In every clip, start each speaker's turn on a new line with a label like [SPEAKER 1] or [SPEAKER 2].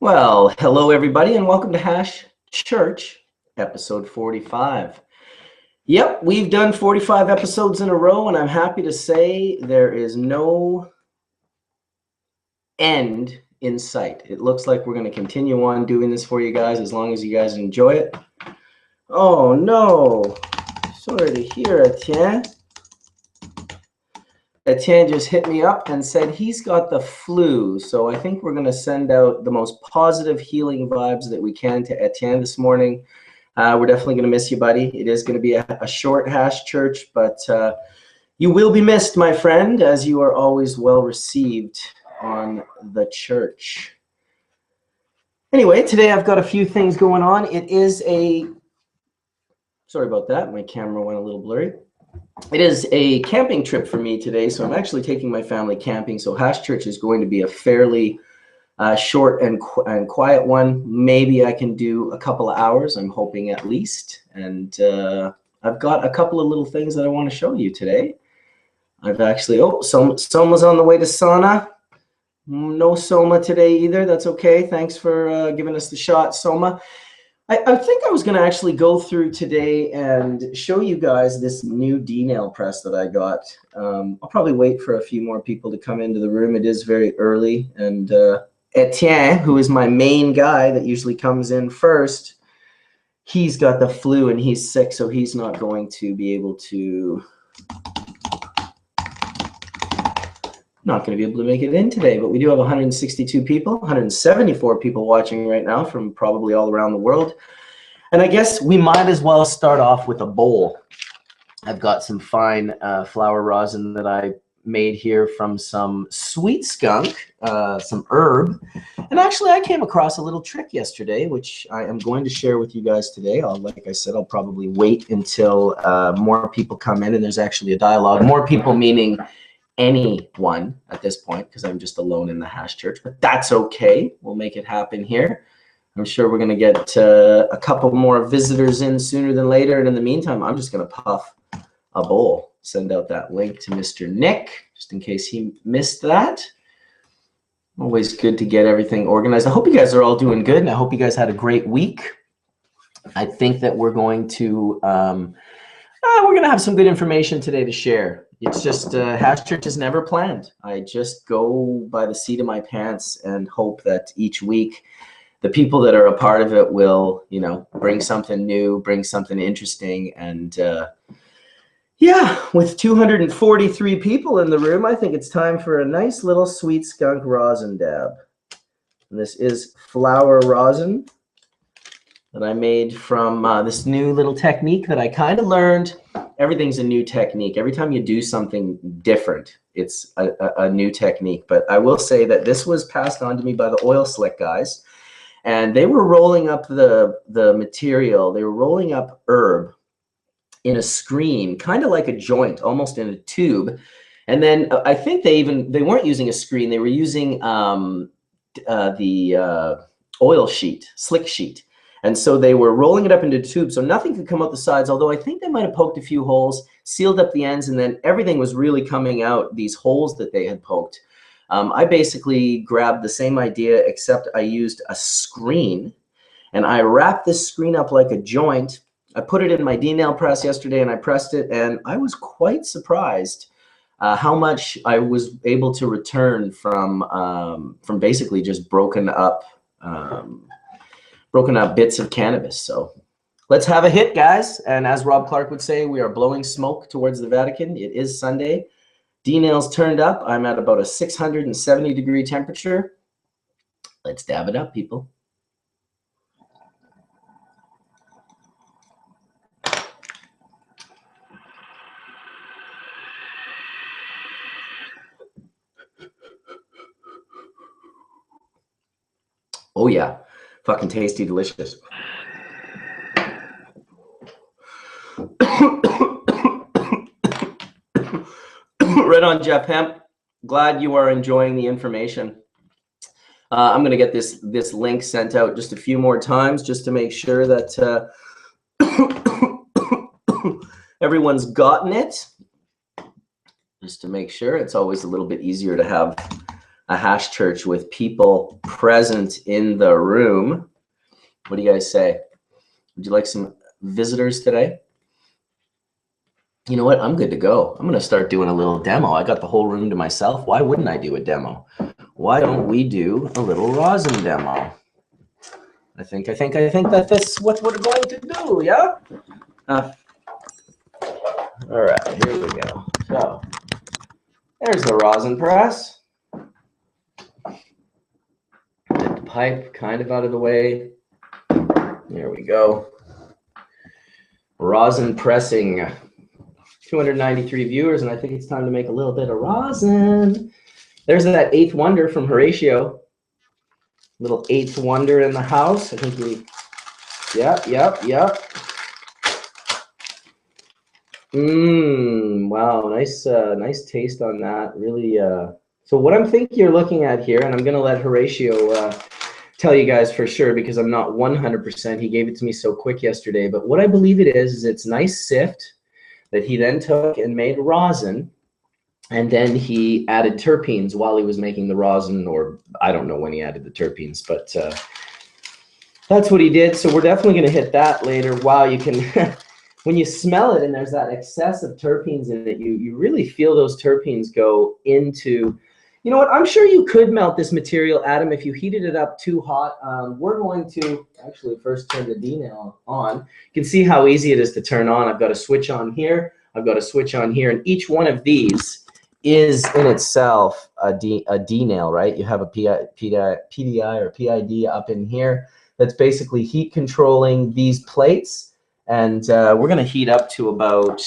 [SPEAKER 1] Well, hello everybody and welcome to Hash Church, episode 45. Yep, we've done 45 episodes in a row and I'm happy to say there is no end in sight. It looks like we're going to continue on doing this for you guys as long as you guys enjoy it. Oh no, sorry to hear it, Etienne. Etienne just hit me up and said he's got the flu. So I think we're going to send out the most positive healing vibes that we can to Etienne this morning. We're definitely going to miss you, buddy. It is going to be a short Hash Church, but you will be missed, my friend, as you are always well received on the church. Anyway, today I've got a few things going on. It is sorry about that. My camera went a little blurry. It is a camping trip for me today, so I'm actually taking my family camping. So Hash Church is going to be a fairly short and quiet one. Maybe I can do a couple of hours, I'm hoping at least. And I've got a couple of little things that I want to show you today. I've actually, Soma's on the way to sauna. No Soma today either. That's okay. Thanks for giving us the shot, Soma. I think I was going to actually go through today and show you guys this new D-nail press that I got. I'll probably wait for a few more people to come into the room. It is very early. And Etienne, who is my main guy that usually comes in first, he's got the flu and he's sick, so he's not going to be able to... Not going to be able to make it in today, but we do have 162 people, 174 people watching right now from probably all around the world. And I guess we might as well start off with a bowl. I've got some fine flower rosin that I made here from some sweet skunk, some herb. And actually, I came across a little trick yesterday, which I am going to share with you guys today. Like I said, I'll probably wait until more people come in and there's actually a dialogue. More people meaning anyone at this point, because I'm just alone in the Hash Church, but that's okay. We'll make it happen here. I'm sure we're going to get a couple more visitors in sooner than later. And in the meantime, I'm just going to puff a bowl. Send out that link to Mr. Nick, just in case he missed that. Always good to get everything organized. I hope you guys are all doing good, and I hope you guys had a great week. I think that we're going to have some good information today to share. It's just Hash Church is never planned. I just go by the seat of my pants and hope that each week the people that are a part of it will, bring something new, bring something interesting. And yeah, with 243 people in the room, I think it's time for a nice little sweet skunk rosin dab. And this is flower rosin that I made from this new little technique that I kind of learned. Everything's a new technique. Every time you do something different, it's a new technique. But I will say that this was passed on to me by the oil slick guys. And they were rolling up the material. They were rolling up herb in a screen, kind of like a joint, almost in a tube. And then I think they weren't using a screen. They were using the oil sheet, slick sheet. And so they were rolling it up into a tube so nothing could come out the sides, although I think they might have poked a few holes, sealed up the ends, and then everything was really coming out, these holes that they had poked. I basically grabbed the same idea, except I used a screen, and I wrapped this screen up like a joint. I put it in my D-nail press yesterday, and I pressed it, and I was quite surprised how much I was able to return from basically just broken up bits of cannabis. So let's have a hit, guys. And as Rob Clark would say, we are blowing smoke towards the Vatican. It is Sunday. D-nails turned up. I'm at about a 670 degree temperature. Let's dab it up, people. Oh yeah, fucking tasty, delicious. Right on, Jeff Hemp. Glad you are enjoying the information. I'm going to get this link sent out just a few more times just to make sure that everyone's gotten it. Just to make sure. It's always a little bit easier to have a hash church with people present in the room. What do you guys say? Would you like some visitors today? You know what? I'm good to go. I'm going to start doing a little demo. I got the whole room to myself. Why wouldn't I do a demo? Why don't we do a little rosin demo? I think that that's what we're going to do, yeah? All right, here we go. So there's the rosin press. Get the pipe kind of out of the way. There we go. Rosin pressing. 293 viewers, and I think it's time to make a little bit of rosin. There's that eighth wonder from Horatio. Little eighth wonder in the house. I think we, yep. Wow, nice taste on that. Really, so what I'm thinking you're looking at here, and I'm gonna let Horatio tell you guys for sure because I'm not 100%. He gave it to me so quick yesterday, but what I believe it is it's nice sift that he then took and made rosin, and then he added terpenes while he was making the rosin, or I don't know when he added the terpenes, but that's what he did. So we're definitely going to hit that later. Wow, you can, when you smell it and there's that excess of terpenes in it, you really feel those terpenes go into, you know what, I'm sure you could melt this material, Adam, if you heated it up too hot. We're going to actually first turn the D-nail on. You can see how easy it is to turn on. I've got a switch on here. I've got a switch on here. And each one of these is in itself a D-nail, right? You have a PDI or PID up in here that's basically heat controlling these plates. And we're going to heat up to about,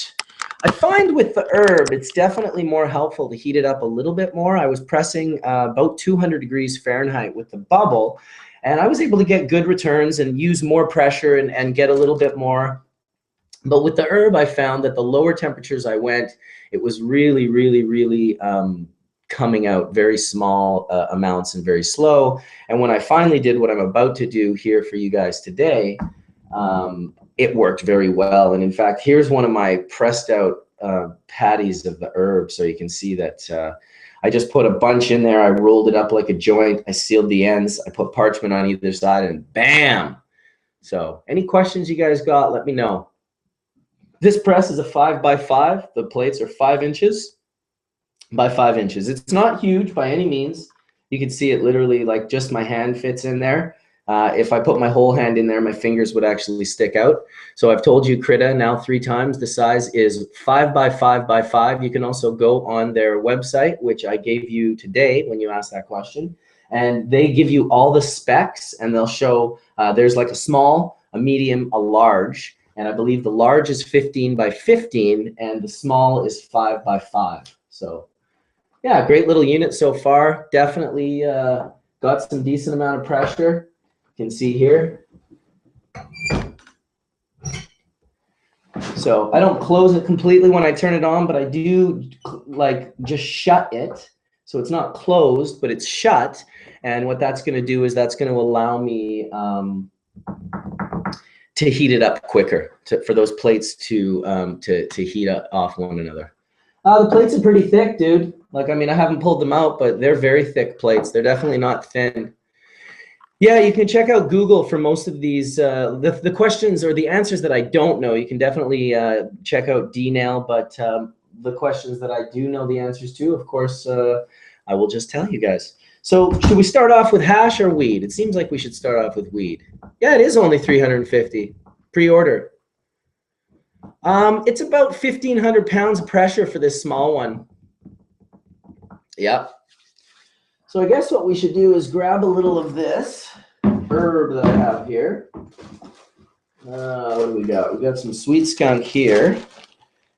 [SPEAKER 1] I find with the herb, it's definitely more helpful to heat it up a little bit more. I was pressing about 200 degrees Fahrenheit with the bubble, and I was able to get good returns and use more pressure and get a little bit more. But with the herb, I found that the lower temperatures I went, it was really coming out very small amounts and very slow. And when I finally did what I'm about to do here for you guys today, it worked very well. And in fact, here's one of my pressed out patties of the herb. So you can see that I just put a bunch in there. I rolled it up like a joint. I sealed the ends. I put parchment on either side and bam. So any questions you guys got, let me know. This press is a 5x5. The plates are 5 inches by 5 inches. It's not huge by any means. You can see it literally like just my hand fits in there. If I put my whole hand in there, my fingers would actually stick out. So I've told you, Krita, now 3 times, the size is 5x5x5. You can also go on their website, which I gave you today when you asked that question. And they give you all the specs, and they'll show there's like a small, a medium, a large. And I believe the large is 15x15, and the small is 5x5. So yeah, great little unit so far. Definitely got some decent amount of pressure. You can see here. So I don't close it completely when I turn it on, but I do like just shut it. So it's not closed, but it's shut. And what that's going to do is that's going to allow me to heat it up quicker, for those plates to heat off one another. The plates are pretty thick, dude. Like, I mean, I haven't pulled them out, but they're very thick plates. They're definitely not thin. Yeah, you can check out Google for most of these, the questions or the answers that I don't know. You can definitely check out D-nail, but the questions that I do know the answers to, of course, I will just tell you guys. So should we start off with hash or weed? It seems like we should start off with weed. Yeah, it is only 350 pre-order. It's about 1,500 pounds of pressure for this small one. Yep. So I guess what we should do is grab a little of this herb that I have here. What do we got? We got some sweet skunk here.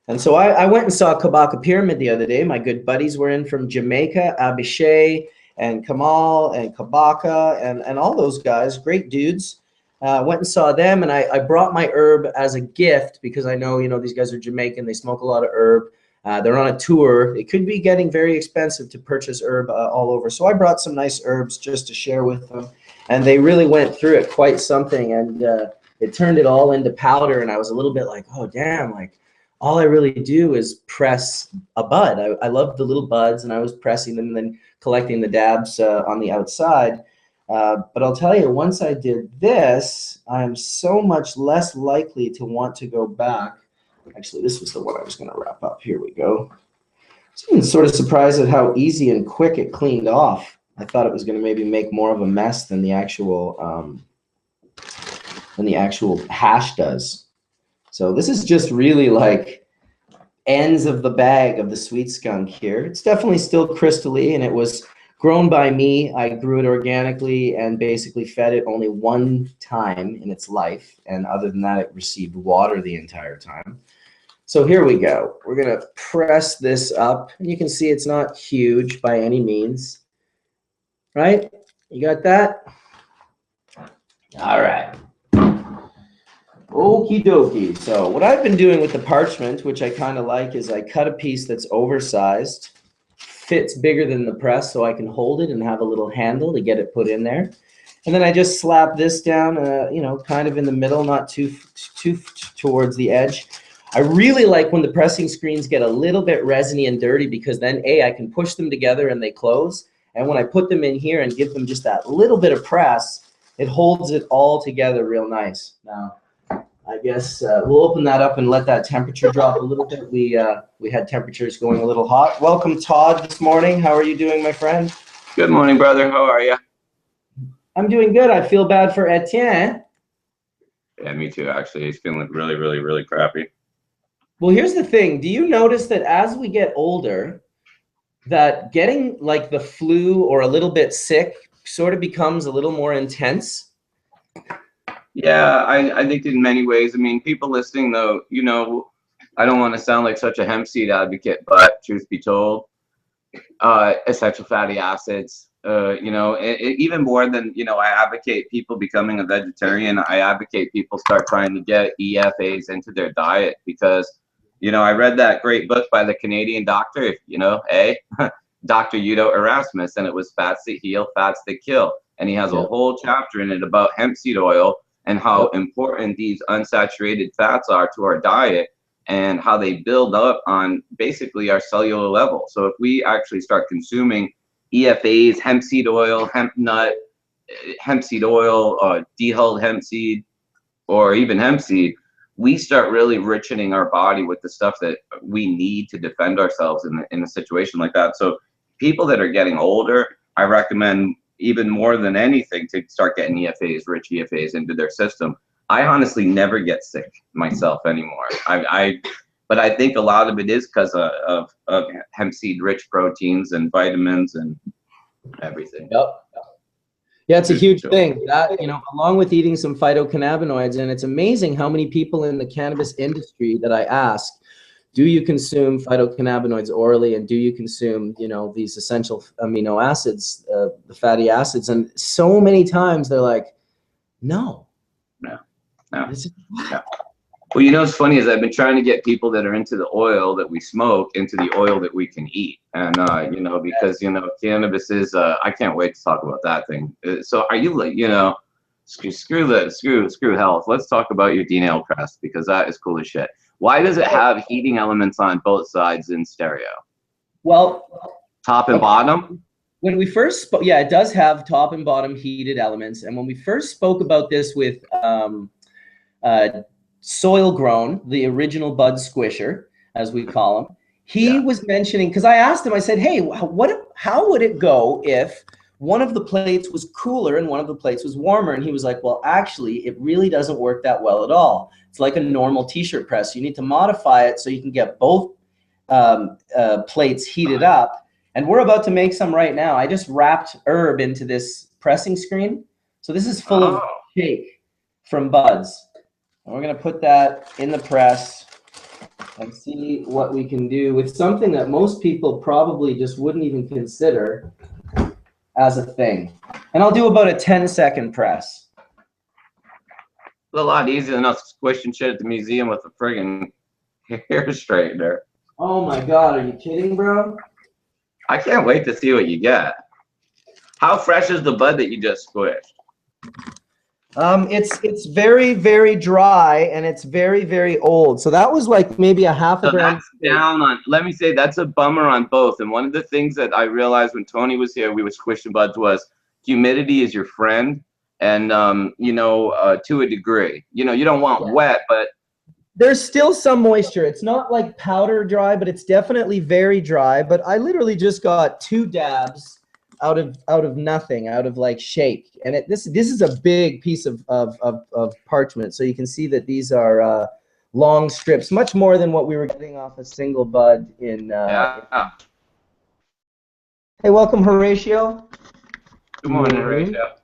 [SPEAKER 1] And so I went and saw Kabaka Pyramid the other day. My good buddies were in from Jamaica, Abishay and Kamal and Kabaka and all those guys, great dudes. Went and saw them, and I brought my herb as a gift because I know, you know, these guys are Jamaican. They smoke a lot of herb. They're on a tour. It could be getting very expensive to purchase herb all over. So I brought some nice herbs just to share with them. And they really went through it quite something. And it turned it all into powder. And I was a little bit like, oh, damn, like all I really do is press a bud. I love the little buds, and I was pressing them and then collecting the dabs on the outside. But I'll tell you, once I did this, I'm so much less likely to want to go back. Actually, this was the one I was going to wrap up. Here we go. I'm sort of surprised at how easy and quick it cleaned off. I thought it was going to maybe make more of a mess than the actual hash does. So this is just really like ends of the bag of the sweet skunk here. It's definitely still crystally, and it was grown by me. I grew it organically and basically fed it only one time in its life. And other than that, it received water the entire time. So here we go. We're going to press this up. And you can see it's not huge by any means. Right? You got that? All right. Okie dokie. So what I've been doing with the parchment, which I kind of like, is I cut a piece that's oversized, fits bigger than the press, so I can hold it and have a little handle to get it put in there. And then I just slap this down, you know, kind of in the middle, not too towards the edge. I really like when the pressing screens get a little bit resiny and dirty, because then I can push them together and they close. And when I put them in here and give them just that little bit of press, it holds it all together real nice. Now, I guess we'll open that up and let that temperature drop a little bit. We had temperatures going a little hot. Welcome, Todd, this morning. How are you doing, my friend?
[SPEAKER 2] Good morning, brother. How are you?
[SPEAKER 1] I'm doing good. I feel bad for Etienne.
[SPEAKER 2] Yeah, me too, actually. He's feeling really, really, really crappy.
[SPEAKER 1] Well, here's the thing. Do you notice that as we get older, that getting like the flu or a little bit sick sort of becomes a little more intense?
[SPEAKER 2] Yeah, I think in many ways. I mean, people listening, though, you know, I don't want to sound like such a hemp seed advocate, but truth be told, essential fatty acids, you know, even more than, you know, I advocate people becoming a vegetarian. I advocate people start trying to get EFAs into their diet, because, you know, I read that great book by the Canadian doctor, you know, Dr. Udo Erasmus, and it was Fats That Heal, Fats That Kill. And he has a whole chapter in it about hemp seed oil and how important these unsaturated fats are to our diet, and how they build up on basically our cellular level. So if we actually start consuming EFAs, hemp seed oil, hemp nut, hemp seed oil, or dehulled hemp seed, or even hemp seed, we start really richening our body with the stuff that we need to defend ourselves in a situation like that. So people that are getting older, I recommend even more than anything to start getting EFAs, rich EFAs into their system. I honestly never get sick myself anymore. But I think a lot of it is because of hemp seed rich proteins and vitamins and everything.
[SPEAKER 1] Yep. Yeah, it's a huge thing. That, you know, along with eating some phytocannabinoids, and it's amazing how many people in the cannabis industry that I ask, do you consume phytocannabinoids orally, and do you consume, you know, these essential amino acids, the fatty acids? And so many times they're like, no.
[SPEAKER 2] No. No. Well, you know, what's funny is I've been trying to get people that are into the oil that we smoke into the oil that we can eat. And, you know, because, you know, cannabis is, I can't wait to talk about that thing. So are you like, you know, screw health. Let's talk about your D-nail press, because that is cool as shit. Why does it have heating elements on both sides in stereo?
[SPEAKER 1] Well,
[SPEAKER 2] top and bottom?
[SPEAKER 1] When we first spoke, yeah, it does have top and bottom heated elements. And when we first spoke about this with Soil Grown, the original bud squisher, as we call him, he was mentioning, because I asked him, I said, hey, how would it go if one of the plates was cooler and one of the plates was warmer? And he was like, well, actually, it really doesn't work that well at all. It's like a normal t-shirt press. You need to modify it so you can get both plates heated up. And we're about to make some right now. I just wrapped herb into this pressing screen. So this is full of shake from buds. And we're going to put that in the press and see what we can do with something that most people probably just wouldn't even consider as a thing. And I'll do about a 10-second press.
[SPEAKER 2] It's a lot easier than us squishing shit at the museum with a friggin' hair straightener.
[SPEAKER 1] Oh my God, are you kidding, bro?
[SPEAKER 2] I can't wait to see what you get. How fresh is the bud that you just squished?
[SPEAKER 1] It's very, very dry, and it's very, very old. So that was like maybe a half a
[SPEAKER 2] So
[SPEAKER 1] gram.
[SPEAKER 2] that's down on, let me say, that's a bummer on both. And one of the things that I realized when Tony was here, we were squishing buds, was humidity is your friend. And, you know, to a degree, you know, you don't want wet, but
[SPEAKER 1] there's still some moisture. It's not like powder dry, but it's definitely very dry. But I literally just got 2 dabs out of nothing, out of like shake. And this is a big piece of parchment. So you can see that these are long strips, much more than what we were getting off a single bud in.
[SPEAKER 2] yeah.
[SPEAKER 1] Hey, welcome, Horatio.
[SPEAKER 2] Good morning, Horatio.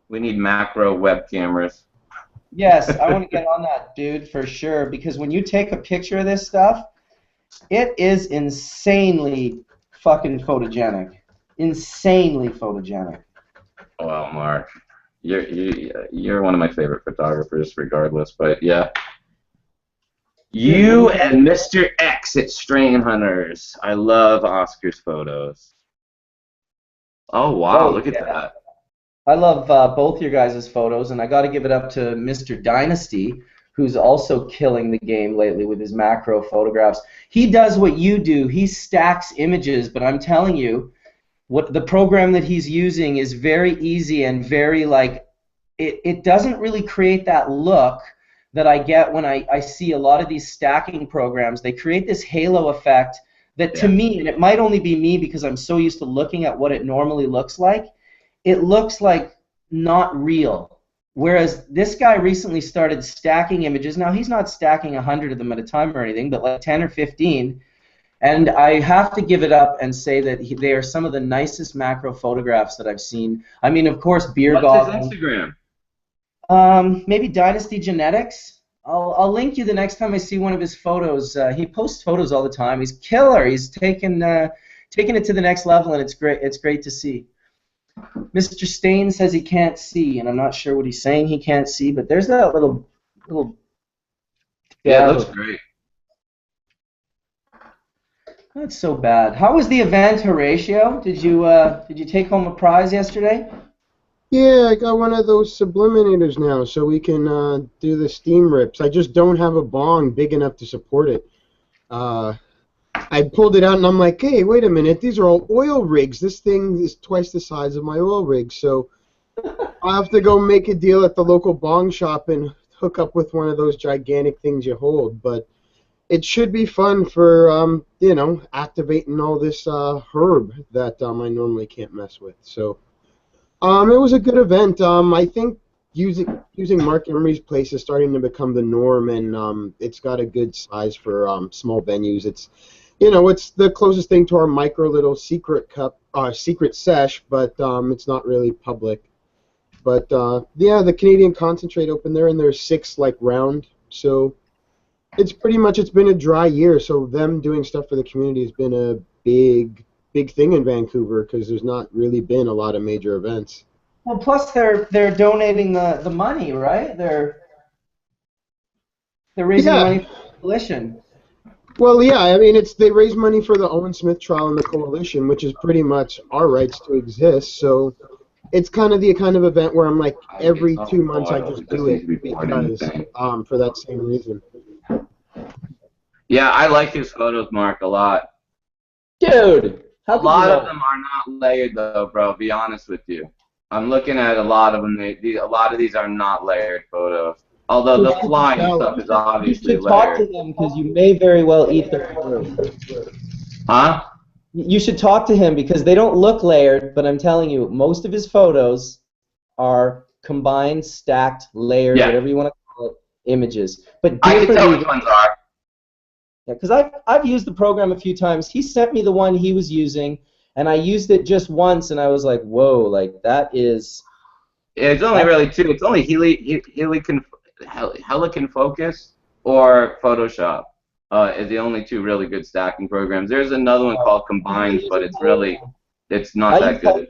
[SPEAKER 2] We need macro web cameras.
[SPEAKER 1] Yes, I want to get on that, dude, for sure. Because when you take a picture of this stuff, it is insanely fucking photogenic. Insanely photogenic.
[SPEAKER 2] Well, Mark, you're one of my favorite photographers, regardless. But yeah, you and Mr. X at Strain Hunters. I love Oscar's photos. Oh wow, look at that.
[SPEAKER 1] I love both your guys' photos, and I got to give it up to Mr. Dynasty, who's also killing the game lately with his macro photographs. He does what you do. He stacks images, but I'm telling you, what the program that he's using is very easy and very like, it doesn't really create that look that I get when I see a lot of these stacking programs. They create this halo effect that to me, and it might only be me because I'm so used to looking at what it normally looks like, it looks like not real. Whereas this guy recently started stacking images. Now, he's not stacking 100 of them at a time or anything, but like 10 or 15. And I have to give it up and say that they are some of the nicest macro photographs that I've seen. I mean, of course, beer goggles.
[SPEAKER 2] What's his Instagram?
[SPEAKER 1] Maybe Dynasty Genetics. I'll link you the next time I see one of his photos. He posts photos all the time. He's killer. He's taken it to the next level, and it's great. It's great to see. Mr. Stain says he can't see, and I'm not sure what he's saying he can't see, but there's that little.
[SPEAKER 2] Yeah, it looks great.
[SPEAKER 1] That's so bad. How was the event, Horatio? Did you take home a prize yesterday?
[SPEAKER 3] Yeah, I got one of those subliminators now, so we can do the steam rips. I just don't have a bong big enough to support it. I pulled it out and I'm like, hey, wait a minute, these are all oil rigs. This thing is twice the size of my oil rig, so I have to go make a deal at the local bong shop and hook up with one of those gigantic things you hold. But it should be fun for, you know, activating all this herb that I normally can't mess with. So it was a good event. I think using Mark Emery's place is starting to become the norm, and it's got a good size for small venues. It's, you know, it's the closest thing to our micro little secret cup, secret sesh, but it's not really public. But yeah, the Canadian concentrate opened there, and there's 6 like round. So it's pretty much, it's been a dry year. So them doing stuff for the community has been a big thing in Vancouver because there's not really been a lot of major events.
[SPEAKER 1] Well, plus they're donating the money, right? They're raising money for the coalition.
[SPEAKER 3] Well, yeah, I mean, they raise money for the Owen Smith trial and the coalition, which is pretty much our rights to exist. So it's kind of the kind of event where I'm like, every 2 months I just do it because for that same reason.
[SPEAKER 2] Yeah, I like his photos, Mark, a lot.
[SPEAKER 1] Dude,
[SPEAKER 2] a lot of them are not layered, though, bro. Be honest with you. I'm looking at a lot of them. A lot of these are not layered photos. Although the fly and stuff is obviously layered. You should talk to
[SPEAKER 1] him because you may very well eat their photos.
[SPEAKER 2] Huh?
[SPEAKER 1] You should talk to him because they don't look layered, but I'm telling you, most of his photos are combined, stacked, layered, whatever you want to call it, images. But
[SPEAKER 2] I can tell which ones are.
[SPEAKER 1] Yeah, because I've used the program a few times. He sent me the one he was using, and I used it just once, and I was like, whoa, like that is...
[SPEAKER 2] It's only really 2. It's only Helicon Focus or Photoshop is the only 2 really good stacking programs. There's another one called Combines, but it's not that good.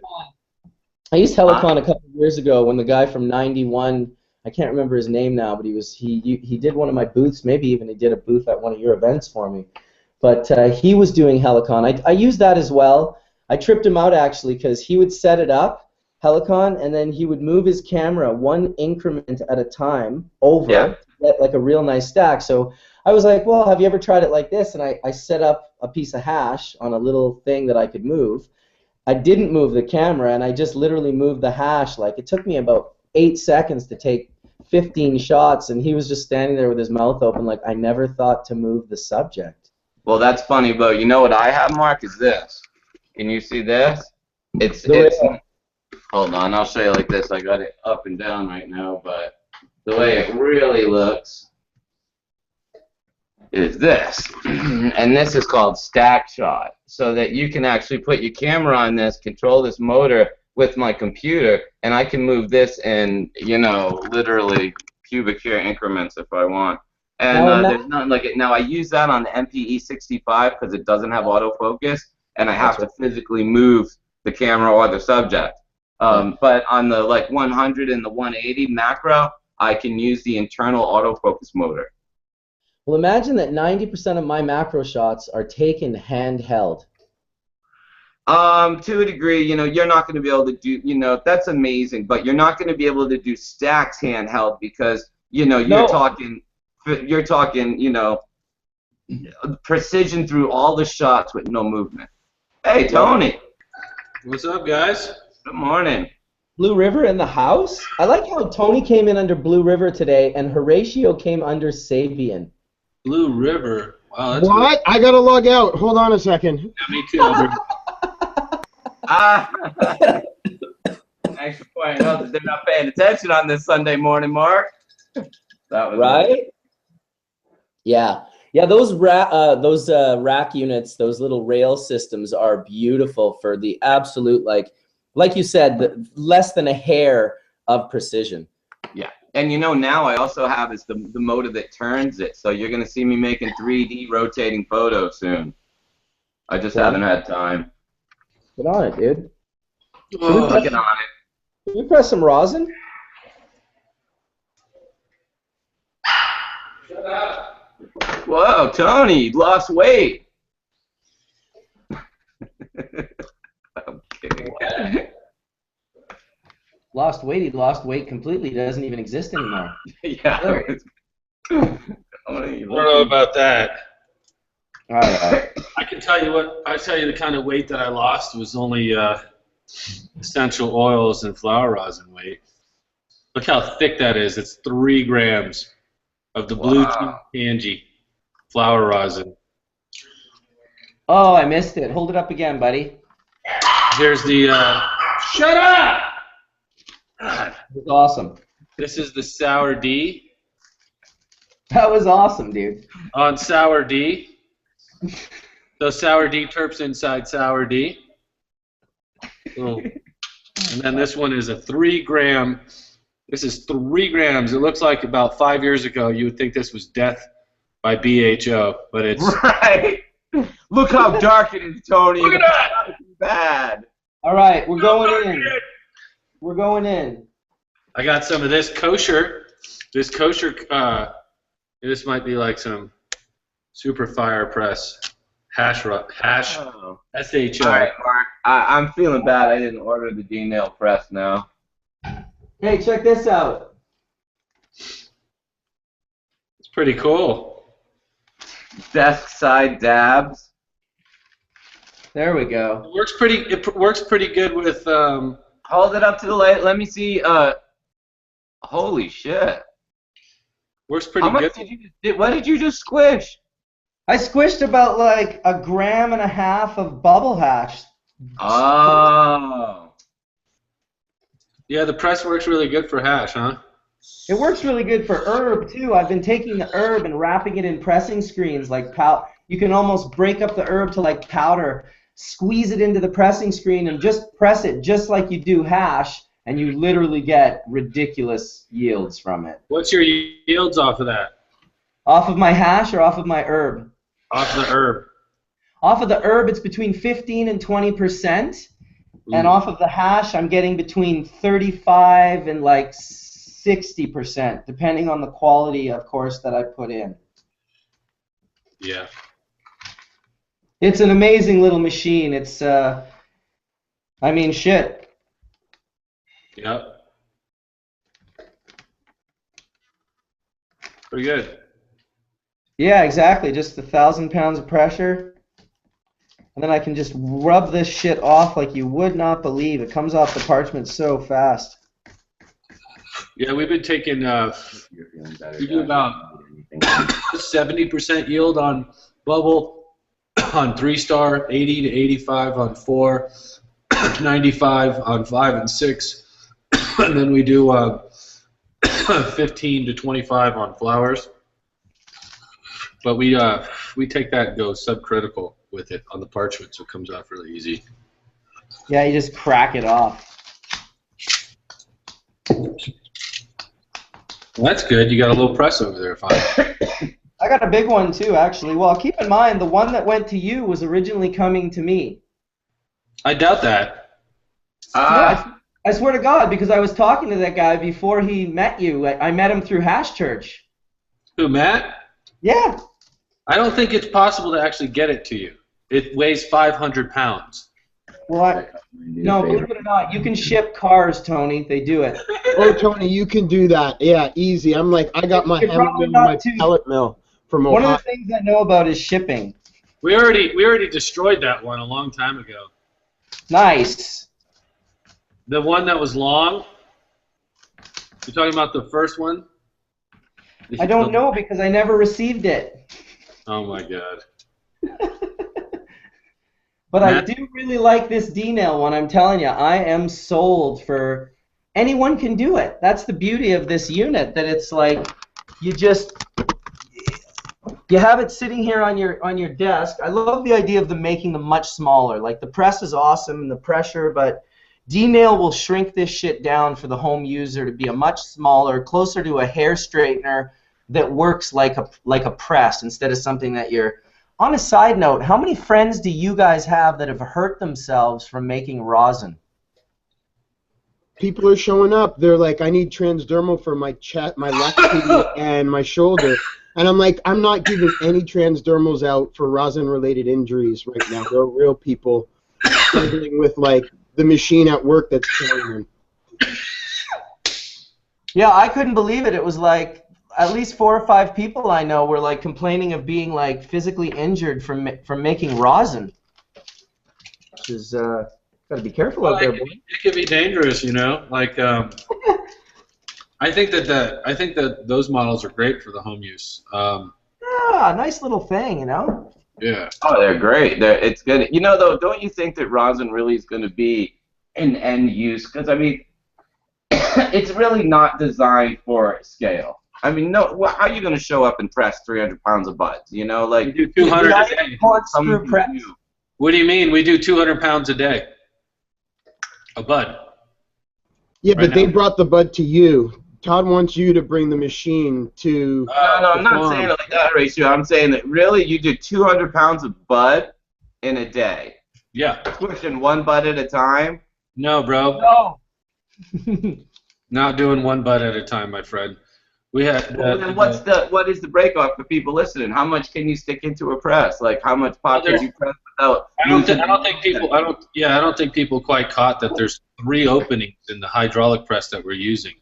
[SPEAKER 1] I used Helicon a couple of years ago when the guy from 91, I can't remember his name now, but he did one of my booths. Maybe even he did a booth at one of your events for me. But he was doing Helicon. I used that as well. I tripped him out actually because he would set it up, Helicon, and then he would move his camera one increment at a time over,
[SPEAKER 2] Yeah.
[SPEAKER 1] to get like a real nice stack. So I was like, well, have you ever tried it like this? And I set up a piece of hash on a little thing that I could move. I didn't move the camera, and I just literally moved the hash. Like, it took me about 8 seconds to take 15 shots, and he was just standing there with his mouth open like, I never thought to move the subject.
[SPEAKER 2] Well, that's funny, but you know what I have, Mark, is this. Can you see this? It's hold on, I'll show you like this. I got it up and down right now, but the way it really looks is this. And this is called stack shot, so that you can actually put your camera on this, control this motor with my computer, and I can move this in, you know, literally cubic hair increments if I want. And there's nothing like it. Now, I use that on the MPE65 because it doesn't have autofocus, and I have to physically move the camera or the subject. But on the like 100 and the 180 macro, I can use the internal autofocus motor.
[SPEAKER 1] Well, imagine that 90% of my macro shots are taken handheld.
[SPEAKER 2] To a degree, you know, you're not going to be able to do, you know, that's amazing, but you're not going to be able to do stacks handheld because, you know, you're talking, you know, precision through all the shots with no movement. Hey, Tony.
[SPEAKER 4] What's up, guys?
[SPEAKER 2] Good morning.
[SPEAKER 1] Blue River in the house? I like how Tony came in under Blue River today and Horatio came under Sabian.
[SPEAKER 4] Blue River. Wow, that's
[SPEAKER 3] What?
[SPEAKER 4] weird.
[SPEAKER 3] I gotta log out. Hold on a second.
[SPEAKER 4] Yeah, me too. Albert.
[SPEAKER 2] Thanks for pointing out that they're not paying attention on this Sunday morning, Mark. That was
[SPEAKER 1] Right? Yeah. Yeah, those rack units, those little rail systems are beautiful for the absolute, like you said, less than a hair of precision.
[SPEAKER 2] Yeah. And you know, now I also have is the motor that turns it. So you're going to see me making 3D rotating photos soon. I just haven't had time.
[SPEAKER 1] Get on it, dude.
[SPEAKER 2] Looking on it.
[SPEAKER 1] Can we press some rosin?
[SPEAKER 4] Shut up.
[SPEAKER 2] Whoa, Tony, you lost weight. I'm kidding.
[SPEAKER 1] Lost weight. He lost weight completely. He doesn't even exist anymore.
[SPEAKER 2] Yeah.
[SPEAKER 4] I don't know about that.
[SPEAKER 1] All right.
[SPEAKER 4] I can tell you what. I tell you the kind of weight that I lost was only essential oils and flower rosin weight. Look how thick that is. It's 3 grams of the blue Angie flower rosin.
[SPEAKER 1] Oh, I missed it. Hold it up again, buddy.
[SPEAKER 4] Here's the. Shut up!
[SPEAKER 1] That was awesome.
[SPEAKER 4] This is the Sour D.
[SPEAKER 1] That was awesome, dude.
[SPEAKER 4] On Sour D. So Sour D terps inside Sour D. Oh. And then this one is a 3 gram. This is 3 grams. It looks like about 5 years ago you would think this was death by BHO, but it's
[SPEAKER 2] right. Look how dark it is, Tony.
[SPEAKER 4] Look at that.
[SPEAKER 2] It's bad.
[SPEAKER 1] All right, we're going in. We're going in.
[SPEAKER 4] I got some of this kosher. This kosher. This might be like some super fire press hash.
[SPEAKER 2] Oh.
[SPEAKER 4] SHO.
[SPEAKER 2] All right, Mark. I'm feeling bad. I didn't order the D-nail press now.
[SPEAKER 1] Hey, check this out.
[SPEAKER 4] It's pretty cool.
[SPEAKER 2] Desk side dabs.
[SPEAKER 1] There we go.
[SPEAKER 4] It works pretty good with.
[SPEAKER 2] Hold it up to the light. Let me see. Holy shit.
[SPEAKER 4] Works pretty
[SPEAKER 2] How much
[SPEAKER 4] good.
[SPEAKER 2] did you just, what did you just squish?
[SPEAKER 1] I squished about like 1.5 grams of bubble hash.
[SPEAKER 2] Oh.
[SPEAKER 4] Yeah, the press works really good for hash, huh?
[SPEAKER 1] It works really good for herb too. I've been taking the herb and wrapping it in pressing screens like you can almost break up the herb to like powder, squeeze it into the pressing screen and just press it just like you do hash, and you literally get ridiculous yields from it.
[SPEAKER 4] What's your yields off of that?
[SPEAKER 1] Off of my hash or off of my herb?
[SPEAKER 4] Off the herb.
[SPEAKER 1] Off of the herb, it's between 15 and 20%. And off of the hash, I'm getting between 35 and like 60%, depending on the quality, of course, that I put in.
[SPEAKER 4] Yeah.
[SPEAKER 1] It's an amazing little machine. It's, I mean, shit.
[SPEAKER 4] Yep. Pretty good.
[SPEAKER 1] Yeah, exactly. Just 1,000 pounds of pressure. And then I can just rub this shit off like you would not believe. It comes off the parchment so fast.
[SPEAKER 4] Yeah, we've been taking, we do about 70% yield on bubble, on 3-star, 80 to 85 on 4, 95 on 5 and 6, and then we do 15 to 25 on flowers. But we take that and go subcritical with it on the parchment, so it comes off really easy.
[SPEAKER 1] Yeah, you just crack it off.
[SPEAKER 4] Well, that's good. You got a little press over there, fine.
[SPEAKER 1] I got a big one too, actually. Well, keep in mind, the one that went to you was originally coming to me.
[SPEAKER 4] I doubt that.
[SPEAKER 1] Yeah, I swear to God, because I was talking to that guy before he met you. I met him through Hash Church.
[SPEAKER 4] Who, Matt?
[SPEAKER 1] Yeah.
[SPEAKER 4] I don't think it's possible to actually get it to you. It weighs 500 pounds.
[SPEAKER 1] Well, no, believe it or not, you can ship cars, Tony. They do it.
[SPEAKER 3] Oh, Tony, you can do that. Yeah, easy. I'm like, I got my
[SPEAKER 1] You're
[SPEAKER 3] hemp
[SPEAKER 1] probably
[SPEAKER 3] mill and my
[SPEAKER 1] not too-
[SPEAKER 3] pellet mill from
[SPEAKER 1] One
[SPEAKER 3] Ohio.
[SPEAKER 1] of the things I know about is shipping.
[SPEAKER 4] We already destroyed that one a long time ago.
[SPEAKER 1] Nice.
[SPEAKER 4] The one that was long? You're talking about the first one?
[SPEAKER 1] I don't know because I never received it.
[SPEAKER 4] Oh my God.
[SPEAKER 1] But
[SPEAKER 4] Matt?
[SPEAKER 1] I do really like this D-nail one. I'm telling you, I am sold for anyone can do it. That's the beauty of this unit, that it's like you have it sitting here on your desk. I love the idea of them making them much smaller. Like the press is awesome and the pressure, but D-nail will shrink this shit down for the home user to be a much smaller, closer to a hair straightener that works like a press instead of something that you're. On a side note, how many friends do you guys have that have hurt themselves from making rosin?
[SPEAKER 3] People are showing up. They're like, I need transdermal for my chest, my left knee, and my shoulder. And I'm like, I'm not giving any transdermals out for rosin-related injuries right now. There are real people struggling with like the machine at work that's killing them.
[SPEAKER 1] Yeah, I couldn't believe it. It was like at least 4 or 5 people I know were like complaining of being like physically injured from making rosin. Which is gotta be careful out there, boy.
[SPEAKER 4] It could be dangerous, you know. Like I think that those models are great for the home use.
[SPEAKER 1] Yeah, nice little thing, you know.
[SPEAKER 4] Yeah.
[SPEAKER 2] Oh, they're great. It's good. You know, though, don't you think that rosin really is going to be an end use? Because I mean, it's really not designed for scale. I mean, no. Well, how are you going to show up and press 300 pounds of buds? You know, like
[SPEAKER 4] We do 200 a day.
[SPEAKER 1] Corkscrew press.
[SPEAKER 4] What do you mean? We do 200 pounds a day. A bud.
[SPEAKER 3] Yeah,
[SPEAKER 4] Right
[SPEAKER 3] but they
[SPEAKER 4] now.
[SPEAKER 3] brought the bud to you. Todd wants you to bring the machine to.
[SPEAKER 2] No, I'm not saying it like that, Ratio. I'm saying that really you do 200 pounds of bud in a day.
[SPEAKER 4] Yeah.
[SPEAKER 2] Pushing one bud at a time.
[SPEAKER 4] No, bro.
[SPEAKER 1] No.
[SPEAKER 4] Not doing one bud at a time, my friend. We had.
[SPEAKER 2] Well, then what is the break-off for people listening? How much can you stick into a press? Like how much pop can you press without?
[SPEAKER 4] I don't think people quite caught that there's 3 openings in the hydraulic press that we're using.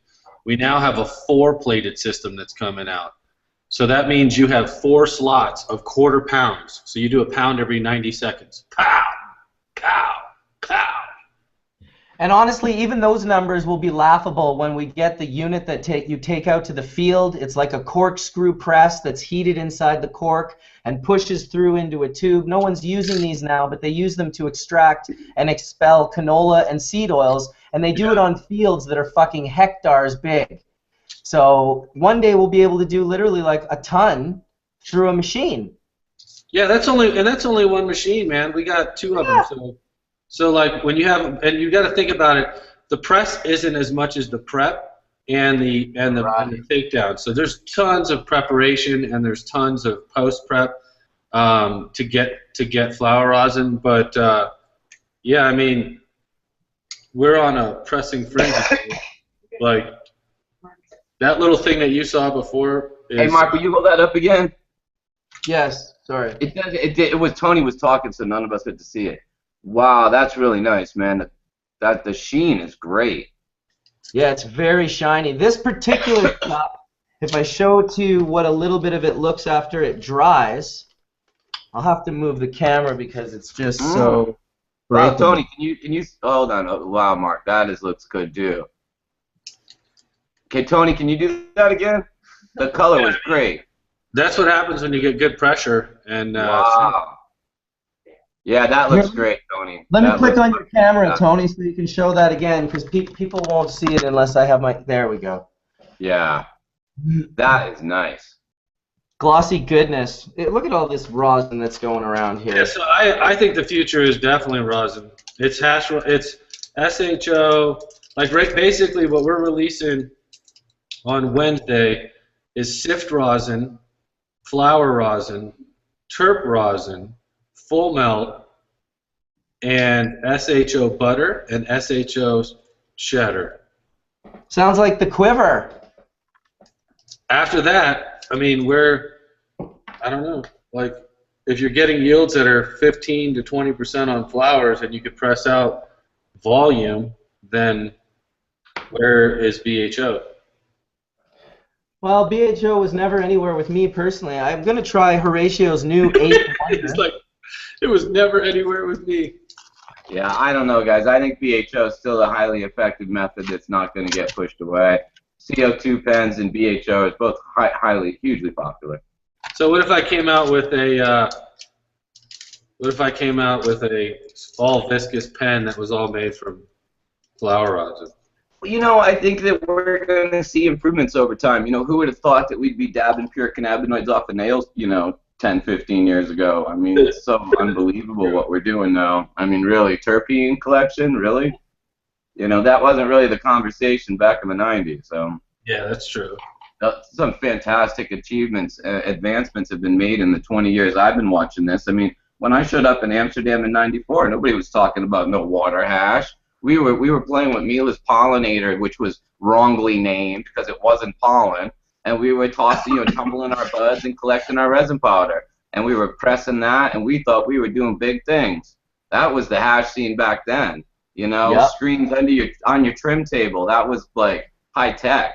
[SPEAKER 4] We now have a 4-plated system that's coming out. So that means you have 4 slots of quarter pounds. So you do a pound every 90 seconds. Pow, pow, pow.
[SPEAKER 1] And honestly, even those numbers will be laughable when we get the unit that you take out to the field. It's like a corkscrew press that's heated inside the cork and pushes through into a tube. No one's using these now, but they use them to extract and expel canola and seed oils, and they do it on fields that are fucking hectares big. So one day we'll be able to do literally like a ton through a machine.
[SPEAKER 4] Yeah, that's only one machine, man. We got 2 of them. So like when you have, and you got to think about it, the press isn't as much as the prep and the takedown. So there's tons of preparation and there's tons of post prep to get flower rosin. But yeah, I mean, we're on a pressing frenzy. Like that little thing that you saw before.
[SPEAKER 2] Hey, Mark, will you hold that up again?
[SPEAKER 1] Yes, sorry.
[SPEAKER 2] It was Tony was talking, so none of us had to see it. Wow, that's really nice, man. That the sheen is great.
[SPEAKER 1] Yeah, it's very shiny. This particular stuff, if I show it to you what a little bit of it looks after it dries, I'll have to move the camera because it's just so
[SPEAKER 2] Wow,
[SPEAKER 1] breakable.
[SPEAKER 2] Tony, can you hold on? Oh, wow, Mark, looks good too. Okay, Tony, can you do that again? The color was great.
[SPEAKER 4] That's what happens when you get good pressure. And
[SPEAKER 2] Wow. Yeah, that looks great, Tony.
[SPEAKER 1] Let me
[SPEAKER 2] That
[SPEAKER 1] click
[SPEAKER 2] looks
[SPEAKER 1] on your camera, Tony, so you can show that again, because people won't see it unless I have my... There we go.
[SPEAKER 2] Yeah, that is nice.
[SPEAKER 1] Glossy goodness. Look at all this rosin that's going around here.
[SPEAKER 4] yeah, so I think the future is definitely rosin. It's it's SHO. Like basically what we're releasing on Wednesday is sift rosin, flower rosin, terp rosin, full melt, and SHO butter and SHO cheddar.
[SPEAKER 1] Sounds like the quiver.
[SPEAKER 4] After that, I mean, I don't know, like if you're getting yields that are 15 to 20% on flowers and you could press out volume, then where is BHO?
[SPEAKER 1] Well, BHO was never anywhere with me personally. I'm going to try Horatio's new 8
[SPEAKER 4] It's like, it was never anywhere with me.
[SPEAKER 2] Yeah, I don't know, guys. I think BHO is still a highly effective method that's not going to get pushed away. CO2 pens and BHO is both hugely popular.
[SPEAKER 4] So what if I came out with a all viscous pen that was all made from flower rosin?
[SPEAKER 2] You know, I think that we're going to see improvements over time. You know, who would have thought that we'd be dabbing pure cannabinoids off the nails, 10, 15 years ago? I mean, it's so unbelievable what we're doing now. I mean, really, terpene collection, really? That wasn't really the conversation back in the 90s. So
[SPEAKER 4] yeah, that's true.
[SPEAKER 2] Some fantastic achievements, advancements have been made in the 20 years I've been watching this. I mean, when I showed up in Amsterdam in '94, nobody was talking about no water hash. We were playing with Mila's pollinator, which was wrongly named because it wasn't pollen, and we were tossing, tumbling our buds and collecting our resin powder, and we were pressing that, and we thought we were doing big things. That was the hash scene back then.
[SPEAKER 1] Yep.
[SPEAKER 2] Screens on your trim table. That was like high tech.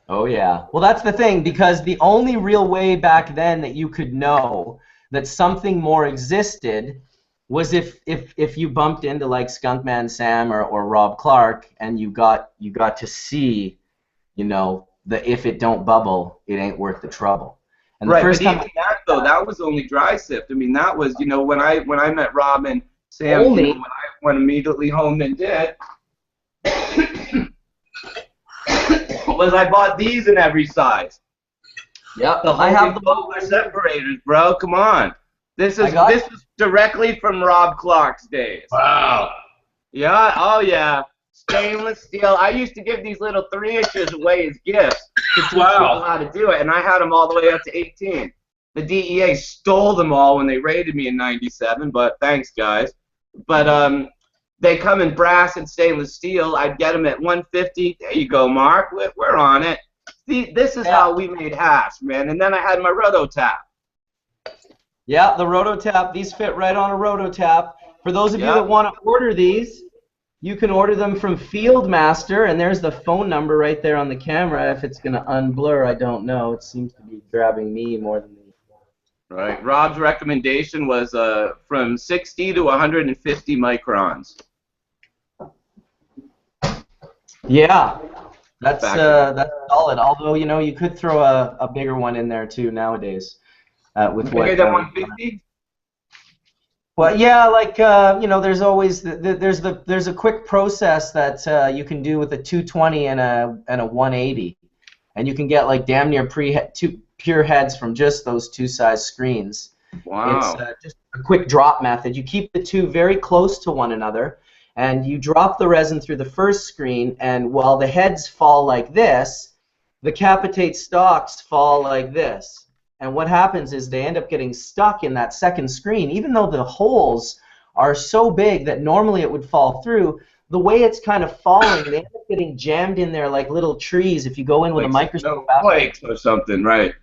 [SPEAKER 1] Oh, yeah. Well, that's the thing, because the only real way back then that you could know that something more existed was if you bumped into like Skunkman Sam or Rob Clark and you got to see, the if it don't bubble, it ain't worth the trouble. And the
[SPEAKER 2] right,
[SPEAKER 1] first
[SPEAKER 2] but
[SPEAKER 1] time
[SPEAKER 2] even that though, that was only dry sift. I mean, that was when I met Rob and Sam, when I went immediately home and did was I bought these in every size.
[SPEAKER 1] Yep,
[SPEAKER 2] I have the polar separators, bro. Come on. This is directly from Rob Clark's days.
[SPEAKER 4] Wow.
[SPEAKER 2] Yeah. Oh yeah. Stainless steel. I used to give these little 3 inches away as gifts to teach people how to do it, and I had them all the way up to 18. The DEA stole them all when they raided me in '97, but thanks, guys. But they come in brass and stainless steel. I'd get them at 150. There you go, Mark. We're on it. See, this is how we made hash, man. And then I had my Rototap.
[SPEAKER 1] Yeah, the Rototap. These fit right on a Rototap. For those of you that want to order these, you can order them from Fieldmaster, and there's the phone number right there on the camera. If it's going to unblur, I don't know. It seems to be grabbing me more than me.
[SPEAKER 2] Right. Rob's recommendation was from 60 to 150 microns.
[SPEAKER 1] Yeah, that's solid. Although you could throw a bigger one in there too nowadays. With
[SPEAKER 2] bigger than 150.
[SPEAKER 1] Well, yeah, like there's always there's a quick process that you can do with a 220 and a 180, and you can get like damn near pure heads from just those 2 size screens.
[SPEAKER 2] Wow.
[SPEAKER 1] It's just a quick drop method. You keep the two very close to one another, and you drop the resin through the first screen, and while the heads fall like this, the capitate stalks fall like this. And what happens is they end up getting stuck in that second screen, even though the holes are so big that normally it would fall through. The way it's kind of falling, they end up getting jammed in there like little trees if you go in with a microscope.
[SPEAKER 2] Flakes or something, right?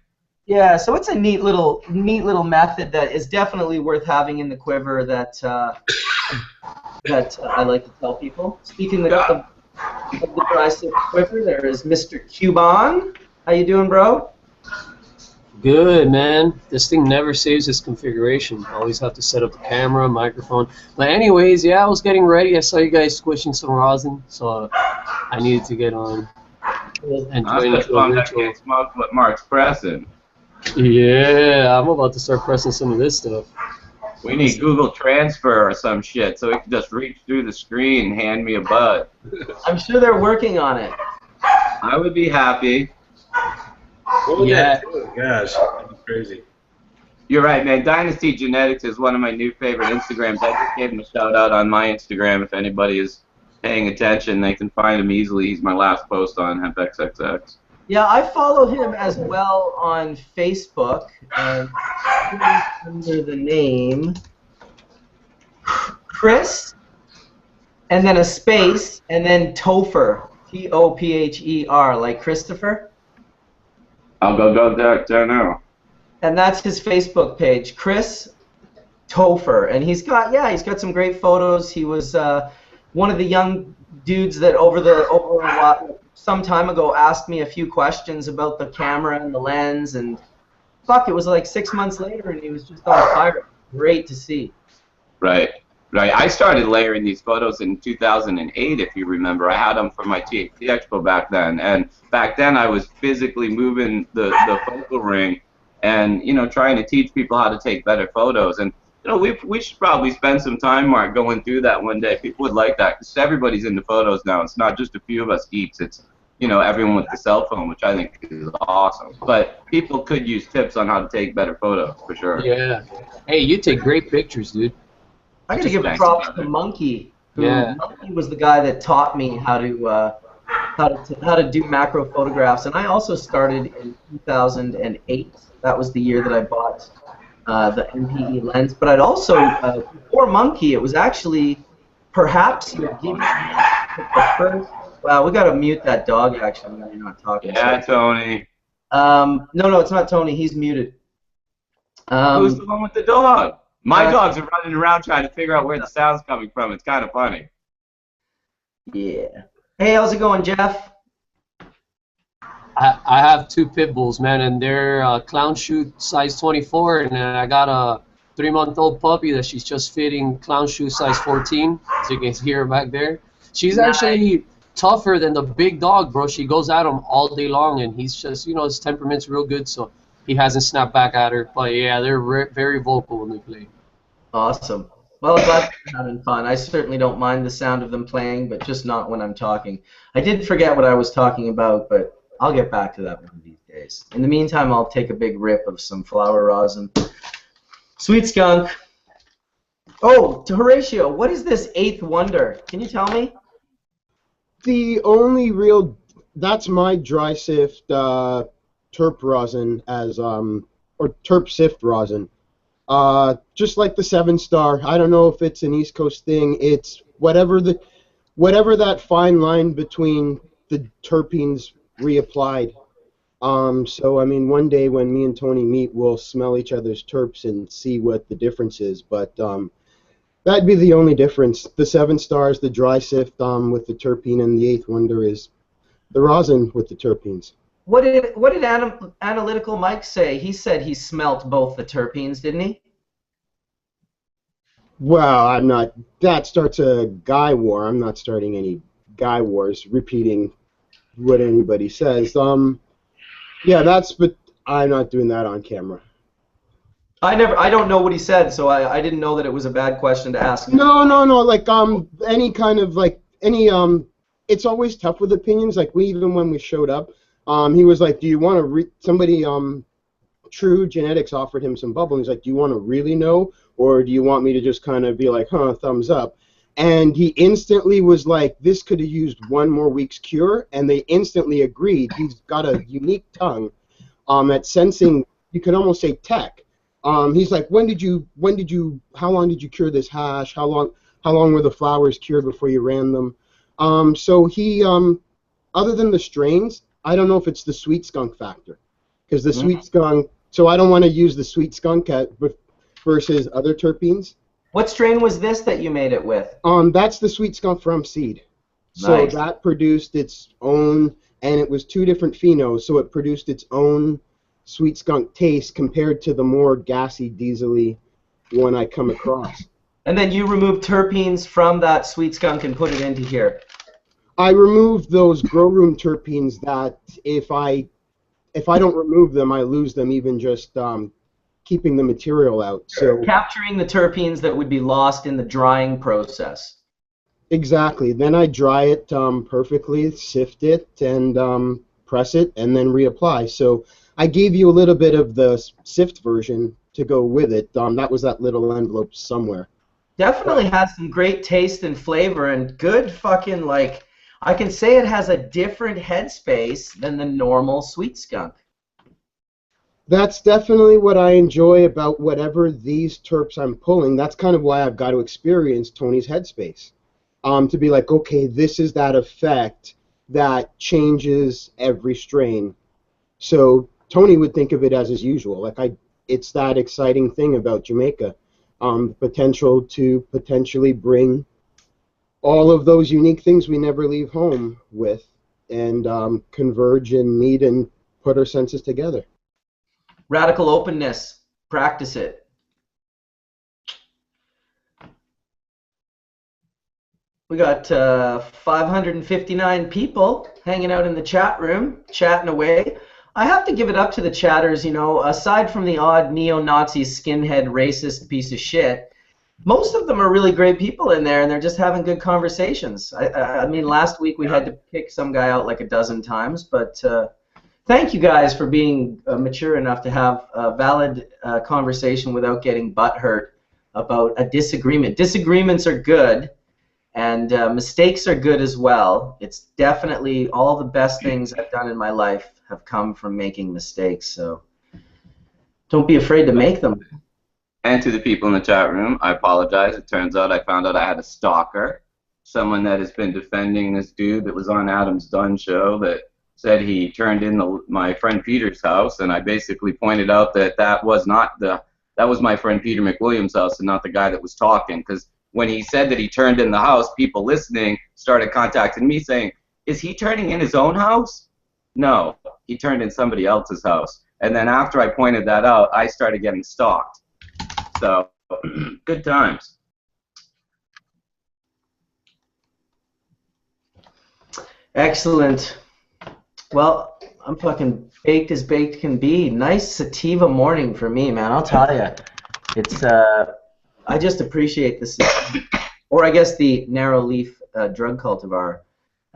[SPEAKER 1] Yeah, so it's a neat little method that is definitely worth having in the quiver that I like to tell people. Speaking of of the dry sip equipment, there is Mr. Cuban. How you doing, bro?
[SPEAKER 5] Good, man. This thing never saves its configuration. Always have to set up the camera, microphone. But anyways, yeah, I was getting ready. I saw you guys squishing some rosin, so I needed to get on and
[SPEAKER 2] I'm
[SPEAKER 5] join
[SPEAKER 2] just
[SPEAKER 5] the
[SPEAKER 2] bummed I
[SPEAKER 5] ritual.
[SPEAKER 2] can't smoke what Mark's pressing.
[SPEAKER 5] Yeah, I'm about to start pressing some of this stuff.
[SPEAKER 2] We need Google Transfer or some shit so it can just reach through the screen and hand me a bud.
[SPEAKER 1] I'm sure they're working on it.
[SPEAKER 2] I would be happy.
[SPEAKER 5] Yeah.
[SPEAKER 4] Gosh, that'd be crazy.
[SPEAKER 2] You're right, man. Dynasty Genetics is one of my new favorite Instagrams. I just gave him a shout out on my Instagram. If anybody is paying attention, they can find him easily. He's my last post on Hemp XXX.
[SPEAKER 1] Yeah, I follow him as well on Facebook, and under the name Chris, and then a space, and then Topher, Topher, like Christopher.
[SPEAKER 2] I'll go there now.
[SPEAKER 1] And that's his Facebook page, Chris Topher, and he's got some great photos. He was one of the young dudes that some time ago asked me a few questions about the camera and the lens, and fuck, it was like 6 months later, and he was just on fire. Great to see.
[SPEAKER 2] Right. I started layering these photos in 2008, if you remember. I had them for my THC Expo back then, and back then I was physically moving the focal ring and, you know, trying to teach people how to take better photos. And, you know, we should probably spend some time, Mark, going through that one day. People would like that, because everybody's into photos now. It's not just a few of us geeks. It's, you know, everyone with the cell phone, which I think is awesome. But people could use tips on how to take better photos, for sure.
[SPEAKER 5] Yeah. Hey, you take great pictures, dude.
[SPEAKER 1] I got to give props to Monkey.
[SPEAKER 5] Yeah.
[SPEAKER 1] Monkey was the guy that taught me how to do macro photographs, and I also started in 2008. That was the year that I bought the MPE lens. But I'd also before Monkey, it was actually perhaps you give me the first. Wow, we gotta mute that dog actually when you're not talking.
[SPEAKER 2] Yeah, Tony.
[SPEAKER 1] No, it's not Tony. He's muted.
[SPEAKER 2] Who's the one with the dog? My dogs are running around trying to figure out where the sound's coming from. It's kind of funny.
[SPEAKER 1] Yeah. Hey, how's it going, Jeff?
[SPEAKER 5] I have two pit bulls, man, and they're clown shoe size 24, and then I got a 3-month-old puppy that she's just fitting clown shoe size 14, so you can hear her back there. She's actually tougher than the big dog, bro. She goes at him all day long, and he's just, you know, his temperament's real good, so he hasn't snapped back at her. But yeah, they're very vocal when they play.
[SPEAKER 1] Awesome. Well, I'm glad you're having fun. I certainly don't mind the sound of them playing, but just not when I'm talking. I did forget what I was talking about, but I'll get back to that one of these days. In the meantime, I'll take a big rip of some flower rosin. Sweet skunk. Oh, to Horatio, what is this eighth wonder? Can you tell me?
[SPEAKER 3] The only real, that's my dry sift terp rosin as or terp sift rosin. Just like the 7-star. I don't know if it's an East Coast thing. It's whatever that fine line between the terpenes reapplied. So I mean, one day when me and Tony meet, we'll smell each other's terps and see what the difference is. But that'd be the only difference. The 7-stars, the dry sift with the terpene, and the eighth wonder is the rosin with the terpenes.
[SPEAKER 1] What did Analytical Mike say? He said he smelt both the terpenes, didn't he?
[SPEAKER 3] Well, I'm not. That starts a guy war. I'm not starting any guy wars, repeating what anybody says. Yeah, but I'm not doing that on camera.
[SPEAKER 1] I don't know what he said, so I didn't know that it was a bad question to ask.
[SPEAKER 3] No. Like any kind of like any it's always tough with opinions. Like even when we showed up, he was like, "Do you want to somebody True Genetics offered him some bubble, and he's like, "Do you want to really know, or do you want me to just kind of be like, huh, thumbs up?" And he instantly was like, "This could have used 1 more week's cure," and they instantly agreed. He's got a unique tongue at sensing. You could almost say tech. He's like, how long did you cure this hash? How long were the flowers cured before you ran them? So he, other than the strains, I don't know if it's the sweet skunk factor, because the sweet skunk. So I don't want to use the sweet skunk versus other terpenes.
[SPEAKER 1] What strain was this that you made it with?
[SPEAKER 3] That's the sweet skunk from seed. So
[SPEAKER 1] Nice.
[SPEAKER 3] that produced its own, and it was two different phenos, so it produced its own sweet skunk taste compared to the more gassy, diesely one I come across.
[SPEAKER 1] And then you remove terpenes from that sweet skunk and put it into here.
[SPEAKER 3] I removed those grow room terpenes that if I don't remove them, I lose them, even just keeping the material out. So
[SPEAKER 1] Capturing the terpenes that would be lost in the drying process.
[SPEAKER 3] exactly. Then I dry it perfectly, sift it, and press it, and then reapply. So I gave you a little bit of the sift version to go with it. That was that little envelope somewhere.
[SPEAKER 1] Definitely has some great taste and flavor and good fucking, like, I can say it has a different headspace than the normal sweet skunk.
[SPEAKER 3] That's definitely what I enjoy about whatever these terps I'm pulling. That's kind of why I've got to experience Tony's headspace. To be like, okay, this is that effect that changes every strain. So Tony would think of it as his usual. Like it's that exciting thing about Jamaica, potential to potentially bring all of those unique things we never leave home with, and converge and meet and put our senses together.
[SPEAKER 1] Radical openness. Practice it. We got 559 people hanging out in the chat room, chatting away. I have to give it up to the chatters, you know, aside from the odd neo-Nazi skinhead racist piece of shit, most of them are really great people in there, and they're just having good conversations. I mean, last week we had to kick some guy out like a dozen times, but thank you guys for being mature enough to have a valid conversation without getting butthurt about a disagreement. Disagreements are good. And mistakes are good as well. It's definitely all the best things I've done in my life have come from making mistakes. So don't be afraid to make them.
[SPEAKER 2] And to the people in the chat room, I apologize. It turns out I found out I had a stalker, someone that has been defending this dude that was on Adam's Dunn show that said he turned in my friend Peter's house, and I basically pointed out that that was my friend Peter McWilliams' house and not the guy that was talking, because when he said that he turned in the house, people listening started contacting me saying, is he turning in his own house? No, he turned in somebody else's house. And then after I pointed that out, I started getting stalked. So, good times.
[SPEAKER 1] Excellent. Well, I'm fucking baked as baked can be. Nice sativa morning for me, man. I'll tell you. It's, I just appreciate this, or I guess the narrow leaf drug cultivar,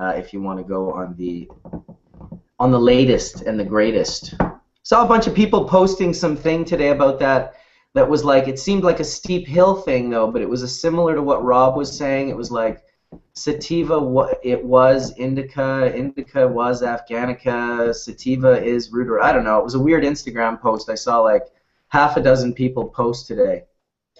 [SPEAKER 1] if you want to go on the latest and the greatest. Saw a bunch of people posting something today about that was like, it seemed like a steep hill thing though, but it was similar to what Rob was saying. It was like sativa, it was indica, indica was afghanica, sativa is ruder. I don't know. It was a weird Instagram post. I saw like half a dozen people post today.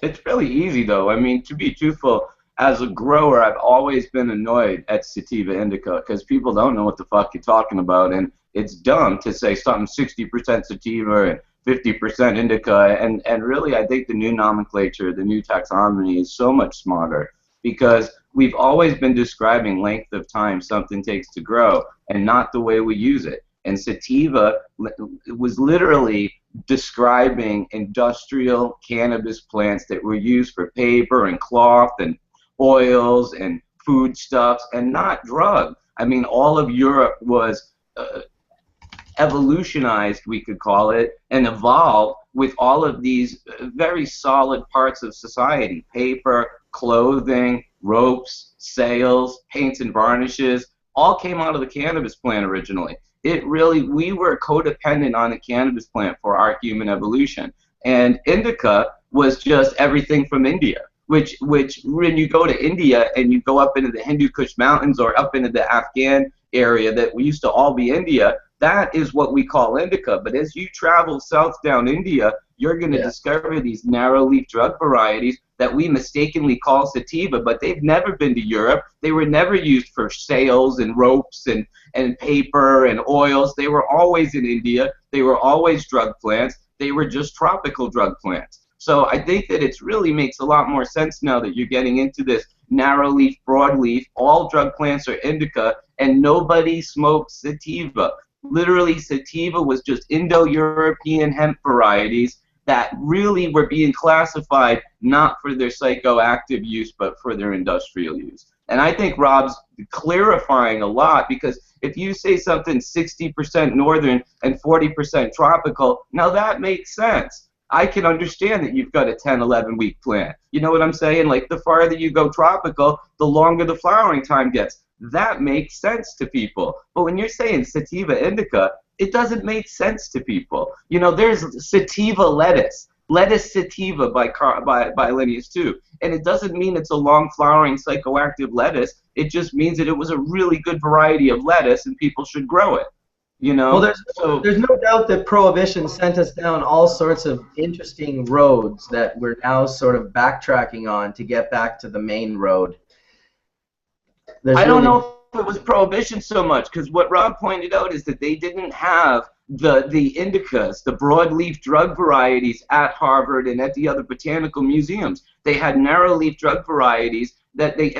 [SPEAKER 2] It's really easy, though. I mean, to be truthful, as a grower, I've always been annoyed at sativa indica because people don't know what the fuck you're talking about, and it's dumb to say something 60% sativa and 50% indica, and really I think the new nomenclature, the new taxonomy is so much smarter because we've always been describing length of time something takes to grow and not the way we use it. And sativa was literally describing industrial cannabis plants that were used for paper and cloth and oils and foodstuffs and not drug. I mean, all of Europe was evolutionized, we could call it, and evolved with all of these very solid parts of society: paper, clothing, ropes, sails, paints and varnishes, all came out of the cannabis plant originally. We were codependent on the cannabis plant for our human evolution. And indica was just everything from India, which when you go to India and you go up into the Hindu Kush Mountains or up into the Afghan area that we used to all be India, that is what we call indica. But as you travel south down India, you're going to discover these narrow leaf drug varieties that we mistakenly call sativa, but they've never been to Europe. They were never used for sails and ropes and paper and oils. They were always in India. They were always drug plants. They were just tropical drug plants. So I think that it really makes a lot more sense now that you're getting into this narrow leaf, broadleaf. All drug plants are indica, and nobody smokes sativa. Literally, sativa was just Indo-European hemp varieties that really were being classified not for their psychoactive use, but for their industrial use. And I think Rob's clarifying a lot, because if you say something 60% northern and 40% tropical, now that makes sense. I can understand that you've got a 10, 11-week plant. You know what I'm saying? Like, the farther you go tropical, the longer the flowering time gets. That makes sense to people. But when you're saying sativa indica, it doesn't make sense to people. You know, there's sativa lettuce sativa by Linnaeus too, and it doesn't mean it's a long flowering psychoactive lettuce. It just means that it was a really good variety of lettuce and people should grow it. You know.
[SPEAKER 1] Well, there's no doubt that Prohibition sent us down all sorts of interesting roads that we're now sort of backtracking on to get back to the main road.
[SPEAKER 2] I don't know if it was Prohibition so much, because what Rob pointed out is that they didn't have the indicas, the broadleaf drug varieties at Harvard and at the other botanical museums. They had narrowleaf drug varieties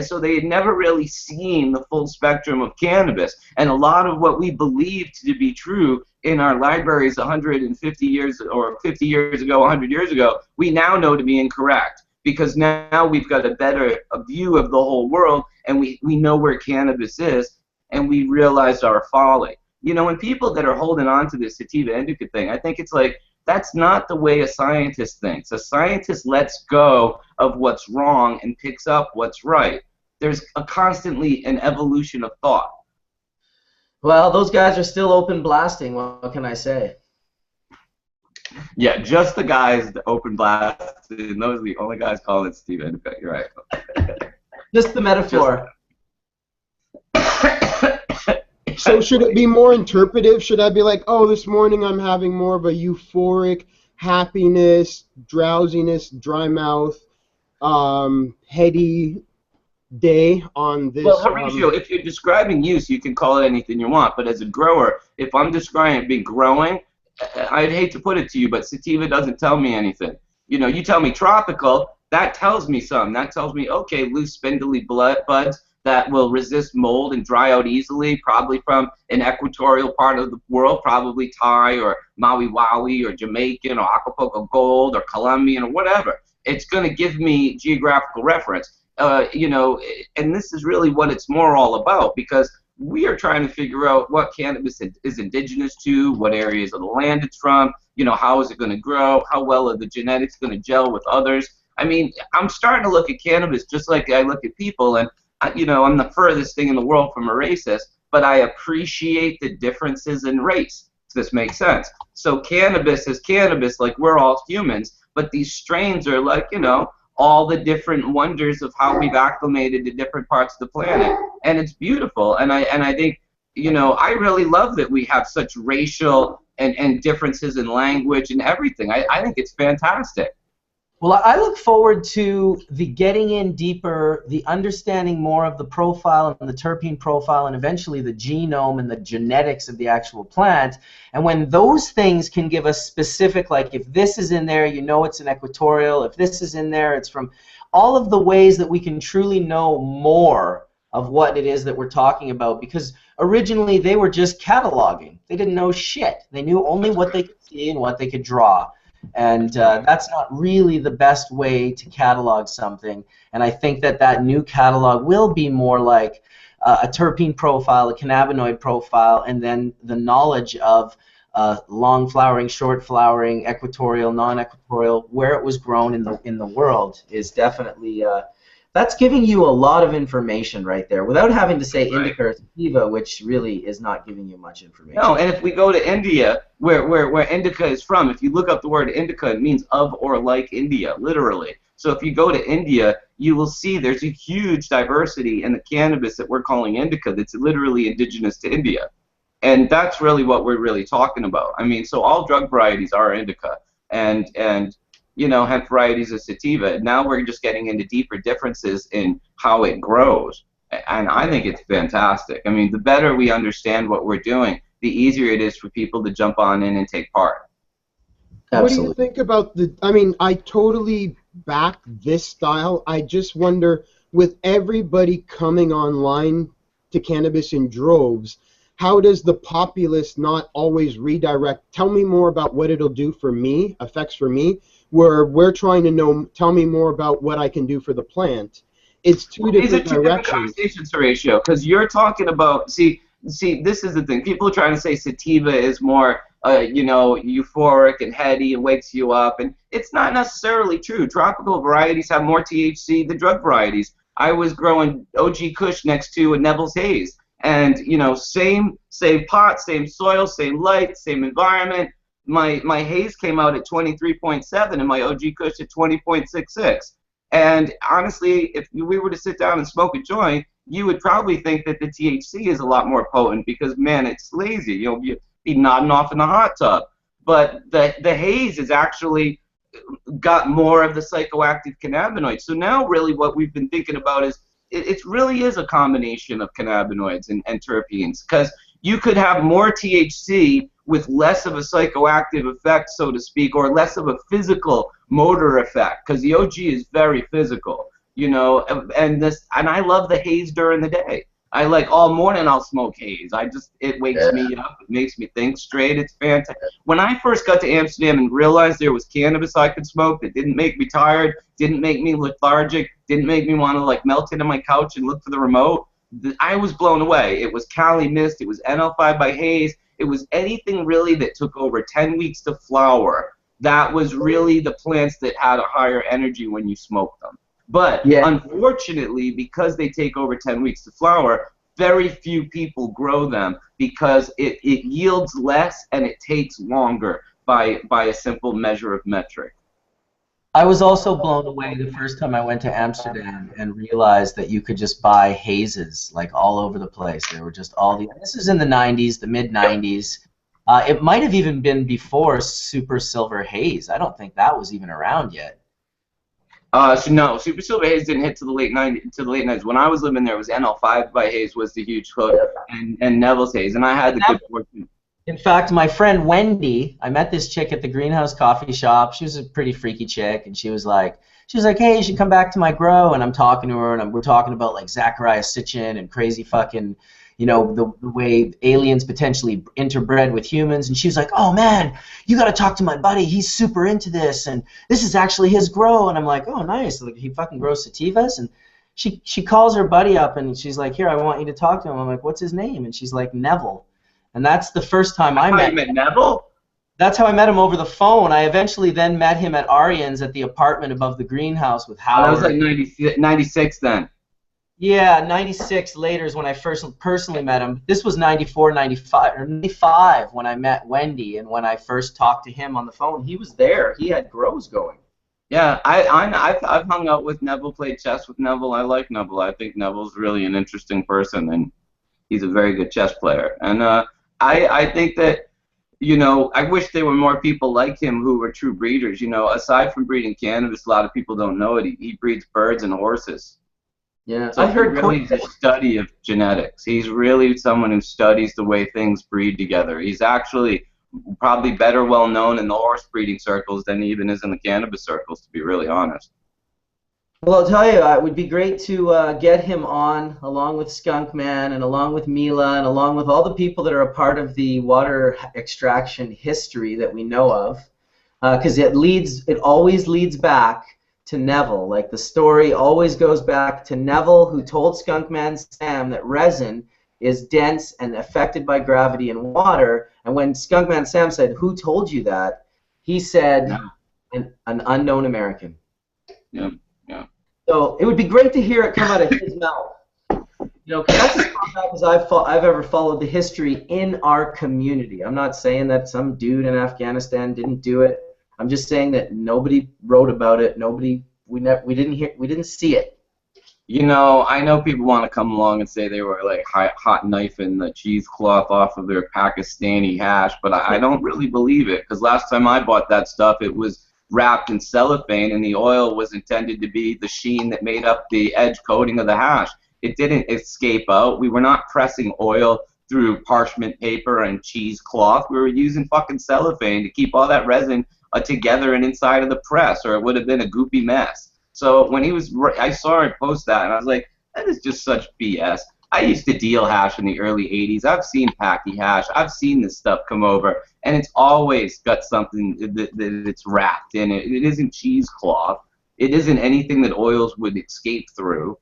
[SPEAKER 2] so they had never really seen the full spectrum of cannabis. And a lot of what we believed to be true in our libraries 150 years or 50 years ago, 100 years ago, we now know to be incorrect, because now we've got a better view of the whole world, and we know where cannabis is, and we realized our folly. You know, when people that are holding on to this sativa indica thing, I think it's like, that's not the way a scientist thinks. A scientist lets go of what's wrong and picks up what's right. There's constantly an evolution of thought.
[SPEAKER 1] Well, those guys are still open blasting. What can I say?
[SPEAKER 2] Yeah, just the guys that open blasted, and those are the only guys calling it sativa indica. You're right.
[SPEAKER 1] Just the metaphor.
[SPEAKER 3] So should it be more interpretive? Should I be like, oh, this morning I'm having more of a euphoric happiness, drowsiness, dry mouth, heady day on this?
[SPEAKER 2] Well, Horatio, if you're describing use, you can call it anything you want. But as a grower, if I'm describing it being growing, I'd hate to put it to you, but sativa doesn't tell me anything. You know, you tell me tropical, that tells me something. That tells me, okay, loose, spindly buds that will resist mold and dry out easily, probably from an equatorial part of the world, probably Thai or Maui Wowie or Jamaican or Acapulco Gold or Colombian or whatever. It's going to give me geographical reference. You know, and this is really what it's more all about, because we are trying to figure out what cannabis is indigenous to, what areas of the land it's from, you know, how is it going to grow, how well are the genetics going to gel with others. I mean, I'm starting to look at cannabis just like I look at people, and you know, I'm the furthest thing in the world from a racist, but I appreciate the differences in race. Does this make sense? So cannabis is cannabis, like we're all humans, but these strains are like, you know, all the different wonders of how we've acclimated to different parts of the planet, and it's beautiful. And I think, you know, I really love that we have such racial and differences in language and everything. I think it's fantastic.
[SPEAKER 1] Well, I look forward to the getting in deeper, the understanding more of the profile and the terpene profile, and eventually the genome and the genetics of the actual plant. And when those things can give us specific, like if this is in there, you know it's an equatorial. If this is in there, it's from all of the ways that we can truly know more of what it is that we're talking about. Because originally they were just cataloging. They didn't know shit. They knew only what they could see and what they could draw. And that's not really the best way to catalog something. And I think that that new catalog will be more like a terpene profile, a cannabinoid profile, and then the knowledge of long flowering, short flowering, equatorial, non-equatorial, where it was grown in the world is definitely that's giving you a lot of information right there without having to say indica or sativa, which really is not giving you much information.
[SPEAKER 2] No, and if we go to India, where indica is from, if you look up the word indica, it means of or like India, literally. So if you go to India, you will see there's a huge diversity in the cannabis that we're calling indica that's literally indigenous to India. And that's really what we're really talking about. I mean, so all drug varieties are indica, and you know, hemp varieties of sativa. Now we're just getting into deeper differences in how it grows, and I think it's fantastic. I mean, the better we understand what we're doing, the easier it is for people to jump on in and take part.
[SPEAKER 3] Absolutely. What do you think about the, I mean, I totally back this style. I just wonder, with everybody coming online to cannabis in droves, how does the populace not always redirect? Tell me more about what it'll do for me, effects for me, where we're trying to know, tell me more about what I can do for the plant. It's two
[SPEAKER 2] These are
[SPEAKER 3] different
[SPEAKER 2] two different
[SPEAKER 3] directions.
[SPEAKER 2] conversations, Horatio, because you're talking about, see, this is the thing. People are trying to say sativa is more, euphoric and heady and wakes you up, and it's not necessarily true. Tropical varieties have more THC than drug varieties. I was growing OG Kush next to a Neville's Haze, and same pot, same soil, same light, same environment. My haze came out at 23.7 and my OG Kush at 20.66. And honestly, if we were to sit down and smoke a joint, you would probably think that the THC is a lot more potent because, man, it's lazy. You'd be nodding off in the hot tub. But the haze is actually got more of the psychoactive cannabinoids. So now really what we've been thinking about is it really is a combination of cannabinoids and terpenes, because you could have more THC with less of a psychoactive effect, so to speak, or less of a physical motor effect, because the OG is very physical, and I love the haze during the day. I like all morning I'll smoke haze. It wakes me up, it makes me think straight, it's fantastic. When I first got to Amsterdam and realized there was cannabis I could smoke that didn't make me tired, didn't make me lethargic, didn't make me want to melt into my couch and look for the remote, I was blown away. It was Cali Mist, it was NL5 by Haze, it was anything really that took over 10 weeks to flower. That was really the plants that had a higher energy when you smoked them. But unfortunately, because they take over 10 weeks to flower, very few people grow them because it yields less and it takes longer by a simple measure of metric.
[SPEAKER 1] I was also blown away the first time I went to Amsterdam and realized that you could just buy hazes all over the place. There were just this is in the 90s, the mid-90s. It might have even been before Super Silver Haze. I don't think that was even around yet.
[SPEAKER 2] No, Super Silver Haze didn't hit to the late 90s. When I was living there, it was NL5 by Haze was the huge hook, and Neville's Haze, and I had the good fortune.
[SPEAKER 1] In fact, my friend Wendy, I met this chick at the Greenhouse coffee shop. She was a pretty freaky chick, and she was like, hey, you should come back to my grow. And I'm talking to her, and we're talking about Zachariah Sitchin and crazy fucking, the way aliens potentially interbred with humans. And she was like, oh man, you got to talk to my buddy. He's super into this, and this is actually his grow. And I'm like, oh nice, he fucking grows sativas. And she calls her buddy up, and she's like, here, I want you to talk to him. I'm like, what's his name? And she's like, Neville. And that's the first time I met him.
[SPEAKER 2] You met Neville?
[SPEAKER 1] That's how I met him over the phone. I eventually then met him at Arian's at the apartment above the greenhouse with Howard.
[SPEAKER 2] That was 96 then.
[SPEAKER 1] Yeah, 96 later is when I first personally met him. This was 94, 95, or 95 when I met Wendy, and when I first talked to him on the phone, he was there. He had grows going.
[SPEAKER 2] Yeah, I've hung out with Neville, played chess with Neville. I like Neville. I think Neville's really an interesting person, and he's a very good chess player. And I think that, I wish there were more people like him who were true breeders. Aside from breeding cannabis, a lot of people don't know it. He breeds birds and horses.
[SPEAKER 1] Yeah,
[SPEAKER 2] so I heard really the study of genetics. He's really someone who studies the way things breed together. He's actually probably better well known in the horse breeding circles than he even is in the cannabis circles, to be really honest.
[SPEAKER 1] Well, I'll tell you, it would be great to get him on, along with Skunkman and along with Mila and along with all the people that are a part of the water extraction history that we know of, because it always leads back to Neville. The story always goes back to Neville, who told Skunkman Sam that resin is dense and affected by gravity and water. And when Skunkman Sam said, "Who told you that?" he said, an unknown American.
[SPEAKER 2] Yeah.
[SPEAKER 1] So it would be great to hear it come out of his mouth. Cause that's as far back as I've ever followed the history in our community. I'm not saying that some dude in Afghanistan didn't do it. I'm just saying that nobody wrote about it. We didn't see it.
[SPEAKER 2] I know people want to come along and say they were hot knifing the cheesecloth off of their Pakistani hash, but I don't really believe it, because last time I bought that stuff, it was wrapped in cellophane, and the oil was intended to be the sheen that made up the edge coating of the hash. It didn't escape out. We were not pressing oil through parchment paper and cheesecloth. We were using fucking cellophane to keep all that resin together and inside of the press, or it would have been a goopy mess. So when he was, I saw him post that, and I was like, that is just such BS. I used to deal hash in the early 80s. I've seen Packy hash. I've seen this stuff come over, and it's always got something that it's wrapped in it. It isn't cheesecloth. It isn't anything that oils would escape through.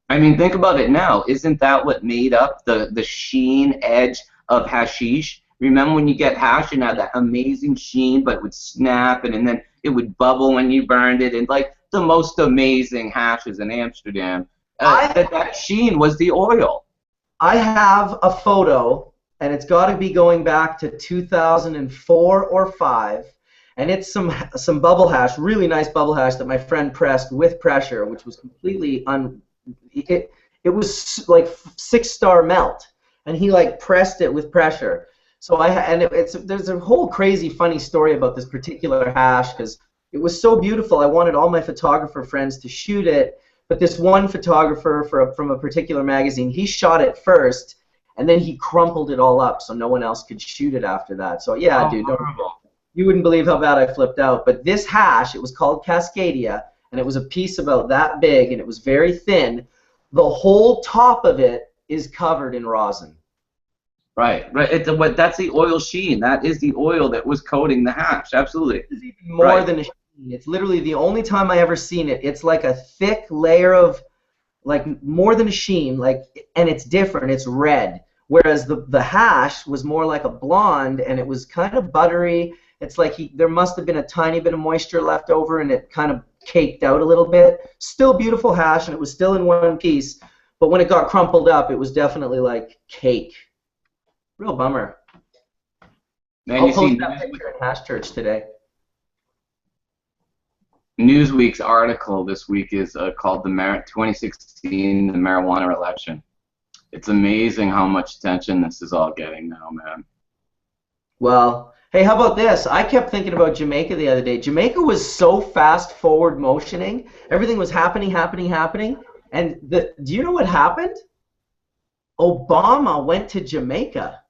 [SPEAKER 2] I mean, think about it now. Isn't that what made up the sheen edge of hashish? Remember when you get hash and had that amazing sheen, but it would snap and then it would bubble when you burned it, and like the most amazing hashes in Amsterdam. That sheen was the oil.
[SPEAKER 1] I have a photo, and it's got to be going back to 2004 or 5, and it's some bubble hash, really nice bubble hash that my friend pressed with pressure, which was completely it was like 6-star melt, and he like pressed it with pressure. So there's a whole crazy funny story about this particular hash because it was so beautiful. I wanted all my photographer friends to shoot it, but this one photographer from a particular magazine, he shot it first, and then he crumpled it all up so no one else could shoot it after that. So yeah, dude, you wouldn't believe how bad I flipped out. But this hash, it was called Cascadia, and it was a piece about that big, and it was very thin. The whole top of it is covered in rosin.
[SPEAKER 2] Right. That's the oil sheen. That is the oil that was coating the hash. Absolutely.
[SPEAKER 1] This is even more than a sheen. It's literally the only time I ever seen it. It's like a thick layer of, like, more than a sheen, like, and it's different. It's red. Whereas the hash was more like a blonde, and it was kind of buttery. It's like there must have been a tiny bit of moisture left over, and it kind of caked out a little bit. Still beautiful hash, and it was still in one piece. But when it got crumpled up, it was definitely like cake. Real bummer.
[SPEAKER 2] Man,
[SPEAKER 1] I'll post that picture in Hash Church today.
[SPEAKER 2] Newsweek's article this week is called 2016 the marijuana election. It's amazing how much attention this is all getting now, man.
[SPEAKER 1] Well, hey, how about this? I kept thinking about Jamaica the other day. Jamaica was so fast forward motioning. Everything was happening. And do you know what happened? Obama went to Jamaica.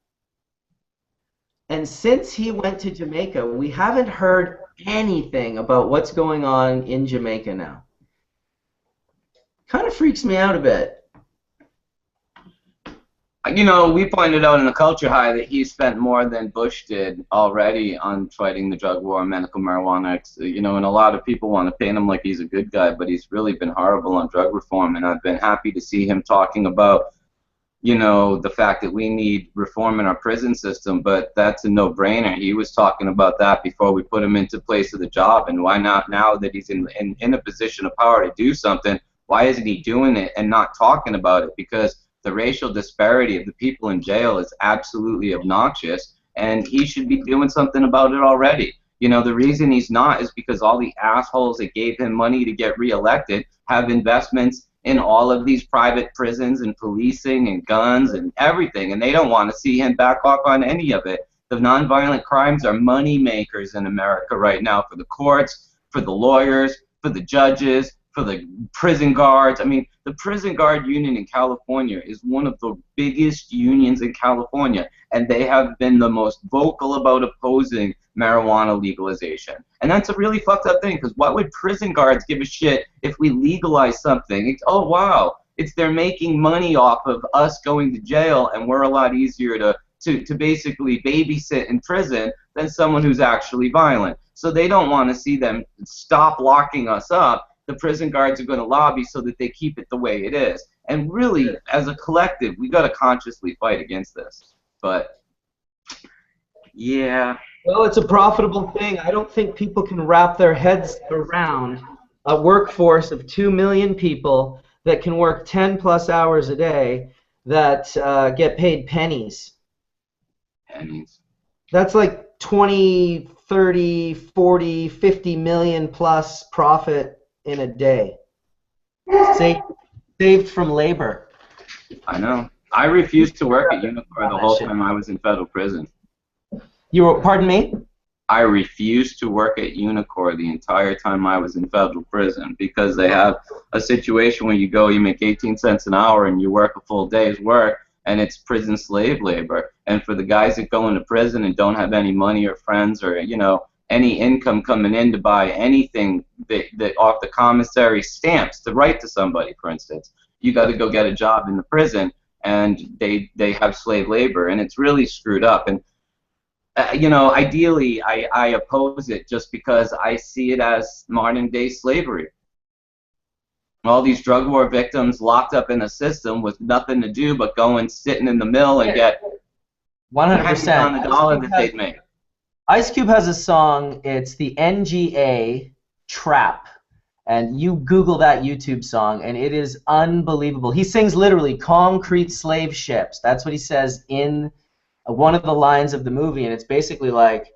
[SPEAKER 1] And since he went to Jamaica, we haven't heard anything about what's going on in Jamaica now. Kind of freaks me out a bit.
[SPEAKER 2] You know, we pointed out in the Culture High that he spent more than Bush did already on fighting the drug war and medical marijuana. You know, and a lot of people want to paint him like he's a good guy, but he's really been horrible on drug reform. And I've been happy to see him talking about, you know, the fact that we need reform in our prison system, but that's a no-brainer. He was talking about that before we put him into place of the job, and why not now that he's in a position of power to do something, why isn't he doing it and not talking about it? Because the racial disparity of the people in jail is absolutely obnoxious, and he should be doing something about it already. You know, the reason he's not is because all the assholes that gave him money to get reelected have investments in all of these private prisons and policing and guns and everything, and they don't want to see him back off on any of it. The nonviolent crimes are money makers in America right now for the courts, for the lawyers, for the judges, for the prison guards. I mean, the prison guard union in California is one of the biggest unions in California, and they have been the most vocal about opposing marijuana legalization. And that's a really fucked up thing, because what would prison guards give a shit if we legalize something? It's, oh wow, they're making money off of us going to jail, and we're a lot easier to basically babysit in prison than someone who's actually violent. So they don't want to see them stop locking us up. The prison guards are going to lobby so that they keep it the way it is. And really, as a collective, we got to consciously fight against this. But yeah.
[SPEAKER 1] Well, it's a profitable thing. I don't think people can wrap their heads around a workforce of 2 million people that can work 10+ hours a day that get paid pennies.
[SPEAKER 2] Pennies.
[SPEAKER 1] That's like 20, 30, 40, 50 million plus profit in a day. Saved from labor.
[SPEAKER 2] I know. I refused to work at Unicor the whole time I was in federal prison.
[SPEAKER 1] You were, pardon me?
[SPEAKER 2] I refused to work at Unicor the entire time I was in federal prison, because they have a situation where you go, you make 18 cents an hour, and you work a full day's work, and it's prison slave labor. And for the guys that go into prison and don't have any money or friends or, you know, any income coming in to buy anything that off the commissary stamps to write to somebody, for instance. You got to go get a job in the prison, and they have slave labor, and it's really screwed up. And you know, ideally, I oppose it just because I see it as modern day slavery. All these drug war victims locked up in a system with nothing to do but go and sitting in the mill and get
[SPEAKER 1] 100%
[SPEAKER 2] on the dollar that they've made.
[SPEAKER 1] Ice Cube has a song. It's the NGA Trap. And you Google that YouTube song, and it is unbelievable. He sings literally concrete slave ships. That's what he says in one of the lines of the movie, and it's basically like,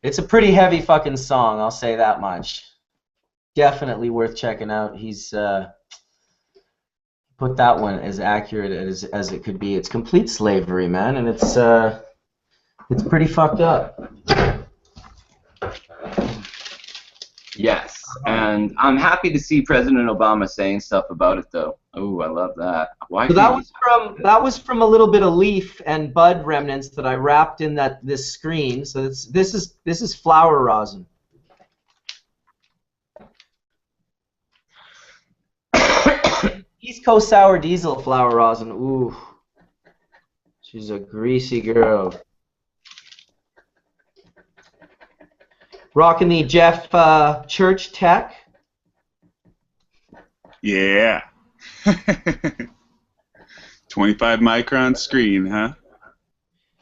[SPEAKER 1] it's a pretty heavy fucking song, I'll say that much. Definitely worth checking out. He's put that one as accurate as it could be. It's complete slavery, man, and it's pretty fucked up.
[SPEAKER 2] Yes, and I'm happy to see President Obama saying stuff about it, though. Oh, I love that. Why?
[SPEAKER 1] So that was from a little bit of leaf and bud remnants that I wrapped in this screen. So this is flower rosin. East Coast sour diesel flower rosin. Ooh, she's a greasy girl. Rocking the Jeff Church Tech.
[SPEAKER 6] Yeah. 25 micron screen, huh?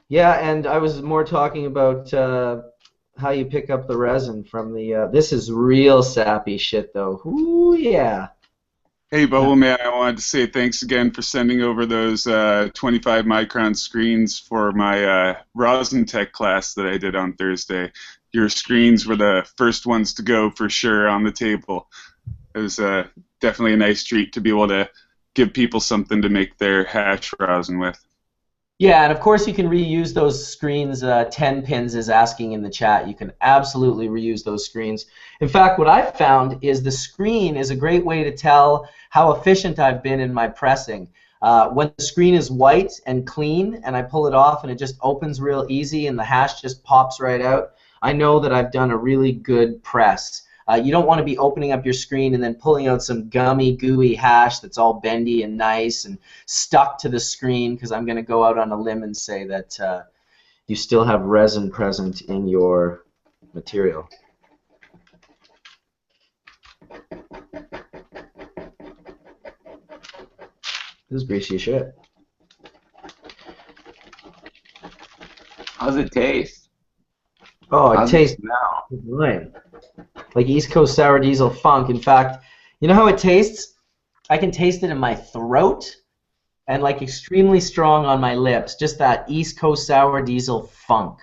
[SPEAKER 1] Yeah, and I was more talking about how you pick up the resin from the. This is real sappy shit, though. Ooh, yeah.
[SPEAKER 6] Hey, Bubbleman, I wanted to say thanks again for sending over those 25 micron screens for my Rosin Tech class that I did on Thursday. Your screens were the first ones to go for sure on the table. It was definitely a nice treat to be able to give people something to make their hash rosin with.
[SPEAKER 1] Yeah, and of course you can reuse those screens. 10 pins is asking in the chat. You can absolutely reuse those screens. In fact, what I've found is the screen is a great way to tell how efficient I've been in my pressing. When the screen is white and clean and I pull it off and it just opens real easy and the hash just pops right out, I know that I've done a really good press. You don't want to be opening up your screen and then pulling out some gummy, gooey hash that's all bendy and nice and stuck to the screen, because I'm going to go out on a limb and say that you still have resin present in your material. This is greasy as shit.
[SPEAKER 2] How's it taste?
[SPEAKER 1] Oh, it
[SPEAKER 2] How's
[SPEAKER 1] tastes
[SPEAKER 2] now?
[SPEAKER 1] good. Like East Coast sour diesel funk. In fact, you know how it tastes? I can taste it in my throat and like extremely strong on my lips. Just that East Coast sour diesel funk.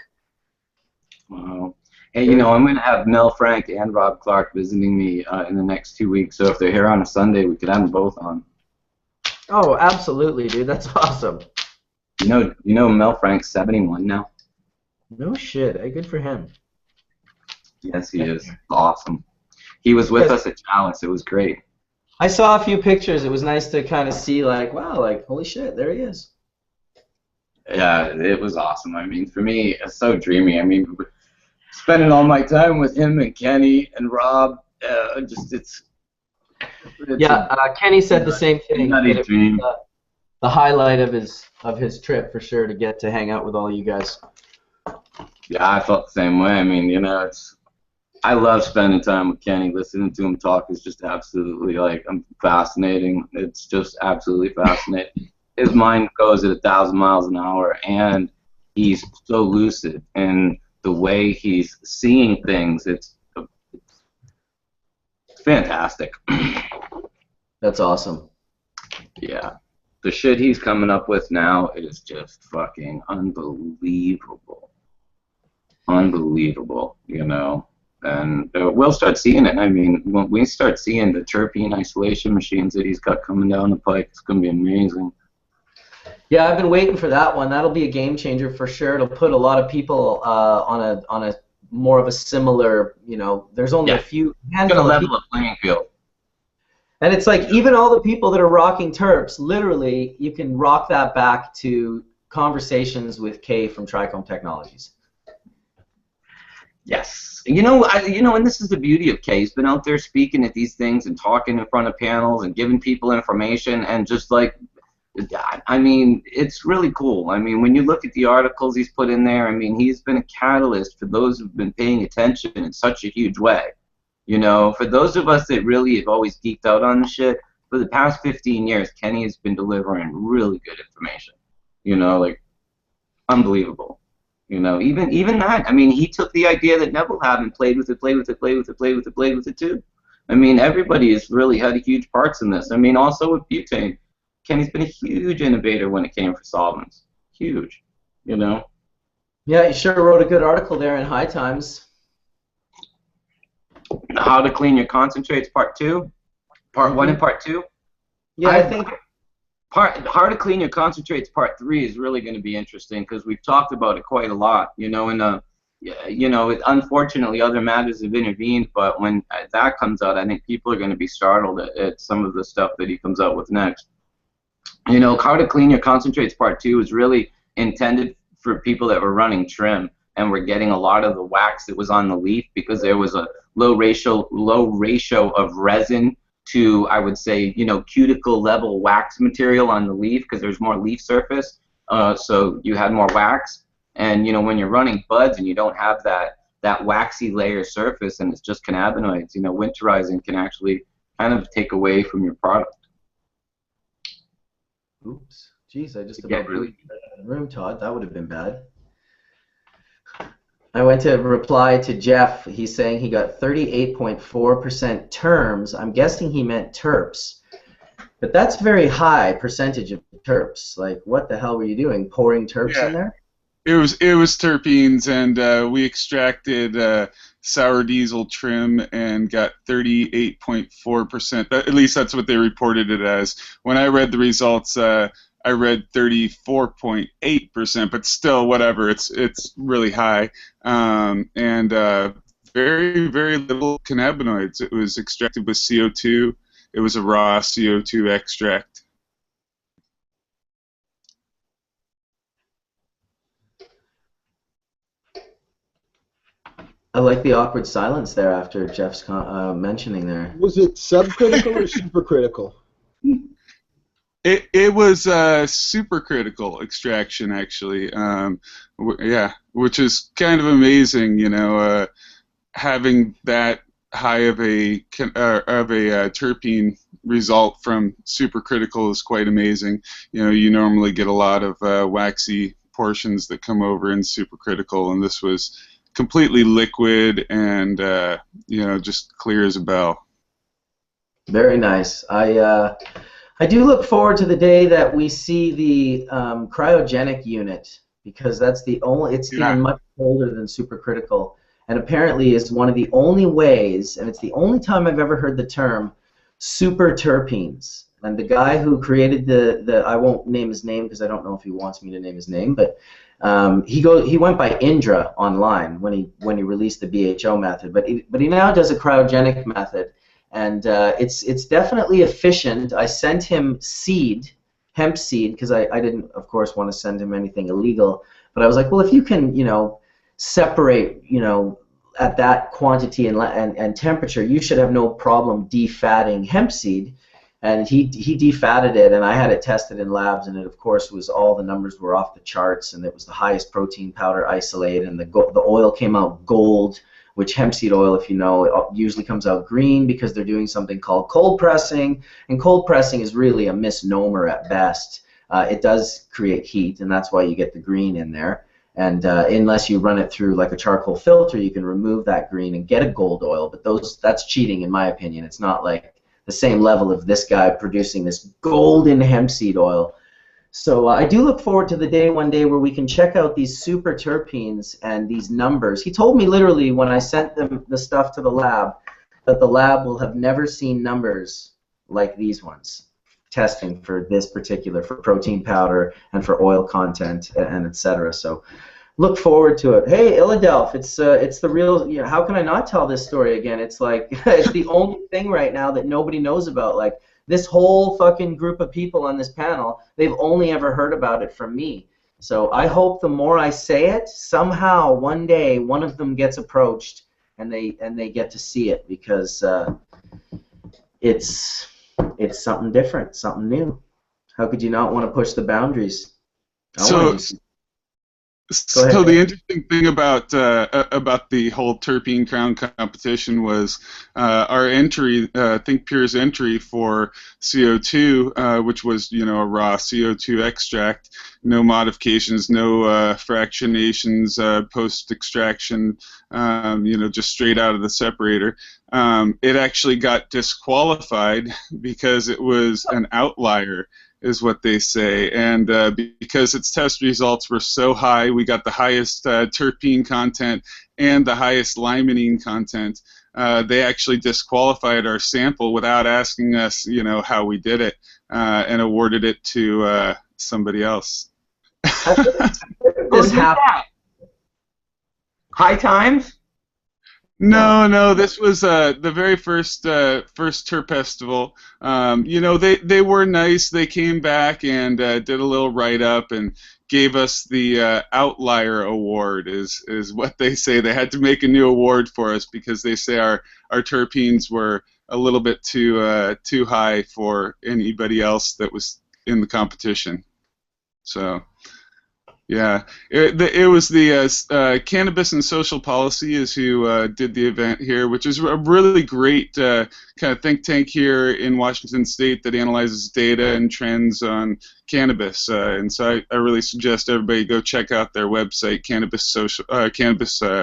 [SPEAKER 2] Wow. Hey, you know, I'm going to have Mel Frank and Rob Clark visiting me in the next 2 weeks. So if they're here on a Sunday, we could have them both on.
[SPEAKER 1] Oh, absolutely, dude. That's awesome.
[SPEAKER 2] You know Mel Frank's 71 now?
[SPEAKER 1] No shit. Hey, good for him.
[SPEAKER 2] Yes, he is. Awesome. He was with us at Chalice. It was great.
[SPEAKER 1] I saw a few pictures. It was nice to kind of see, like, wow, like, holy shit, there he is.
[SPEAKER 2] Yeah, it was awesome. I mean, for me, it's so dreamy. I mean, spending all my time with him and Kenny and Rob, it's
[SPEAKER 1] yeah, Kenny said the same thing.
[SPEAKER 2] Nutty
[SPEAKER 1] That it
[SPEAKER 2] dream.
[SPEAKER 1] was, the highlight of his trip for sure, to get to hang out with all you guys.
[SPEAKER 2] Yeah, I felt the same way. I mean, you know, I love spending time with Kenny. Listening to him talk is just absolutely, like, fascinating. It's just absolutely fascinating. His mind goes at 1,000 miles an hour, and he's so lucid in the way he's seeing things. It's fantastic.
[SPEAKER 1] That's awesome.
[SPEAKER 2] Yeah. The shit he's coming up with now is just fucking unbelievable. Unbelievable, you know. And we'll start seeing it. I mean, when we start seeing the terpene isolation machines that he's got coming down the pike, it's going to be amazing.
[SPEAKER 1] Yeah, I've been waiting for that one. That'll be a game changer for sure. It'll put a lot of people on a more of a similar, you know, there's only a few
[SPEAKER 2] It's going to level the playing field.
[SPEAKER 1] And it's like, even all the people that are rocking terps, literally, you can rock that back to conversations with Kay from Trichome Technologies.
[SPEAKER 2] Yes. And this is the beauty of Kay. He's been out there speaking at these things and talking in front of panels and giving people information and just like, I mean, it's really cool. I mean, when you look at the articles he's put in there, I mean, he's been a catalyst for those who've been paying attention in such a huge way. For those of us that really have always geeked out on the shit, for the past 15 years, Kenny has been delivering really good information. Like, unbelievable. Even that. I mean, he took the idea that Neville had and played with it too. I mean, everybody has really had huge parts in this. I mean, also with butane, Kenny's been a huge innovator when it came for solvents. Huge.
[SPEAKER 1] Yeah, you sure wrote a good article there in High Times.
[SPEAKER 2] How to clean your concentrates, part 2, part 1 and part 2.
[SPEAKER 1] Yeah, I think
[SPEAKER 2] how to clean your concentrates, part 3 is really going to be interesting because we've talked about it quite a lot. Unfortunately, other matters have intervened, but when that comes out, I think people are going to be startled at some of the stuff that he comes out with next. How to clean your concentrates, part 2 is really intended for people that were running trim and were getting a lot of the wax that was on the leaf because there was a low ratio of resin to, I would say, cuticle level wax material on the leaf because there's more leaf surface, so you had more wax. And when you're running buds and you don't have that waxy layer surface and it's just cannabinoids, winterizing can actually kind of take away from your product.
[SPEAKER 1] Oops. Jeez, I just about blew you out of the room, Todd. That would have been bad. I went to reply to Jeff. He's saying he got 38.4% terms. I'm guessing he meant terps. But that's very high percentage of terps. Like, what the hell were you doing? Pouring terps in there?
[SPEAKER 6] It was terpenes, and we extracted sour diesel trim and got 38.4%. At least that's what they reported it as. When I read the results, I read 34.8%, but still, whatever. It's really high, and very, very little cannabinoids. It was extracted with CO2. It was a raw CO2 extract.
[SPEAKER 1] I like the awkward silence there after Jeff's mentioning there.
[SPEAKER 3] Was it subcritical or supercritical?
[SPEAKER 6] It was supercritical extraction, actually. Yeah, which is kind of amazing, having that high of a terpene result from supercritical is quite amazing. You normally get a lot of waxy portions that come over in supercritical, and this was completely liquid and just clear as a bell.
[SPEAKER 1] Very nice. I do look forward to the day that we see the cryogenic unit, because that's the only, it's even much colder than supercritical, and apparently is one of the only ways, and it's the only time I've ever heard the term super terpenes. And the guy who created the I won't name his name because I don't know if he wants me to name his name, but he went by Indra online when he released the BHO method, but he now does a cryogenic method. And it's definitely efficient. I sent him seed, hemp seed, because I didn't, of course, want to send him anything illegal. But I was like, well, if you can, separate, at that quantity and temperature, you should have no problem defatting hemp seed. And he defatted it, and I had it tested in labs, and it, of course, was all the numbers were off the charts, and it was the highest protein powder isolate, and the oil came out gold, which hemp seed oil, if you know, it usually comes out green because they're doing something called cold pressing, and cold pressing is really a misnomer at best. It does create heat, and that's why you get the green in there. And unless you run it through like a charcoal filter, you can remove that green and get a gold oil, but that's cheating in my opinion. It's not like the same level of this guy producing this golden hemp seed oil. So I do look forward to the day one day where we can check out these super terpenes and these numbers. He told me literally when I sent them the stuff to the lab that the lab will have never seen numbers like these ones, testing for this particular, for protein powder and for oil content and etc. So look forward to it. Hey, Illadelph, it's the real, how can I not tell this story again? It's like, it's the only thing right now that nobody knows about. Like, this whole fucking group of people on this panel, they've only ever heard about it from me. So I hope the more I say it, somehow one day one of them gets approached and they get to see it, because it's something different, something new. How could you not want to push the boundaries?
[SPEAKER 6] So,
[SPEAKER 1] Go ahead,
[SPEAKER 6] so the
[SPEAKER 1] Dan.
[SPEAKER 6] interesting thing about the whole terpene crown competition was our entry, Think Pure's entry for CO2, which was a raw CO2 extract, no modifications, no fractionations, post extraction, just straight out of the separator. It actually got disqualified because it was an outlier, is what they say, and because its test results were so high, we got the highest terpene content and the highest limonene content. They actually disqualified our sample without asking us, how we did it, and awarded it to somebody else.
[SPEAKER 1] This happened.
[SPEAKER 2] High Times?
[SPEAKER 6] No, this was the very first Terp Festival. They were nice. They came back and did a little write-up and gave us the Outlier Award, is what they say. They had to make a new award for us because they say our terpenes were a little bit too high for anybody else that was in the competition. So. Yeah, it was the Cannabis and Social Policy is who did the event here, which is a really great kind of think tank here in Washington State that analyzes data and trends on cannabis. And so I really suggest everybody go check out their website, Cannabis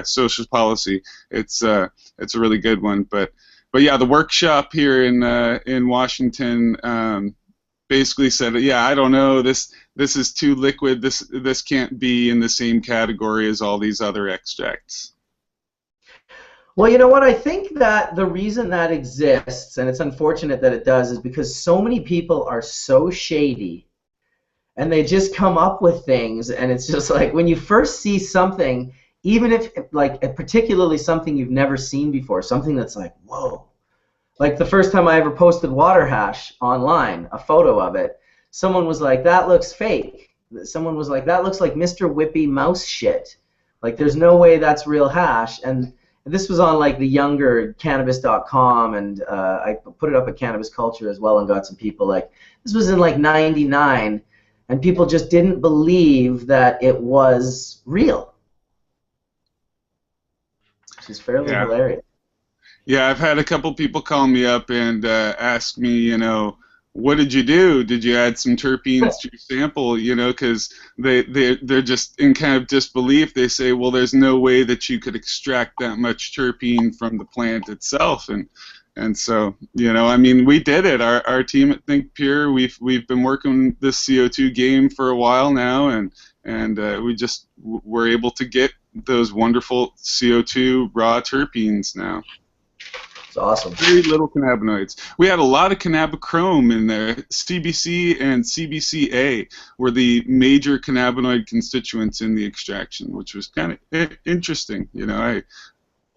[SPEAKER 6] Social Policy. It's a really good one. But yeah, the workshop here in Washington basically said, yeah, I don't know, this is too liquid, this can't be in the same category as all these other extracts.
[SPEAKER 1] Well, you know what, I think that the reason that exists, and it's unfortunate that it does, is because so many people are so shady and they just come up with things, and it's just like when you first see something, even if particularly something you've never seen before, something that's like, whoa. Like the first time I ever posted water hash online, a photo of it, someone was like, that looks fake. Someone was like, that looks like Mr. Whippy mouse shit. Like, there's no way that's real hash. And this was on like the younger cannabis.com, and I put it up at Cannabis Culture as well and got some people like, this was in like 99, and people just didn't believe that it was real. Which is fairly hilarious.
[SPEAKER 6] Yeah, I've had a couple people call me up and ask me, what did you do? Did you add some terpenes to your sample? Because they're just in kind of disbelief. They say, well, there's no way that you could extract that much terpene from the plant itself, and so we did it. Our team at Think Pure, we've been working this CO2 game for a while now, and we just were able to get those wonderful CO2 raw terpenes now.
[SPEAKER 1] It's awesome.
[SPEAKER 6] Very little cannabinoids. We had a lot of cannabichrome in there. CBC and CBCA were the major cannabinoid constituents in the extraction, which was kind of interesting. I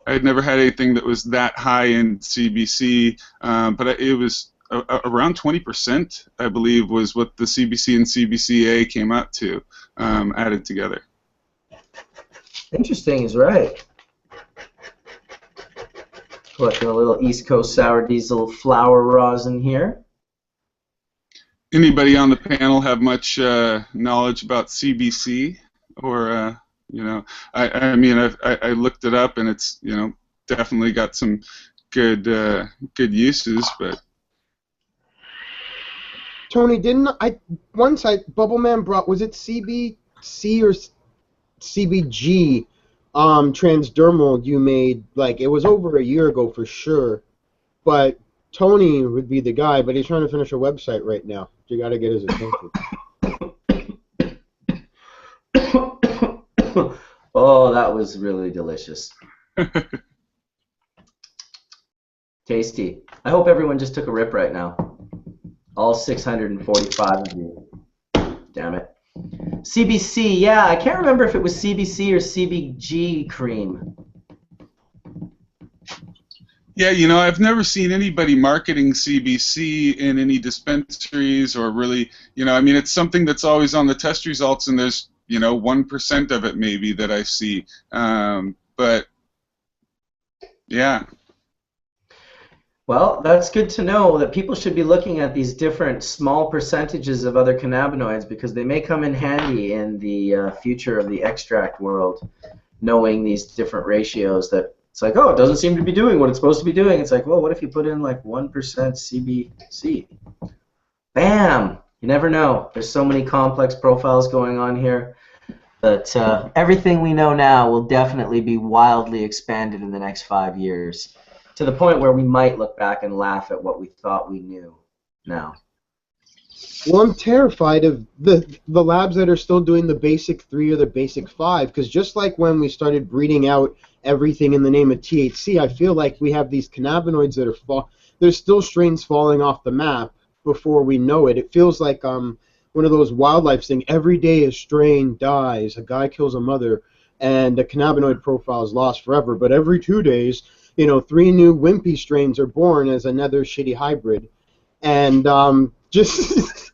[SPEAKER 6] had never had anything that was that high in CBC, but it was around 20%, I believe, was what the CBC and CBCA came out to, added together.
[SPEAKER 1] Interesting is right. Collecting a little East Coast Sour Diesel flower rosin here.
[SPEAKER 6] Anybody on the panel have much knowledge about CBC, or I looked it up, and it's definitely got some good uses, but.
[SPEAKER 3] Tony, Bubbleman brought, was it CBC or CBG? Transdermal you made, like, it was over a year ago for sure, but Tony would be the guy, but he's trying to finish a website right now. You got to get his attention.
[SPEAKER 1] Oh, that was really delicious. Tasty. I hope everyone just took a rip right now. All 645 of you. Damn it. CBC, yeah, I can't remember if it was CBC or CBG cream.
[SPEAKER 6] Yeah, I've never seen anybody marketing CBC in any dispensaries or really, it's something that's always on the test results, and there's 1% of it maybe that I see. But yeah.
[SPEAKER 1] Well, that's good to know that people should be looking at these different small percentages of other cannabinoids because they may come in handy in the future of the extract world, knowing these different ratios that it's like, oh, it doesn't seem to be doing what it's supposed to be doing. It's like, well, what if you put in like 1% CBC? Bam! You never know. There's so many complex profiles going on here. But everything we know now will definitely be wildly expanded in the next 5 years, to the point where we might look back and laugh at what we thought we knew now.
[SPEAKER 3] Well, I'm terrified of the labs that are still doing the basic 3 or the basic 5, because just like when we started breeding out everything in the name of THC, I feel like we have these cannabinoids that are there's still strains falling off the map before we know it. It feels like one of those wildlife things. Every day a strain dies, a guy kills a mother, and the cannabinoid profile is lost forever. But every 2 days, 3 new wimpy strains are born as another shitty hybrid. And just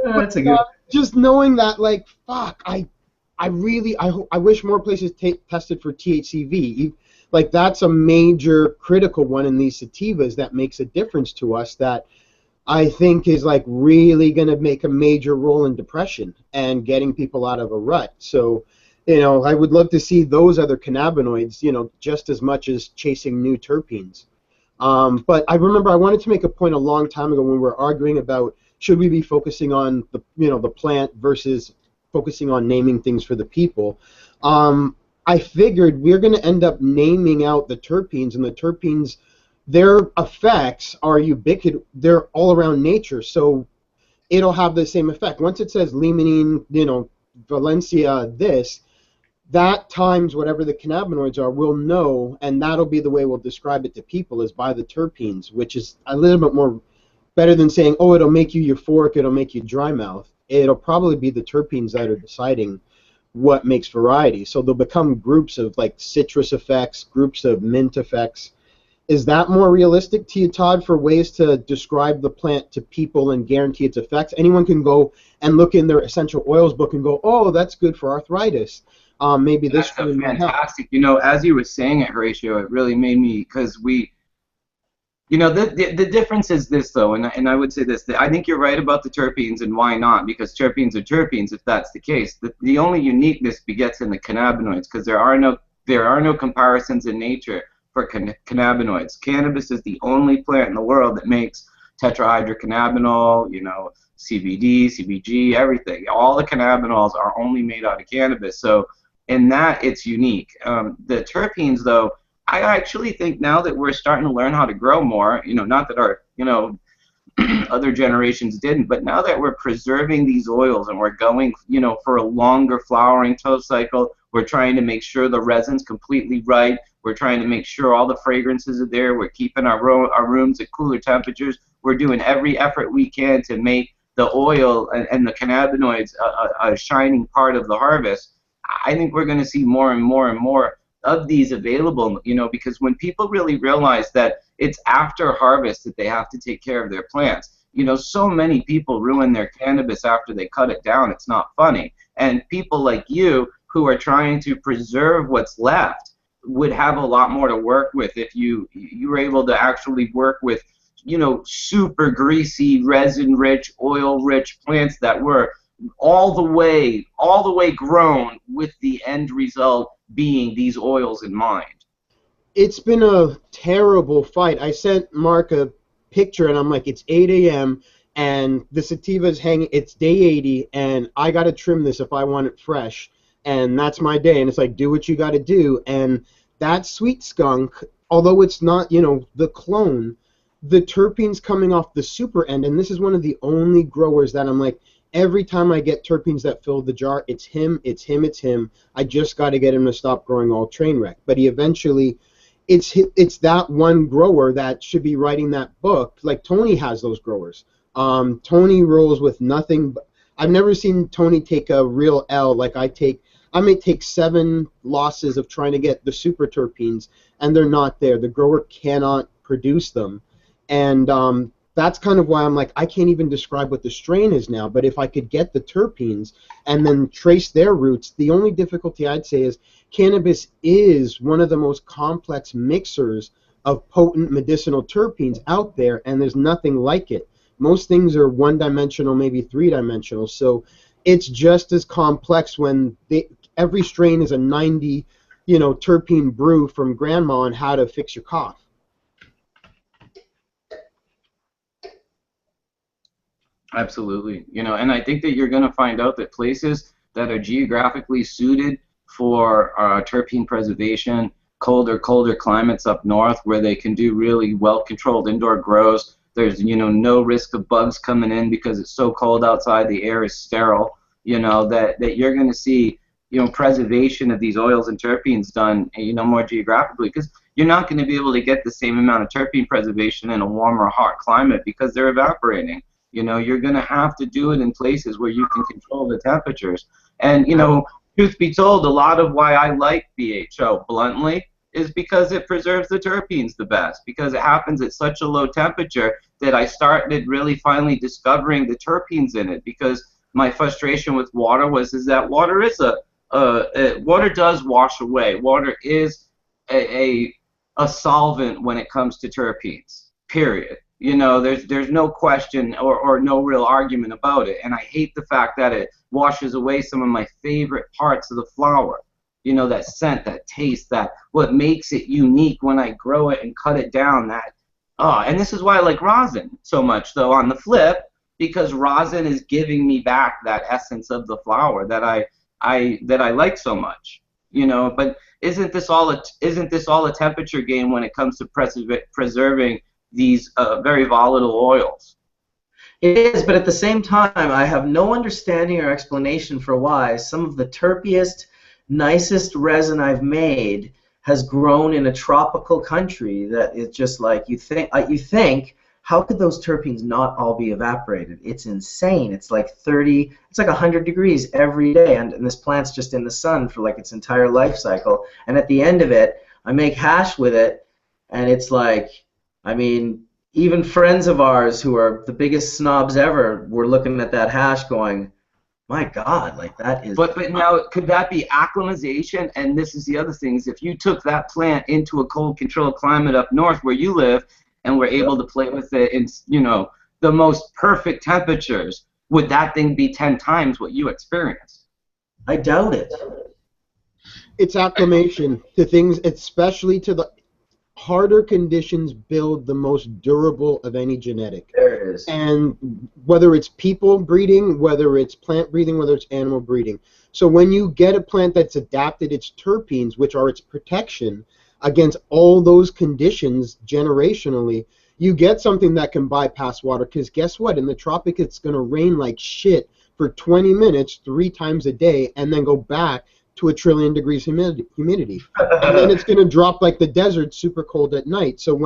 [SPEAKER 1] That's a good.
[SPEAKER 3] just knowing that, like, fuck, I wish more places tested for THCV. Like, that's a major critical one in these sativas that makes a difference to us, that I think is like really going to make a major role in depression and getting people out of a rut. So, I would love to see those other cannabinoids, just as much as chasing new terpenes. But I remember I wanted to make a point a long time ago when we were arguing about should we be focusing on the plant versus focusing on naming things for the people. I figured we're going to end up naming out the terpenes, and the terpenes, their effects are ubiquitous. They're all around nature, so it'll have the same effect. Once it says limonene, Valencia, that times whatever the cannabinoids are, we'll know, and that'll be the way we'll describe it to people, is by the terpenes, which is a little bit more better than saying, oh, it'll make you euphoric, it'll make you dry mouth. It'll probably be the terpenes that are deciding what makes variety. So they'll become groups of like citrus effects, groups of mint effects. Is that more realistic to you, Todd, for ways to describe the plant to people and guarantee its effects? Anyone can go and look in their essential oils book and go, oh, that's good for arthritis. Maybe this
[SPEAKER 2] That's
[SPEAKER 3] one might help.
[SPEAKER 2] fantastic. As you were saying it, Horatio, it really made me, because the difference is this, though, and I would say this, I think you're right about the terpenes, and why not? Because terpenes are terpenes, if that's the case. The only uniqueness begets in the cannabinoids, because there are no comparisons in nature for cannabinoids. Cannabis is the only plant in the world that makes tetrahydrocannabinol, CBD, CBG, everything. All the cannabinols are only made out of cannabis. So in that, it's unique. The terpenes, though, I actually think now that we're starting to learn how to grow more, not that our, other generations didn't, but now that we're preserving these oils and we're going, for a longer flowering toe cycle, we're trying to make sure the resin's completely right. We're trying to make sure all the fragrances are there. We're keeping our rooms at cooler temperatures. We're doing every effort we can to make the oil and the cannabinoids a shining part of the harvest. I think we're going to see more and more and more of these available, because when people really realize that it's after harvest that they have to take care of their plants, so many people ruin their cannabis after they cut it down. It's not funny. And people like you who are trying to preserve what's left would have a lot more to work with if you were able to actually work with, super greasy, resin-rich, oil-rich plants that were all the way grown with the end result being these oils in mind.
[SPEAKER 3] It's been a terrible fight. I sent Mark a picture, and I'm like, it's 8 a.m., and the sativa's hanging, it's day 80, and I got to trim this if I want it fresh, and that's my day, and it's like, do what you got to do. And that sweet skunk, although it's not, the clone, the terpenes coming off the super end, and this is one of the only growers that I'm like, every time I get terpenes that fill the jar, it's him. I just got to get him to stop growing all train wreck. But he eventually, it's that one grower that should be writing that book. Like Tony has those growers. Tony rolls with nothing. I've never seen Tony take a real L like I take. I may take 7 losses of trying to get the super terpenes, and they're not there. The grower cannot produce them. And that's kind of why I'm like, I can't even describe what the strain is now, but if I could get the terpenes and then trace their roots, the only difficulty I'd say is cannabis is one of the most complex mixers of potent medicinal terpenes out there, and there's nothing like it. Most things are one-dimensional, maybe three-dimensional, so it's just as complex when every strain is a 90, terpene brew from grandma on how to fix your cough.
[SPEAKER 2] Absolutely. And I think that you're going to find out that places that are geographically suited for terpene preservation, colder climates up north where they can do really well-controlled indoor grows. There's, no risk of bugs coming in because it's so cold outside, the air is sterile, that you're going to see, preservation of these oils and terpenes done, more geographically, because you're not going to be able to get the same amount of terpene preservation in a warm or hot climate because they're evaporating. You're going to have to do it in places where you can control the temperatures. And, truth be told, a lot of why I like BHO, bluntly, is because it preserves the terpenes the best, because it happens at such a low temperature that I started really finally discovering the terpenes in it, because my frustration with water was that water is water does wash away. Water is a solvent when it comes to terpenes, period. There's no question or no real argument about it. And I hate the fact that it washes away some of my favorite parts of the flower. That scent, that taste, that what makes it unique when I grow it and cut it down. And this is why I like rosin so much, though, on the flip, because rosin is giving me back that essence of the flower that I like so much. But isn't this all a temperature game when it comes to preserving these very volatile oils?
[SPEAKER 1] It is, but at the same time, I have no understanding or explanation for why some of the terpiest, nicest resin I've made has grown in a tropical country that is just like, you think, how could those terpenes not all be evaporated? It's insane. It's like 100 degrees every day, and this plant's just in the sun for like its entire life cycle. And at the end of it, I make hash with it, and it's like, even friends of ours who are the biggest snobs ever were looking at that hash going, my God, like that is...
[SPEAKER 2] But now, could that be acclimatization? And this is the other thing, is if you took that plant into a cold controlled climate up north where you live and were able to play with it in, the most perfect temperatures, would that thing be 10 times what you experienced?
[SPEAKER 1] I doubt it.
[SPEAKER 3] It's acclimation to things, especially to the harder conditions build the most durable of any genetic.
[SPEAKER 1] There it is.
[SPEAKER 3] And whether it's people breeding, whether it's plant breeding, whether it's animal breeding. So when you get a plant that's adapted its terpenes, which are its protection against all those conditions generationally, you get something that can bypass water. Because guess what? In the tropic, it's going to rain like shit for 20 minutes 3 times a day and then go back to 1 trillion degrees humidity. And then it's going to drop like the desert, super cold at night. So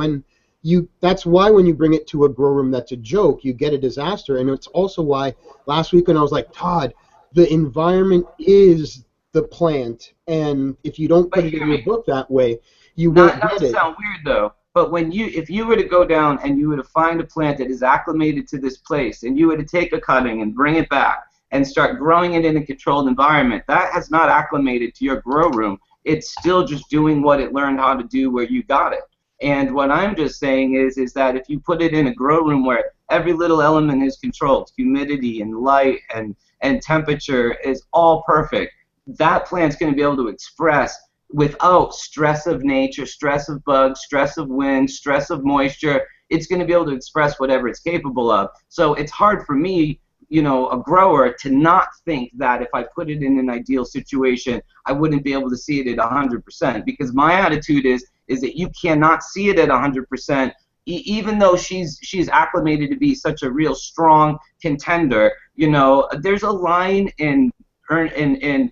[SPEAKER 3] that's why when you bring it to a grow room that's a joke, you get a disaster. And it's also why last week when I was like, Todd, the environment is the plant. And if you don't put it in your book that way, you won't get it.
[SPEAKER 2] Not to sound weird, though, but if you were to go down and you were to find a plant that is acclimated to this place, and you were to take a cutting and bring it back, and start growing it in a controlled environment, that has not acclimated to your grow room. It's still just doing what it learned how to do where you got it. And what I'm just saying is that if you put it in a grow room where every little element is controlled, humidity and light and temperature is all perfect, that plant's going to be able to express without stress of nature, stress of bugs, stress of wind, stress of moisture. It's going to be able to express whatever it's capable of. So it's hard for me, a grower, to not think that if I put it in an ideal situation, I wouldn't be able to see it at 100%. Because my attitude is that you cannot see it at 100%, even though she's acclimated to be such a real strong contender. There's a line in the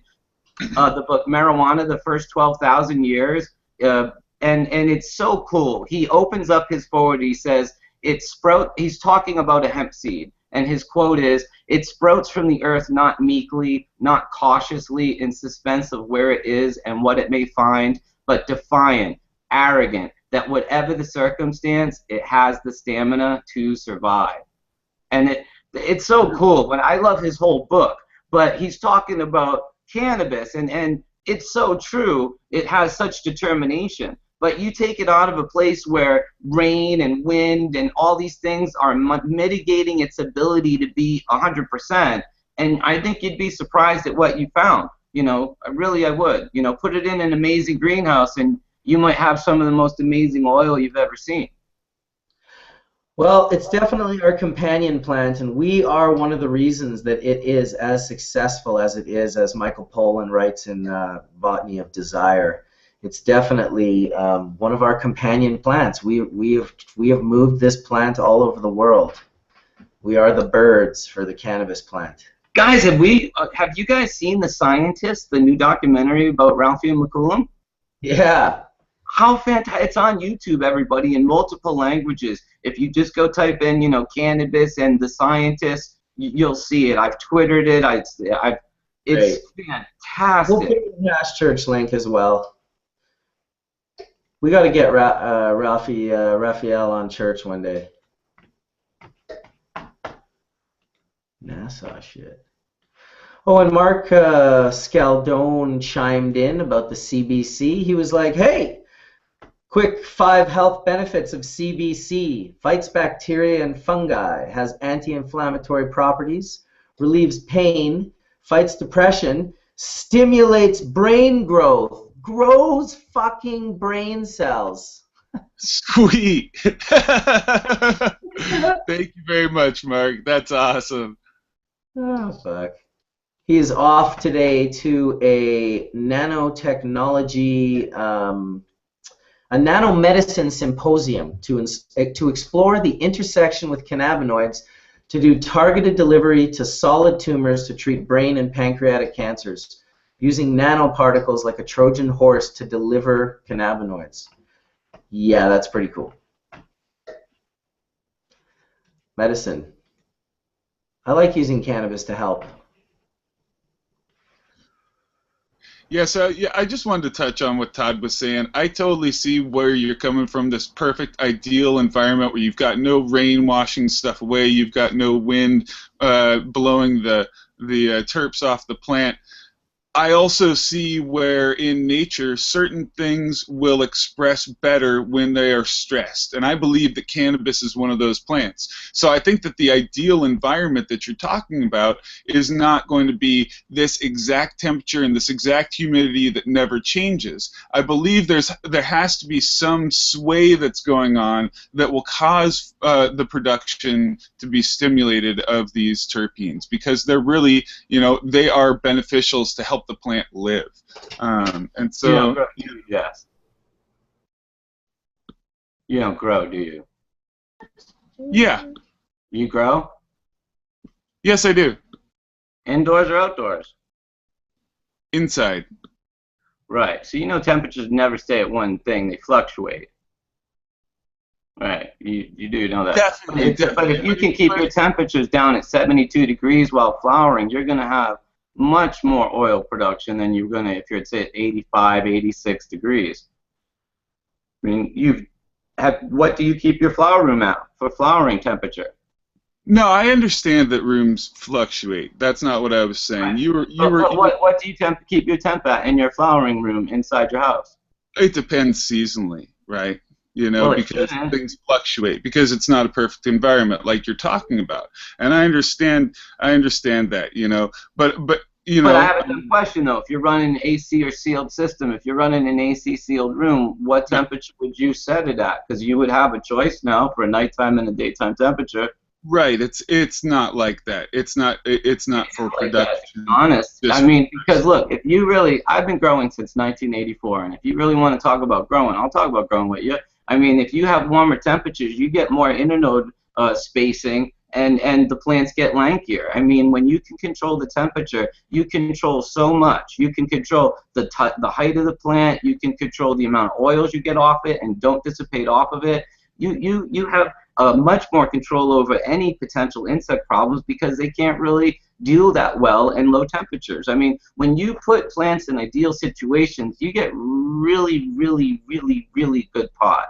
[SPEAKER 2] book Marijuana, the First 12,000 Years, and it's so cool. He opens up his foreword. He says he's talking about a hemp seed. And his quote is, "It sprouts from the earth not meekly, not cautiously in suspense of where it is and what it may find, but defiant, arrogant, that whatever the circumstance, it has the stamina to survive. And it's so cool. When I love his whole book, but he's talking about cannabis, and it's so true. It has such determination. But you take it out of a place where rain and wind and all these things are mitigating its ability to be 100%. And I think you'd be surprised at what you found. You know, really I would. You know, put it in an amazing greenhouse and you might have some of the most amazing oil you've ever seen.
[SPEAKER 1] Well, it's definitely our companion plant, and we are one of the reasons that it is as successful as it is, as Michael Pollan writes in Botany of Desire. It's definitely one of our companion plants. We have moved this plant all over the world. We are the birds for the cannabis plant.
[SPEAKER 2] Guys, have you guys seen The Scientist, the new documentary about Ralphie McCollum?
[SPEAKER 1] Yeah.
[SPEAKER 2] How fantastic! It's on YouTube, everybody, in multiple languages. If you just go type in, you know, cannabis and The Scientist, you'll see it. I've Twittered it. It's fantastic.
[SPEAKER 1] We'll put it in the Hash Church link as well. We got to get Raphael on church one day. NASA shit. Oh, and Mark Scialdone chimed in about the CBC. He was like, hey, quick 5 health benefits of CBC. Fights bacteria and fungi, has anti-inflammatory properties, relieves pain, fights depression, stimulates brain growth, grows fucking brain cells.
[SPEAKER 6] Sweet. Thank you very much, Mark. That's awesome.
[SPEAKER 1] Oh, fuck. He is off today to a nanotechnology, a nanomedicine symposium to explore the intersection with cannabinoids to do targeted delivery to solid tumors to treat brain and pancreatic cancers, using nanoparticles like a Trojan horse to deliver cannabinoids. Yeah, that's pretty cool. Medicine. I like using cannabis to help.
[SPEAKER 6] Yeah, so yeah, I just wanted to touch on what Todd was saying. I totally see where you're coming from, this perfect, ideal environment where you've got no rain washing stuff away, you've got no wind blowing the terps off the plant. I also see where in nature certain things will express better when they are stressed, and I believe that cannabis is one of those plants. So I think that the ideal environment that you're talking about is not going to be this exact temperature and this exact humidity that never changes. I believe there has to be some sway that's going on that will cause the production to be stimulated of these terpenes, because they're really, you know, they are beneficials to help the plant live. And so,
[SPEAKER 2] yes. You don't grow, do you?
[SPEAKER 6] yeah.
[SPEAKER 2] You grow?
[SPEAKER 6] Yes, I do.
[SPEAKER 2] Indoors or outdoors?
[SPEAKER 6] Inside.
[SPEAKER 2] Right. So you know temperatures never stay at one thing; they fluctuate. Right. You do know that.
[SPEAKER 6] Definitely.
[SPEAKER 2] But if you can keep your temperatures down at 72 degrees while flowering, you're going to have much more oil production than you're going to if you're at, say, 85, 86 degrees. I mean, what do you keep your flower room at for flowering temperature?
[SPEAKER 6] No, I understand that rooms fluctuate. That's not what I was saying.
[SPEAKER 2] Right. What do you keep your temp at in your flowering room inside your house?
[SPEAKER 6] It depends seasonally, right? You know, because things fluctuate, because it's not a perfect environment like you're talking about. And I understand that, you know, but you know.
[SPEAKER 2] But I have a question though. If you're running an AC or sealed system, if you're running an AC sealed room, what temperature would you set it at? Because you would have a choice now for a nighttime and a daytime temperature.
[SPEAKER 6] Right. It's not like that. It's not for production.
[SPEAKER 2] Honest. I mean, because look, if you really, I've been growing since 1984, and if you really want to talk about growing, I'll talk about growing with you. I mean, if you have warmer temperatures, you get more internode spacing, and the plants get lankier. I mean, when you can control the temperature, you control so much. You can control the height of the plant. You can control the amount of oils you get off it and don't dissipate off of it. You have much more control over any potential insect problems because they can't really do that well in low temperatures. I mean, when you put plants in ideal situations, you get really, really, really, really good pod.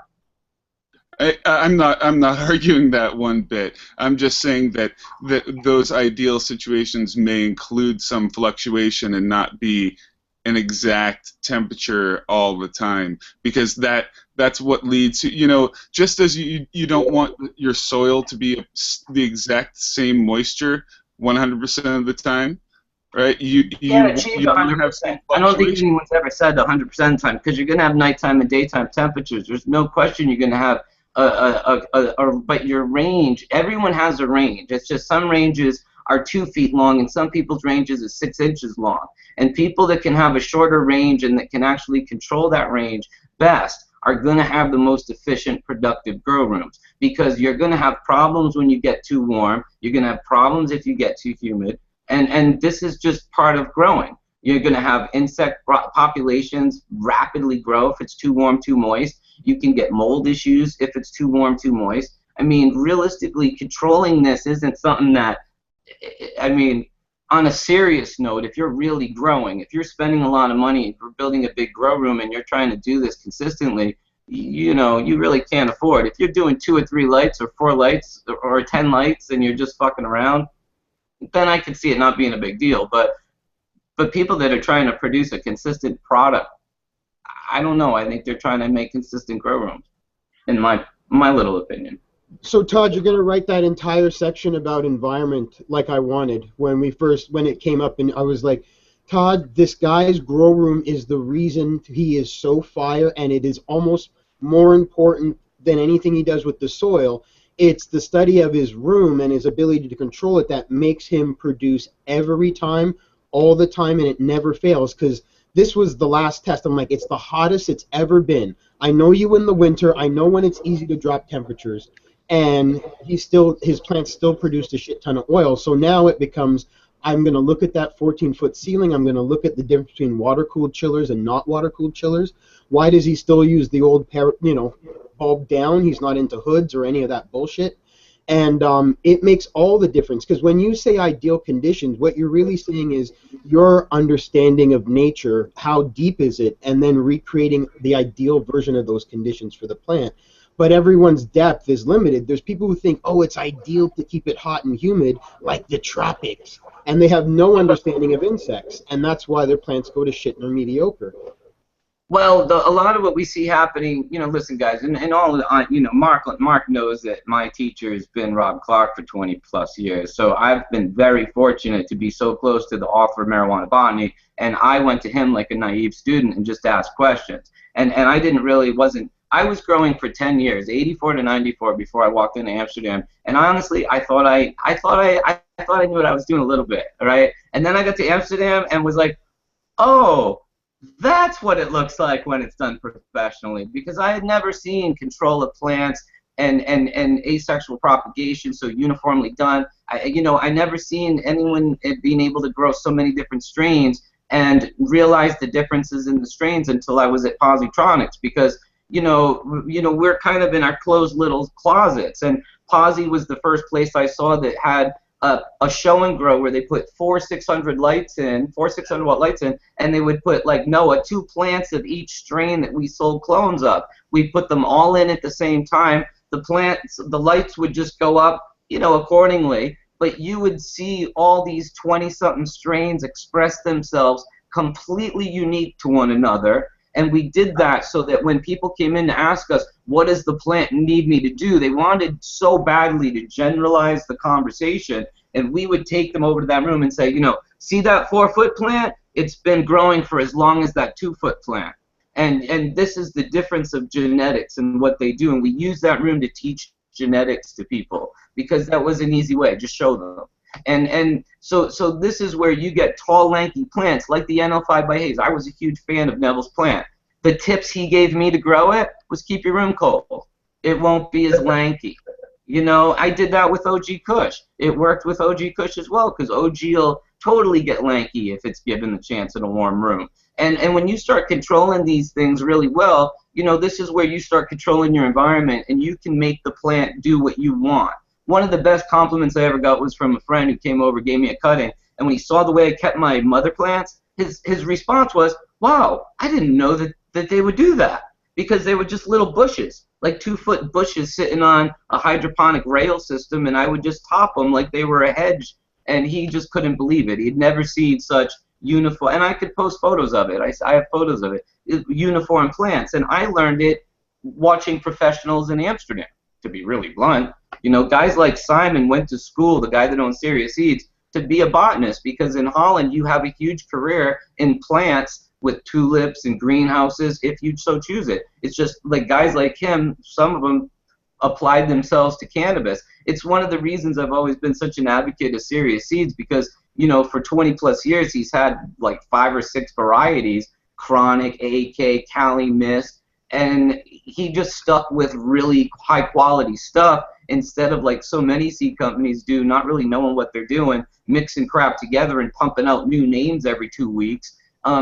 [SPEAKER 6] I'm not arguing that one bit. I'm just saying that those ideal situations may include some fluctuation and not be an exact temperature all the time, because that's what leads to, just as you don't want your soil to be the exact same moisture 100% of the time, right? You
[SPEAKER 2] can't achieve
[SPEAKER 6] want to
[SPEAKER 2] 100%.
[SPEAKER 6] have some
[SPEAKER 2] I don't think
[SPEAKER 6] fluctuation.
[SPEAKER 2] anyone's ever said 100% of the time, because you're going to have nighttime and daytime temperatures. There's no question you're going to have but your range, everyone has a range. It's just some ranges are 2 feet long and some people's ranges is 6 inches long. And people that can have a shorter range and that can actually control that range best are going to have the most efficient, productive grow rooms, because you're going to have problems when you get too warm. You're going to have problems if you get too humid. And this is just part of growing. You're going to have insect populations rapidly grow if it's too warm, too moist. You can get mold issues if it's too warm, too moist. I mean, realistically, controlling this isn't something that, I mean, on a serious note, if you're really growing, if you're spending a lot of money for building a big grow room and you're trying to do this consistently, you really can't afford. If you're doing 2 or 3 lights or 4 lights or 10 lights and you're just fucking around, then I could see it not being a big deal. But people that are trying to produce a consistent product, I don't know. I think they're trying to make consistent grow rooms, in my little opinion.
[SPEAKER 3] So Todd, you're gonna write that entire section about environment like I wanted when it came up, and I was like, Todd, this guy's grow room is the reason he is so fire, and it is almost more important than anything he does with the soil. It's the study of his room and his ability to control it that makes him produce every time, all the time, and it never fails. Because this was the last test. I'm like, it's the hottest it's ever been. I know you in the winter. I know when it's easy to drop temperatures. And his plants still produced a shit ton of oil. So now it becomes, I'm going to look at that 14-foot ceiling. I'm going to look at the difference between water-cooled chillers and not water-cooled chillers. Why does he still use the old, bulb down? He's not into hoods or any of that bullshit. And it makes all the difference, because when you say ideal conditions, what you're really saying is your understanding of nature, how deep is it, and then recreating the ideal version of those conditions for the plant. But everyone's depth is limited. There's people who think, oh, it's ideal to keep it hot and humid, like the tropics, and they have no understanding of insects, and that's why their plants go to shit and are mediocre.
[SPEAKER 2] Well, a lot of what we see happening, listen, guys, and all, Mark knows that my teacher has been Rob Clark for 20 plus years. So I've been very fortunate to be so close to the author of Marijuana Botany, and I went to him like a naive student and just asked questions. And I was growing for 10 years, 84 to 94, before I walked into Amsterdam. And honestly, I thought I knew what I was doing a little bit, right? And then I got to Amsterdam and was like, oh, that's what it looks like when it's done professionally, because I had never seen control of plants and asexual propagation so uniformly done. I never seen anyone being able to grow so many different strains and realize the differences in the strains until I was at Positronics, because we're kind of in our closed little closets, and Posi was the first place I saw that had a show and grow where they put 600 watt lights in, and they would put, like Noah, 2 plants of each strain that we sold clones of. We put them all in at the same time. The lights would just go up, accordingly, but you would see all these 20-something strains express themselves completely unique to one another. And we did that so that when people came in to ask us, what does the plant need me to do, they wanted so badly to generalize the conversation, and we would take them over to that room and say, see that 4-foot plant? It's been growing for as long as that 2-foot plant. And this is the difference of genetics and what they do, and we use that room to teach genetics to people, because that was an easy way, just show them. And so this is where you get tall, lanky plants like the NL5 by Hayes. I was a huge fan of Neville's plant. The tips he gave me to grow it was keep your room cold. It won't be as lanky. I did that with OG Kush. It worked with OG Kush as well, because OG will totally get lanky if it's given the chance in a warm room. And when you start controlling these things really well, this is where you start controlling your environment, and you can make the plant do what you want. One of the best compliments I ever got was from a friend who came over, gave me a cutting, and when he saw the way I kept my mother plants, his response was, wow, I didn't know that they would do that, because they were just little bushes. like 2-foot bushes sitting on a hydroponic rail system, and I would just top them like they were a hedge. And he just couldn't believe it. He'd never seen such uniform, and I could post photos of it. I have photos of it. Uniform plants, and I learned it watching professionals in Amsterdam. To be really blunt, you know, guys like Simon went to school, the guy that owns Serious Seeds, to be a botanist, because in Holland you have a huge career in plants with tulips and greenhouses if you so choose it. It's just like guys like him, some of them applied themselves to cannabis. It's one of the reasons I've always been such an advocate of Serious Seeds, because, you know, for 20 plus years he's had like 5 or 6 varieties, Chronic, AK, Cali Mist, and he just stuck with really high quality stuff instead of like so many seed companies do, not really knowing what they're doing, mixing crap together and pumping out new names every 2 weeks.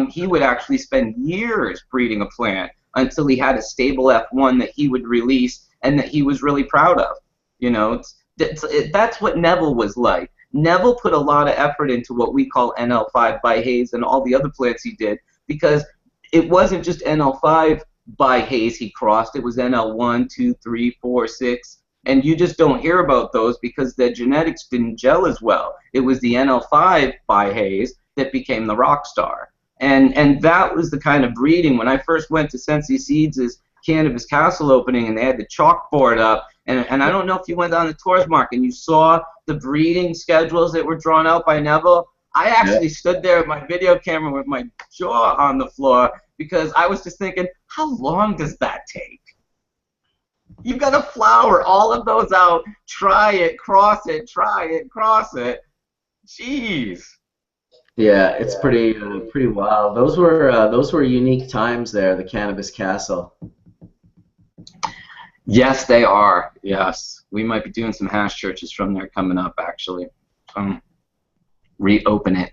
[SPEAKER 2] He would actually spend years breeding a plant until he had a stable F1 that he would release and that he was really proud of. You know, that's what Neville was like. Neville put a lot of effort into what we call NL5 by Hayes and all the other plants he did, because it wasn't just NL5 by Hayes he crossed, it was NL1, 2, 3, 4, 6, and you just don't hear about those because the genetics didn't gel as well. It was the NL5 by Hayes that became the rock star. And that was the kind of breeding. When I first went to Sensi Seeds' Cannabis Castle opening and they had the chalkboard up, and I don't know if you went down the tours, Mark, and you saw the breeding schedules that were drawn out by Neville. I actually stood there with my video camera with my jaw on the floor because I was just thinking, how long does that take? You got to flower all of those out, try it, cross it, try it, cross it. Jeez.
[SPEAKER 1] Yeah, it's pretty wild. Those were unique times there, the Cannabis Castle.
[SPEAKER 2] Yes, they are. Yes, we might be doing some hash churches from there coming up, actually. Reopen it.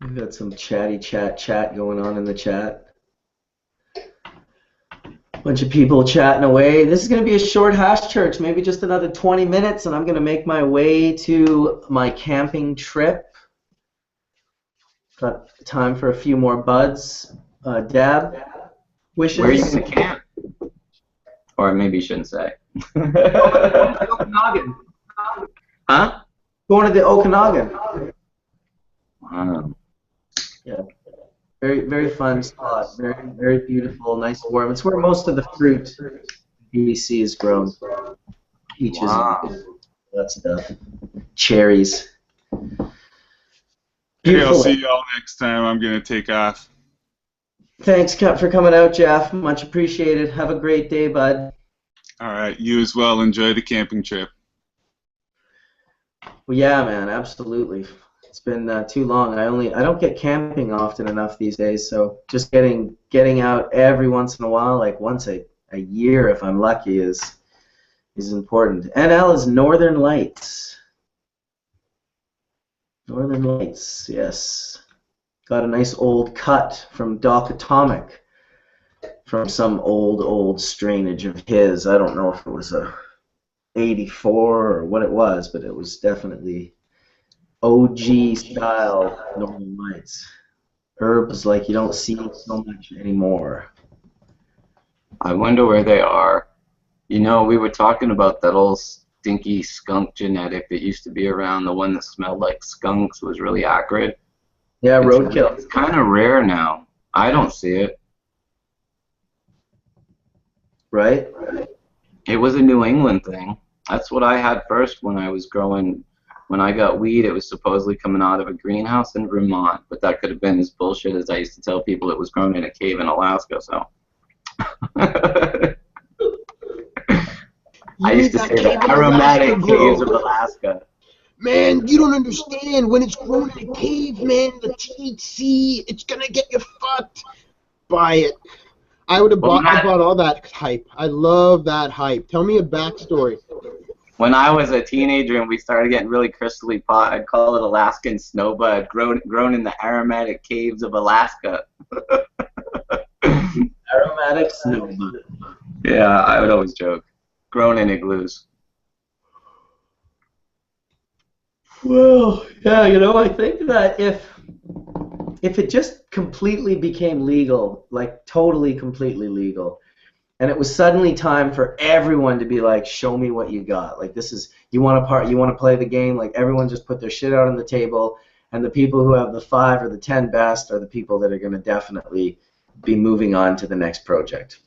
[SPEAKER 1] We've got some chatty chat going on in the chat. Bunch of people chatting away. This is going to be a short hash church, maybe just another 20 minutes, and I'm going to make my way to my camping trip. Got time for a few more buds. Dab, wishes?
[SPEAKER 2] Where are you going to camp? Or maybe you shouldn't say.
[SPEAKER 1] Okanagan.
[SPEAKER 2] Huh?
[SPEAKER 1] Going to the Okanagan.
[SPEAKER 2] Wow.
[SPEAKER 1] Yeah. Very, very fun spot. Very, very beautiful, nice, warm. It's where most of the fruit in BC is grown. Peaches, and that stuff. Cherries.
[SPEAKER 6] Hey, I'll see you all next time. I'm going to take off.
[SPEAKER 1] Thanks for coming out, Jeff. Much appreciated. Have a great day, bud.
[SPEAKER 6] All right, you as well. Enjoy the camping trip.
[SPEAKER 1] Well, yeah, man, absolutely. It's been too long. I don't get camping often enough these days, so just getting out every once in a while, like once a year if I'm lucky, is important. NL is Northern Lights. Northern Lights, yes. Got a nice old cut from Doc Atomic from some old strainage of his. I don't know if it was a 84 or what it was, but it was definitely OG style Northern Lights. Herbs like you don't see so much anymore.
[SPEAKER 2] I wonder where they are. You know, we were talking about that old stinky skunk genetic that used to be around. The one that smelled like skunks, was really acrid.
[SPEAKER 1] Yeah, roadkill.
[SPEAKER 2] It's kind of rare now. I don't see it.
[SPEAKER 1] Right?
[SPEAKER 2] It was a New England thing. That's what I had first when I was growing. When I got weed, it was supposedly coming out of a greenhouse in Vermont, but that could have been as bullshit as I used to tell people it was grown in a cave in Alaska, so. I used to say the aromatic caves of Alaska.
[SPEAKER 3] Man, you don't understand. When it's grown in a cave, man, the THC, it's gonna get you fucked. Buy it. I bought all that hype. I love that hype. Tell me a backstory.
[SPEAKER 2] When I was a teenager and we started getting really crystally pot, I'd call it Alaskan snowbud, grown in the aromatic caves of Alaska.
[SPEAKER 1] Aromatic snowbud.
[SPEAKER 2] Yeah, I would always joke. Grown in igloos.
[SPEAKER 1] Well, yeah, you know, I think that if if it just completely became legal, like totally, completely legal, and it was suddenly time for everyone to be like, show me what you got. Like, this is, you want to play the game, like everyone just put their shit out on the table, and the people who have the 5 or the 10 best are the people that are going to definitely be moving on to the next project.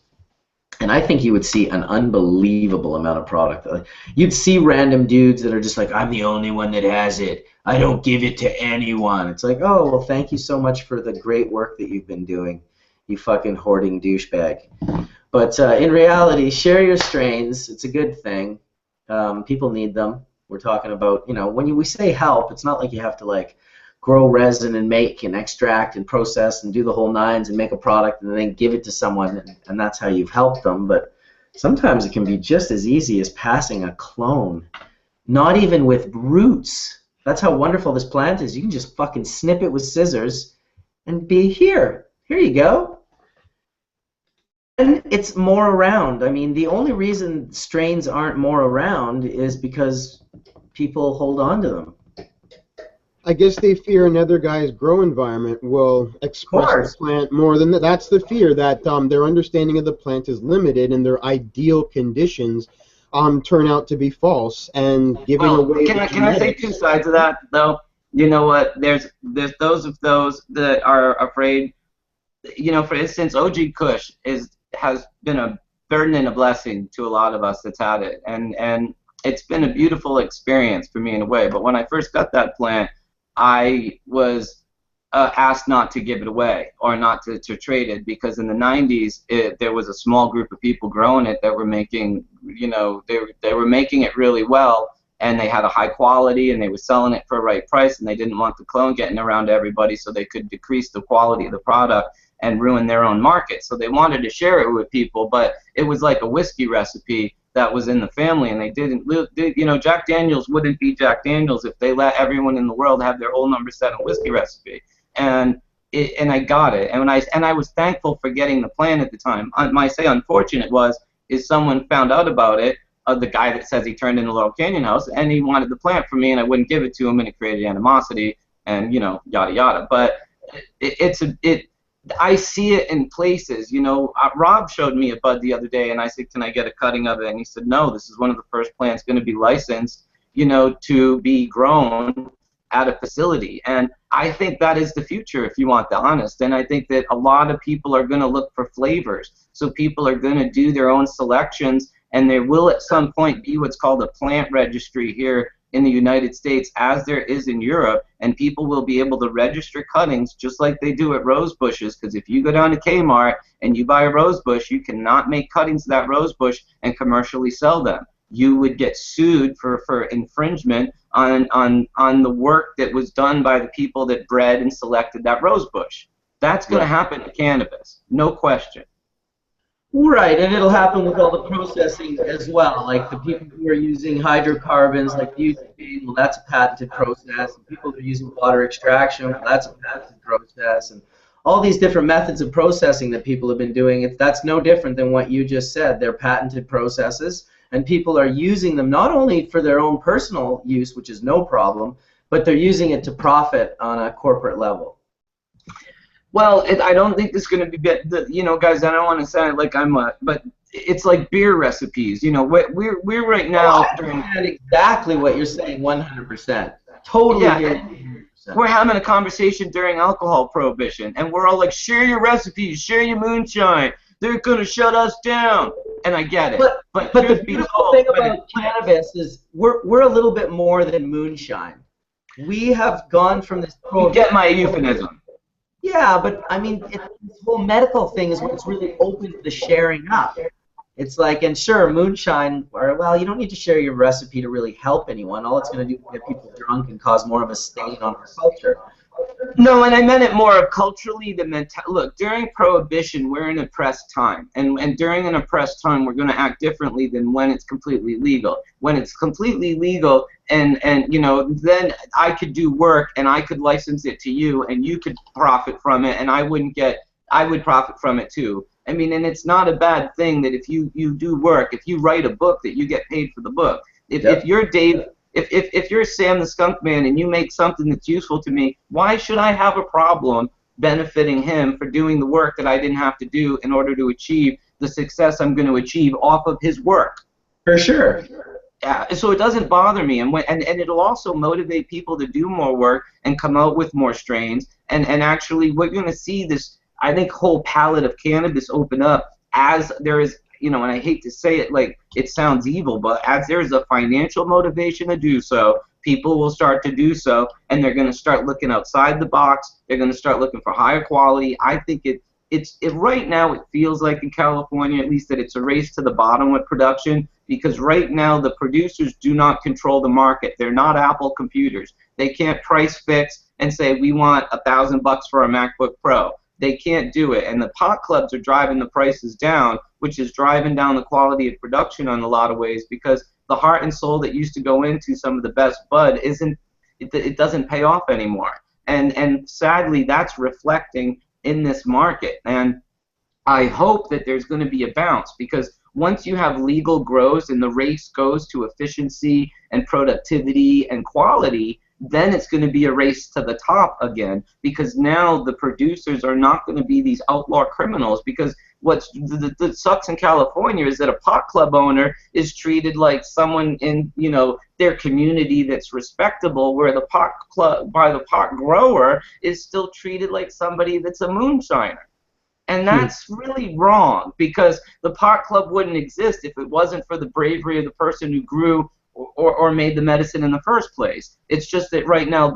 [SPEAKER 1] And I think you would see an unbelievable amount of product. You'd see random dudes that are just like, I'm the only one that has it. I don't give it to anyone. It's like, oh, well, thank you so much for the great work that you've been doing, you fucking hoarding douchebag. But in reality, share your strains. It's a good thing. People need them. We're talking about, you know, when we say help, it's not like you have to, like, grow resin and make and extract and process and do the whole nines and make a product and then give it to someone, and that's how you've helped them. But sometimes it can be just as easy as passing a clone, not even with roots. That's how wonderful this plant is. You can just fucking snip it with scissors and be here. Here you go. And it's more around. I mean, the only reason strains aren't more around is because people hold on to them.
[SPEAKER 3] I guess they fear another guy's grow environment will express the plant more than that. That's the fear, that their understanding of the plant is limited and their ideal conditions turn out to be false and giving away.
[SPEAKER 2] Can I say two sides of that though? You know what? There's those that are afraid. You know, for instance, OG Kush has been a burden and a blessing to a lot of us that's had it, and it's been a beautiful experience for me in a way. But when I first got that plant, I was asked not to give it away or not to trade it, because in the 90s there was a small group of people growing it that were making, you know, they were making it really well, and they had a high quality and they were selling it for a right price, and they didn't want the clone getting around to everybody so they could decrease the quality of the product and ruin their own market. So they wanted to share it with people, but it was like a whiskey recipe that was in the family, and they didn't live. You know, Jack Daniels wouldn't be Jack Daniels if they let everyone in the world have their whole number 7 whiskey recipe. And I got it, and I was thankful for getting the plant at the time. My say unfortunate is someone found out about it, the guy that says he turned in a Laurel Canyon house, and he wanted the plant from me, and I wouldn't give it to him, and it created animosity, and, you know, yada yada. But I see it in places. You know, Rob showed me a bud the other day, and I said, can I get a cutting of it? And he said, no, this is one of the first plants going to be licensed, you know, to be grown at a facility. And I think that is the future, if you want the honest. And I think that a lot of people are going to look for flavors. So people are going to do their own selections, and there will at some point be what's called a plant registry here in the United States, as there is in Europe, and people will be able to register cuttings just like they do at rose bushes, because if you go down to Kmart and you buy a rose bush, you cannot make cuttings of that rose bush and commercially sell them. You would get sued for infringement on the work that was done by the people that bred and selected that rose bush. That's going to happen to cannabis, no question.
[SPEAKER 1] Right, and it'll happen with all the processing as well. Like the people who are using hydrocarbons, like butane, well, that's a patented process. And people that are using water extraction, well, that's a patented process. And all these different methods of processing that people have been doing, that's no different than what you just said. They're patented processes, and people are using them not only for their own personal use, which is no problem, but they're using it to profit on a corporate level.
[SPEAKER 2] Well, I don't think it's going to be, you know, guys, I don't want to sound like but it's like beer recipes. You know, we're right now.
[SPEAKER 1] I understand exactly what you're saying, 100%. Totally.
[SPEAKER 2] Yeah, we're having a conversation during alcohol prohibition, and we're all like, share your recipes, share your moonshine. They're going to shut us down. And I get it. But
[SPEAKER 1] the beautiful thing about cannabis is we're a little bit more than moonshine. We have gone from this.
[SPEAKER 2] You get my euphemism.
[SPEAKER 1] Yeah, but I mean, this whole medical thing is what's really open to the sharing up. It's like, and sure, moonshine, or well, you don't need to share your recipe to really help anyone. All it's going to do is get people drunk and cause more of a stain on our culture.
[SPEAKER 2] No, and I meant it more of culturally the mental. Look, during Prohibition, we're in an oppressed time, and during an oppressed time, we're going to act differently than when it's completely legal. When it's completely legal, and you know, then I could do work and I could license it to you, and you could profit from it, and I would profit from it too. I mean, and it's not a bad thing that if you do work, if you write a book, that you get paid for the book. If you're Dave. If you're Sam the Skunkman and you make something that's useful to me, why should I have a problem benefiting him for doing the work that I didn't have to do in order to achieve the success I'm going to achieve off of his work.
[SPEAKER 1] For sure.
[SPEAKER 2] Yeah, so it doesn't bother me, and it'll also motivate people to do more work and come out with more strains, and actually we're going to see this, I think, whole palette of cannabis open up as there is, you know, and I hate to say it like it sounds evil, but as there is a financial motivation to do so, people will start to do so, and they're going to start looking outside the box. They're going to start looking for higher quality. I think right now it feels like in California, at least, that it's a race to the bottom with production, because right now the producers do not control the market. They're not Apple computers. They can't price fix and say we want $1,000 for a MacBook Pro. They can't do it, and the pot clubs are driving the prices down, which is driving down the quality of production in a lot of ways, because the heart and soul that used to go into some of the best bud it doesn't pay off anymore, and sadly that's reflecting in this market. And I hope that there's going to be a bounce, because once you have legal grows and the race goes to efficiency and productivity and quality, then it's going to be a race to the top again, because now the producers are not going to be these outlaw criminals. Because what sucks in California is that a pot club owner is treated like someone in, you know, their community that's respectable, where the pot club by the pot grower is still treated like somebody that's a moonshiner. And that's really wrong, because the pot club wouldn't exist if it wasn't for the bravery of the person who grew or made the medicine in the first place. It's just that right now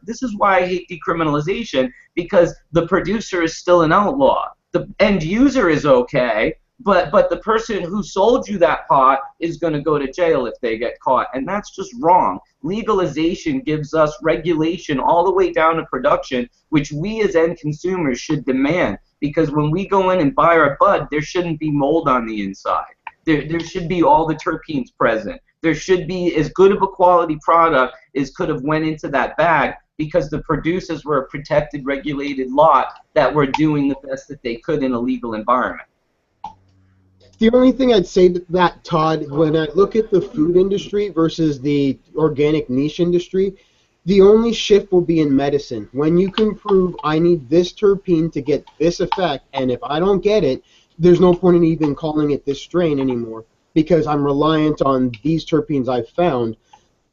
[SPEAKER 2] this is why I hate decriminalization, because the producer is still an outlaw. The end user is okay, but the person who sold you that pot is going to go to jail if they get caught, and that's just wrong. Legalization gives us regulation all the way down to production, which we as end consumers should demand, because when we go in and buy our bud, there shouldn't be mold on the inside. There should be all the terpenes present. There should be as good of a quality product as could have went into that bag, because the producers were a protected, regulated lot that were doing the best that they could in a legal environment.
[SPEAKER 3] The only thing I'd say to that, Todd, when I look at the food industry versus the organic niche industry, the only shift will be in medicine. When you can prove I need this terpene to get this effect, and if I don't get it, there's no point in even calling it this strain anymore, because I'm reliant on these terpenes I've found.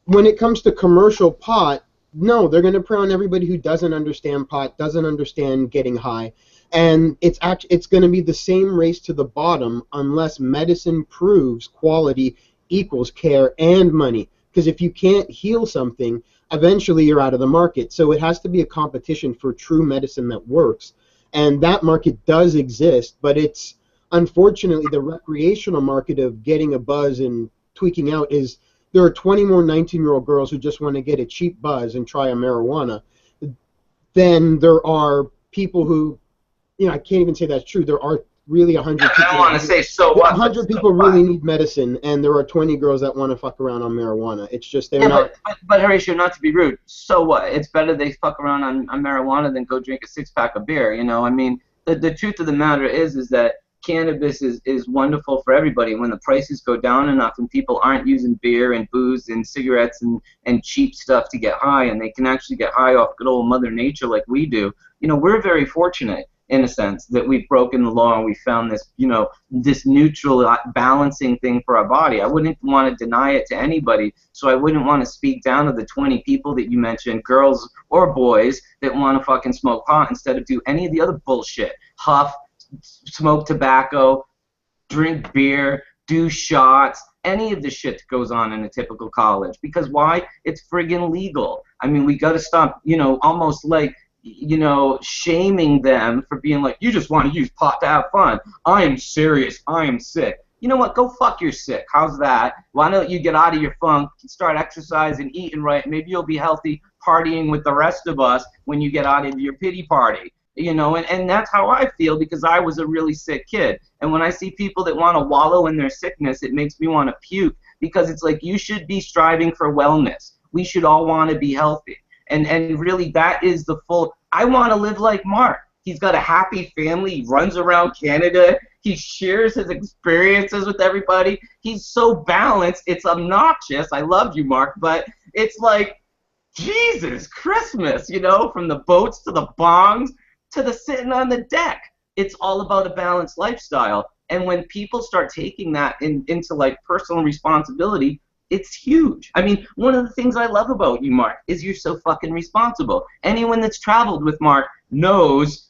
[SPEAKER 3] When it comes to commercial pot, no, they're going to prey on everybody who doesn't understand pot, doesn't understand getting high, and it's going to be the same race to the bottom unless medicine proves quality equals care and money. Because if you can't heal something, eventually you're out of the market. So it has to be a competition for true medicine that works, and that market does exist, but it's unfortunately the recreational market of getting a buzz and tweaking out is there are 20 more 19-year-old girls who just want to get a cheap buzz and try a marijuana than there are people who, you know, I can't even say that's true. There are really 100 people.
[SPEAKER 2] I don't want to say so what.
[SPEAKER 3] 100 people really need medicine, and there are 20 girls that want to fuck around on marijuana. It's just they're not.
[SPEAKER 2] But Horatio, not to be rude, so what? It's better they fuck around on marijuana than go drink a six-pack of beer, you know? I mean, the truth of the matter is that cannabis is wonderful for everybody. When the prices go down enough and people aren't using beer and booze and cigarettes and cheap stuff to get high, and they can actually get high off good old Mother Nature like we do, you know, we're very fortunate in a sense that we've broken the law and we found this, you know, this neutral balancing thing for our body. I wouldn't want to deny it to anybody, so I wouldn't want to speak down to the 20 people that you mentioned, girls or boys, that want to fucking smoke pot instead of do any of the other bullshit. Huff, smoke tobacco, drink beer, do shots, any of the shit that goes on in a typical college. Because why? It's friggin' legal. I mean, we got to stop, you know, almost like, you know, shaming them for being like, you just want to use pot to have fun. I am serious. I am sick. You know what? Go fuck your sick. How's that? Why don't you get out of your funk, start exercising, eating right? Maybe you'll be healthy partying with the rest of us when you get out of your pity party. You know, and that's how I feel, because I was a really sick kid. And when I see people that want to wallow in their sickness, it makes me want to puke, because it's like you should be striving for wellness. We should all want to be healthy. And really, that is the full. I want to live like Mark. He's got a happy family. He runs around Canada. He shares his experiences with everybody. He's so balanced. It's obnoxious. I love you, Mark, but it's like, Jesus Christmas, you know, from the boats to the bongs to the sitting on the deck. It's all about a balanced lifestyle. And when people start taking that into like personal responsibility, it's huge. I mean, one of the things I love about you, Mark, is you're so fucking responsible. Anyone that's traveled with Mark knows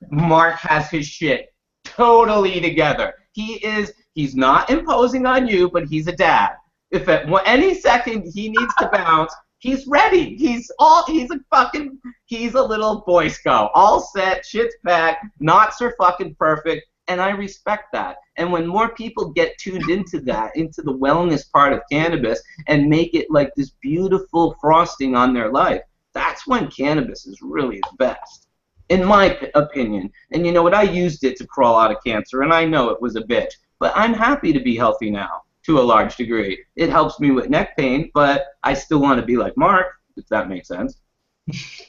[SPEAKER 2] Mark has his shit totally together. He's not imposing on you, but he's a dad. If at any second he needs to bounce, he's ready. He's a little Boy Scout. All set, shit's packed, knots are fucking perfect, and I respect that. And when more people get tuned into that, into the wellness part of cannabis, and make it like this beautiful frosting on their life, that's when cannabis is really the best, in my opinion. And you know what? I used it to crawl out of cancer, and I know it was a bitch, but I'm happy to be healthy now to a large degree. It helps me with neck pain, but I still want to be like Mark, if that makes sense.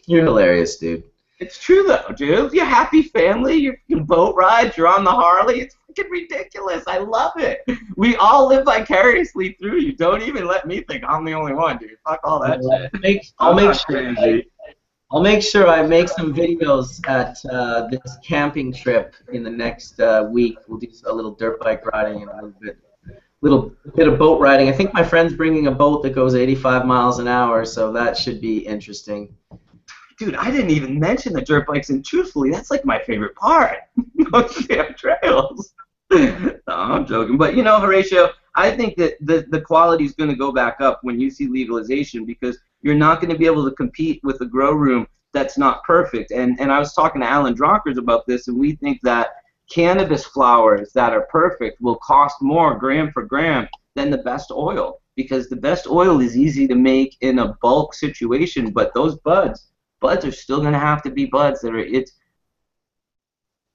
[SPEAKER 1] You're hilarious, dude.
[SPEAKER 2] It's true, though, dude. You're a happy family. You can boat ride. You're on the Harley. It's fucking ridiculous. I love it. We all live vicariously through you. Don't even let me think I'm the only one, dude. Fuck all that shit.
[SPEAKER 1] I'll make sure I make some videos at this camping trip in the next week. We'll do a little dirt bike riding and a little bit of boat riding. I think my friend's bringing a boat that goes 85 miles an hour, so that should be interesting.
[SPEAKER 2] Dude, I didn't even mention the dirt bikes, and truthfully, that's like my favorite part. Those damn trails. No, I'm joking. But, you know, Horatio, I think that the quality is going to go back up when you see legalization, because you're not going to be able to compete with a grow room that's not perfect. And I was talking to Alan Dronkers about this, and we think that cannabis flowers that are perfect will cost more gram for gram than the best oil, because the best oil is easy to make in a bulk situation, but those buds are still going to have to be buds that are,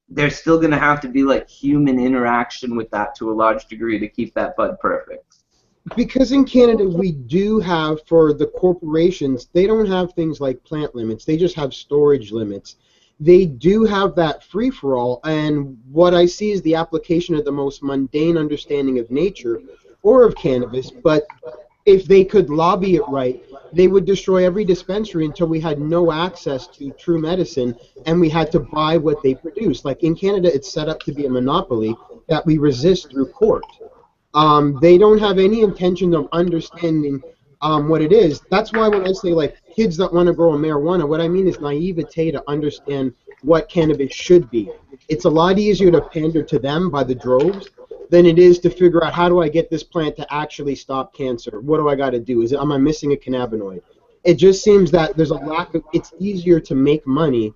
[SPEAKER 2] they're still going to have to be like human interaction with that to a large degree to keep that bud perfect.
[SPEAKER 3] Because in Canada we do have, for the corporations, they don't have things like plant limits, they just have storage limits. They do have that free-for-all, and what I see is the application of the most mundane understanding of nature or of cannabis, but if they could lobby it right, they would destroy every dispensary until we had no access to true medicine and we had to buy what they produce. Like in Canada, it's set up to be a monopoly that we resist through court. They don't have any intention of understanding what it is. That's why when I say like kids that want to grow a marijuana, what I mean is naivete to understand what cannabis should be. It's a lot easier to pander to them by the droves than it is to figure out how do I get this plant to actually stop cancer. What do I got to do? Am I missing a cannabinoid? It just seems that there's a lack of. It's easier to make money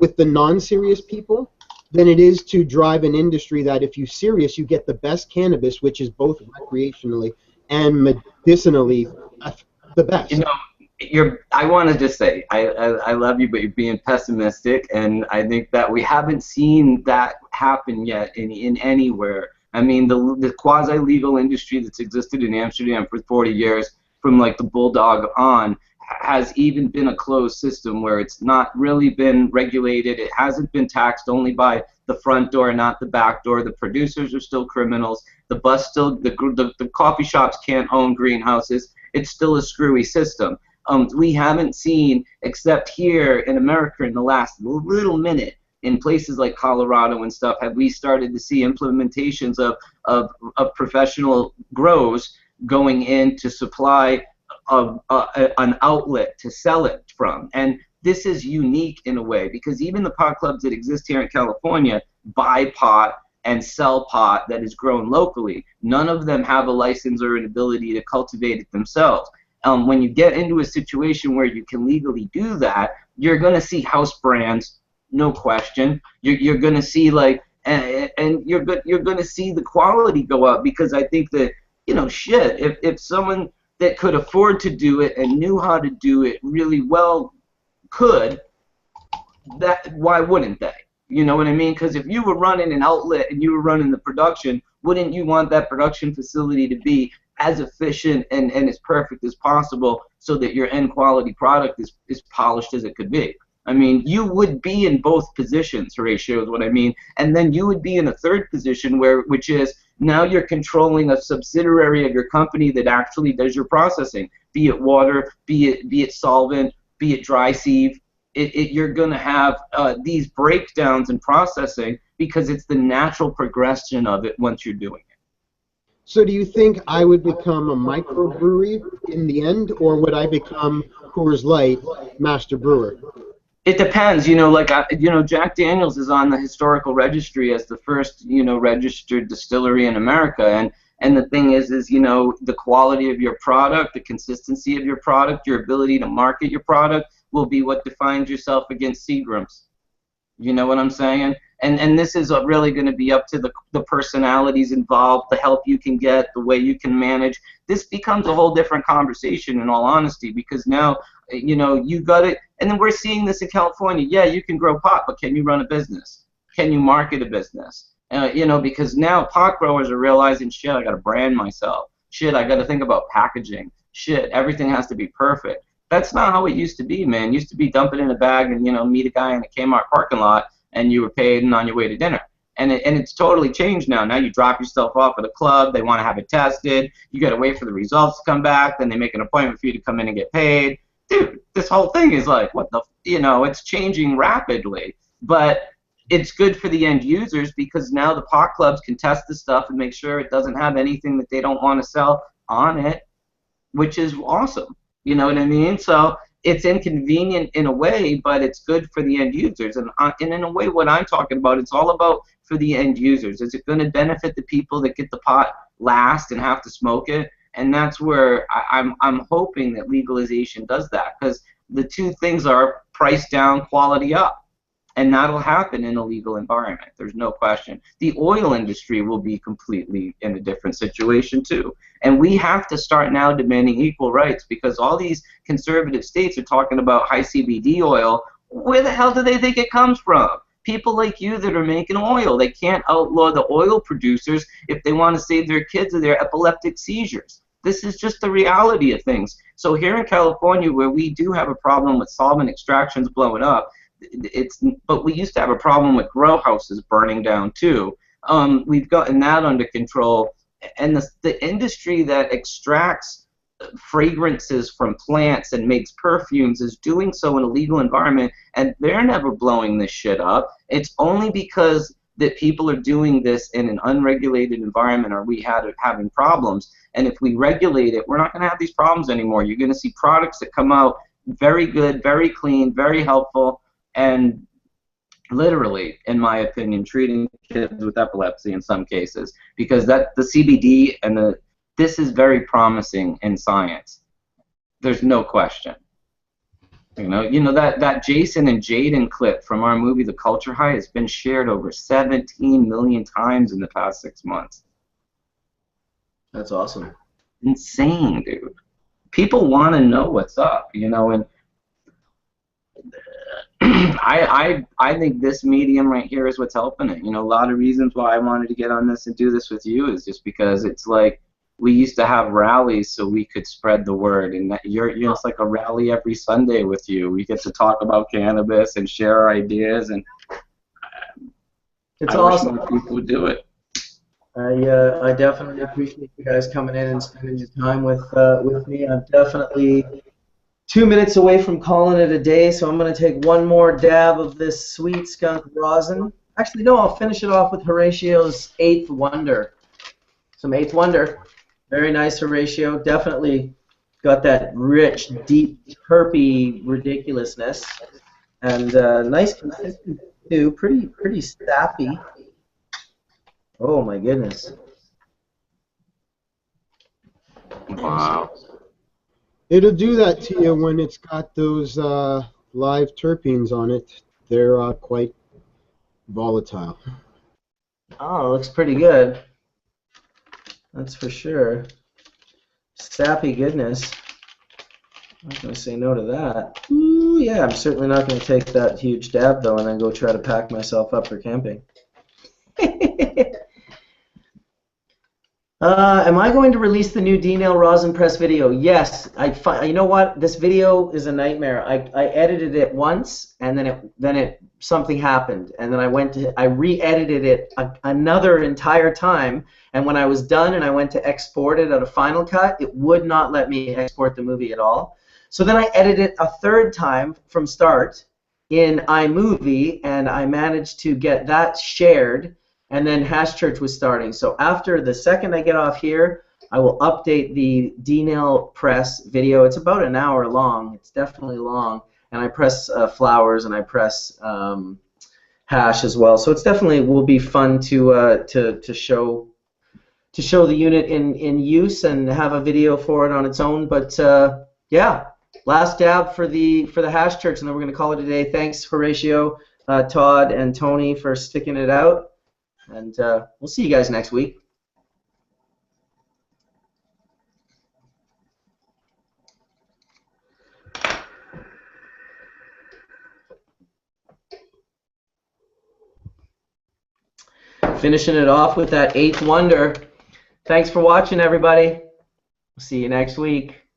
[SPEAKER 3] with the non-serious people than it is to drive an industry that if you're serious, you get the best cannabis, which is both recreationally and medicinally the best.
[SPEAKER 2] You know, I want to just say, I love you, but you're being pessimistic, and I think that we haven't seen that happen yet in anywhere. I mean, the quasi-legal industry that's existed in Amsterdam for 40 years, from like the Bulldog on, has even been a closed system where it's not really been regulated. It hasn't been taxed only by the front door, not the back door. The producers are still criminals. The coffee shops can't own greenhouses. It's still a screwy system. We haven't seen, except here in America in the last little minute, in places like Colorado and stuff, have we started to see implementations of professional grows going in to supply an outlet to sell it from. And this is unique in a way, because even the pot clubs that exist here in California buy pot and sell pot that is grown locally. None of them have a license or an ability to cultivate it themselves. When you get into a situation where you can legally do that, you're going to see house brands, no question. You're going to see like, and you're going to see the quality go up, because I think that, you know, shit, if someone that could afford to do it and knew how to do it really well could, why wouldn't they? You know what I mean? Because if you were running an outlet and you were running the production, wouldn't you want that production facility to be as efficient and as perfect as possible so that your end quality product is polished as it could be? I mean, you would be in both positions, Horatio, is what I mean. And then you would be in a third position, which is now you're controlling a subsidiary of your company that actually does your processing, be it water, be it solvent, be it dry sieve. you're going to have these breakdowns in processing because it's the natural progression of it once you're doing it.
[SPEAKER 3] So do you think I would become a microbrewery in the end, or would I become Coors Light master brewer?
[SPEAKER 2] It depends, like, Jack Daniel's is on the historical registry as the first, registered distillery in America. And the thing is, the quality of your product, the consistency of your product, your ability to market your product will be what defines yourself against Seagrams. You know what I'm saying? And this is really going to be up to the personalities involved, the help you can get, the way you can manage. This becomes a whole different conversation, in all honesty, because now, you got it. And then we're seeing this in California. Yeah, you can grow pot, but can you run a business? Can you market a business? Because now pot growers are realizing, shit, I got to brand myself. Shit, I got to think about packaging. Shit, everything has to be perfect. That's not how it used to be, man. It used to be dump it in a bag and, meet a guy in a Kmart parking lot and you were paid and on your way to dinner. And it's totally changed now. Now you drop yourself off at a club. They want to have it tested. You got to wait for the results to come back. Then they make an appointment for you to come in and get paid. Dude, this whole thing is like, what the, it's changing rapidly. But it's good for the end users because now the pot clubs can test the stuff and make sure it doesn't have anything that they don't want to sell on it, which is awesome. You know what I mean? So it's inconvenient in a way, but it's good for the end users. And in a way, what I'm talking about, it's all about for the end users. Is it going to benefit the people that get the pot last and have to smoke it? And that's where I'm hoping that legalization does that, because the two things are price down, quality up. And that'll happen in a legal environment. There's no question. The oil industry will be completely in a different situation too. And we have to start now demanding equal rights, because all these conservative states are talking about high CBD oil. Where the hell do they think it comes from? People like you that are making oil. They can't outlaw the oil producers if they want to save their kids of their epileptic seizures. This is just the reality of things. So here in California, where we do have a problem with solvent extractions blowing up, but we used to have a problem with grow houses burning down too. We've gotten that under control, and the industry that extracts fragrances from plants and makes perfumes is doing so in a legal environment, and they're never blowing this shit up. It's only because that people are doing this in an unregulated environment are we having problems. And if we regulate it, we're not going to have these problems anymore. You're going to see products that come out very good, very clean, very helpful, and literally, in my opinion, treating kids with epilepsy in some cases, because the CBD and this is very promising in science. There's no question. That Jason and Jaden clip from our movie The Culture High has been shared over 17 million times in the past 6 months.
[SPEAKER 1] That's awesome.
[SPEAKER 2] Insane, dude. People want to know what's up, and I think this medium right here is what's helping it. A lot of reasons why I wanted to get on this and do this with you is just because it's like we used to have rallies so we could spread the word, and it's like a rally every Sunday with you. We get to talk about cannabis and share our ideas, and
[SPEAKER 1] it's
[SPEAKER 2] I
[SPEAKER 1] awesome.
[SPEAKER 2] wish more people would do it.
[SPEAKER 1] I definitely appreciate you guys coming in and spending your time with me. I'm definitely 2 minutes away from calling it a day, so I'm going to take one more dab of this sweet skunk rosin. Actually, no, I'll finish it off with Horatio's Eighth Wonder. Some Eighth Wonder. Very nice Horatio. Definitely got that rich, deep, terpy ridiculousness. And nice consistency, too. Pretty sappy. Oh, my goodness.
[SPEAKER 2] Wow.
[SPEAKER 3] It'll do that to you when it's got those live terpenes on it. They're quite volatile.
[SPEAKER 1] Oh, looks pretty good. That's for sure. Sappy goodness. I'm not going to say no to that. Ooh, yeah, I'm certainly not going to take that huge dab, though, and then go try to pack myself up for camping. Am I going to release the new D-Nail rosin press video? Yes. You know what? This video is a nightmare. I edited it once, and then something happened, and then I re-edited it another entire time, and when I was done and I went to export it at a Final Cut, it would not let me export the movie at all. So then I edited it a third time from start, in iMovie, and I managed to get that shared, and then Hash Church was starting. So after the second I get off here, I will update the D-Nail press video. It's about an hour long. It's definitely long. And I press flowers, and I press hash as well. So it's definitely will be fun to show the unit in use and have a video for it on its own. But yeah, last dab for the Hash Church, and then we're going to call it a day. Thanks, Horatio, Todd, and Tony for sticking it out. And we'll see you guys next week. Finishing it off with that 8th Wonder. Thanks for watching, everybody. See you next week.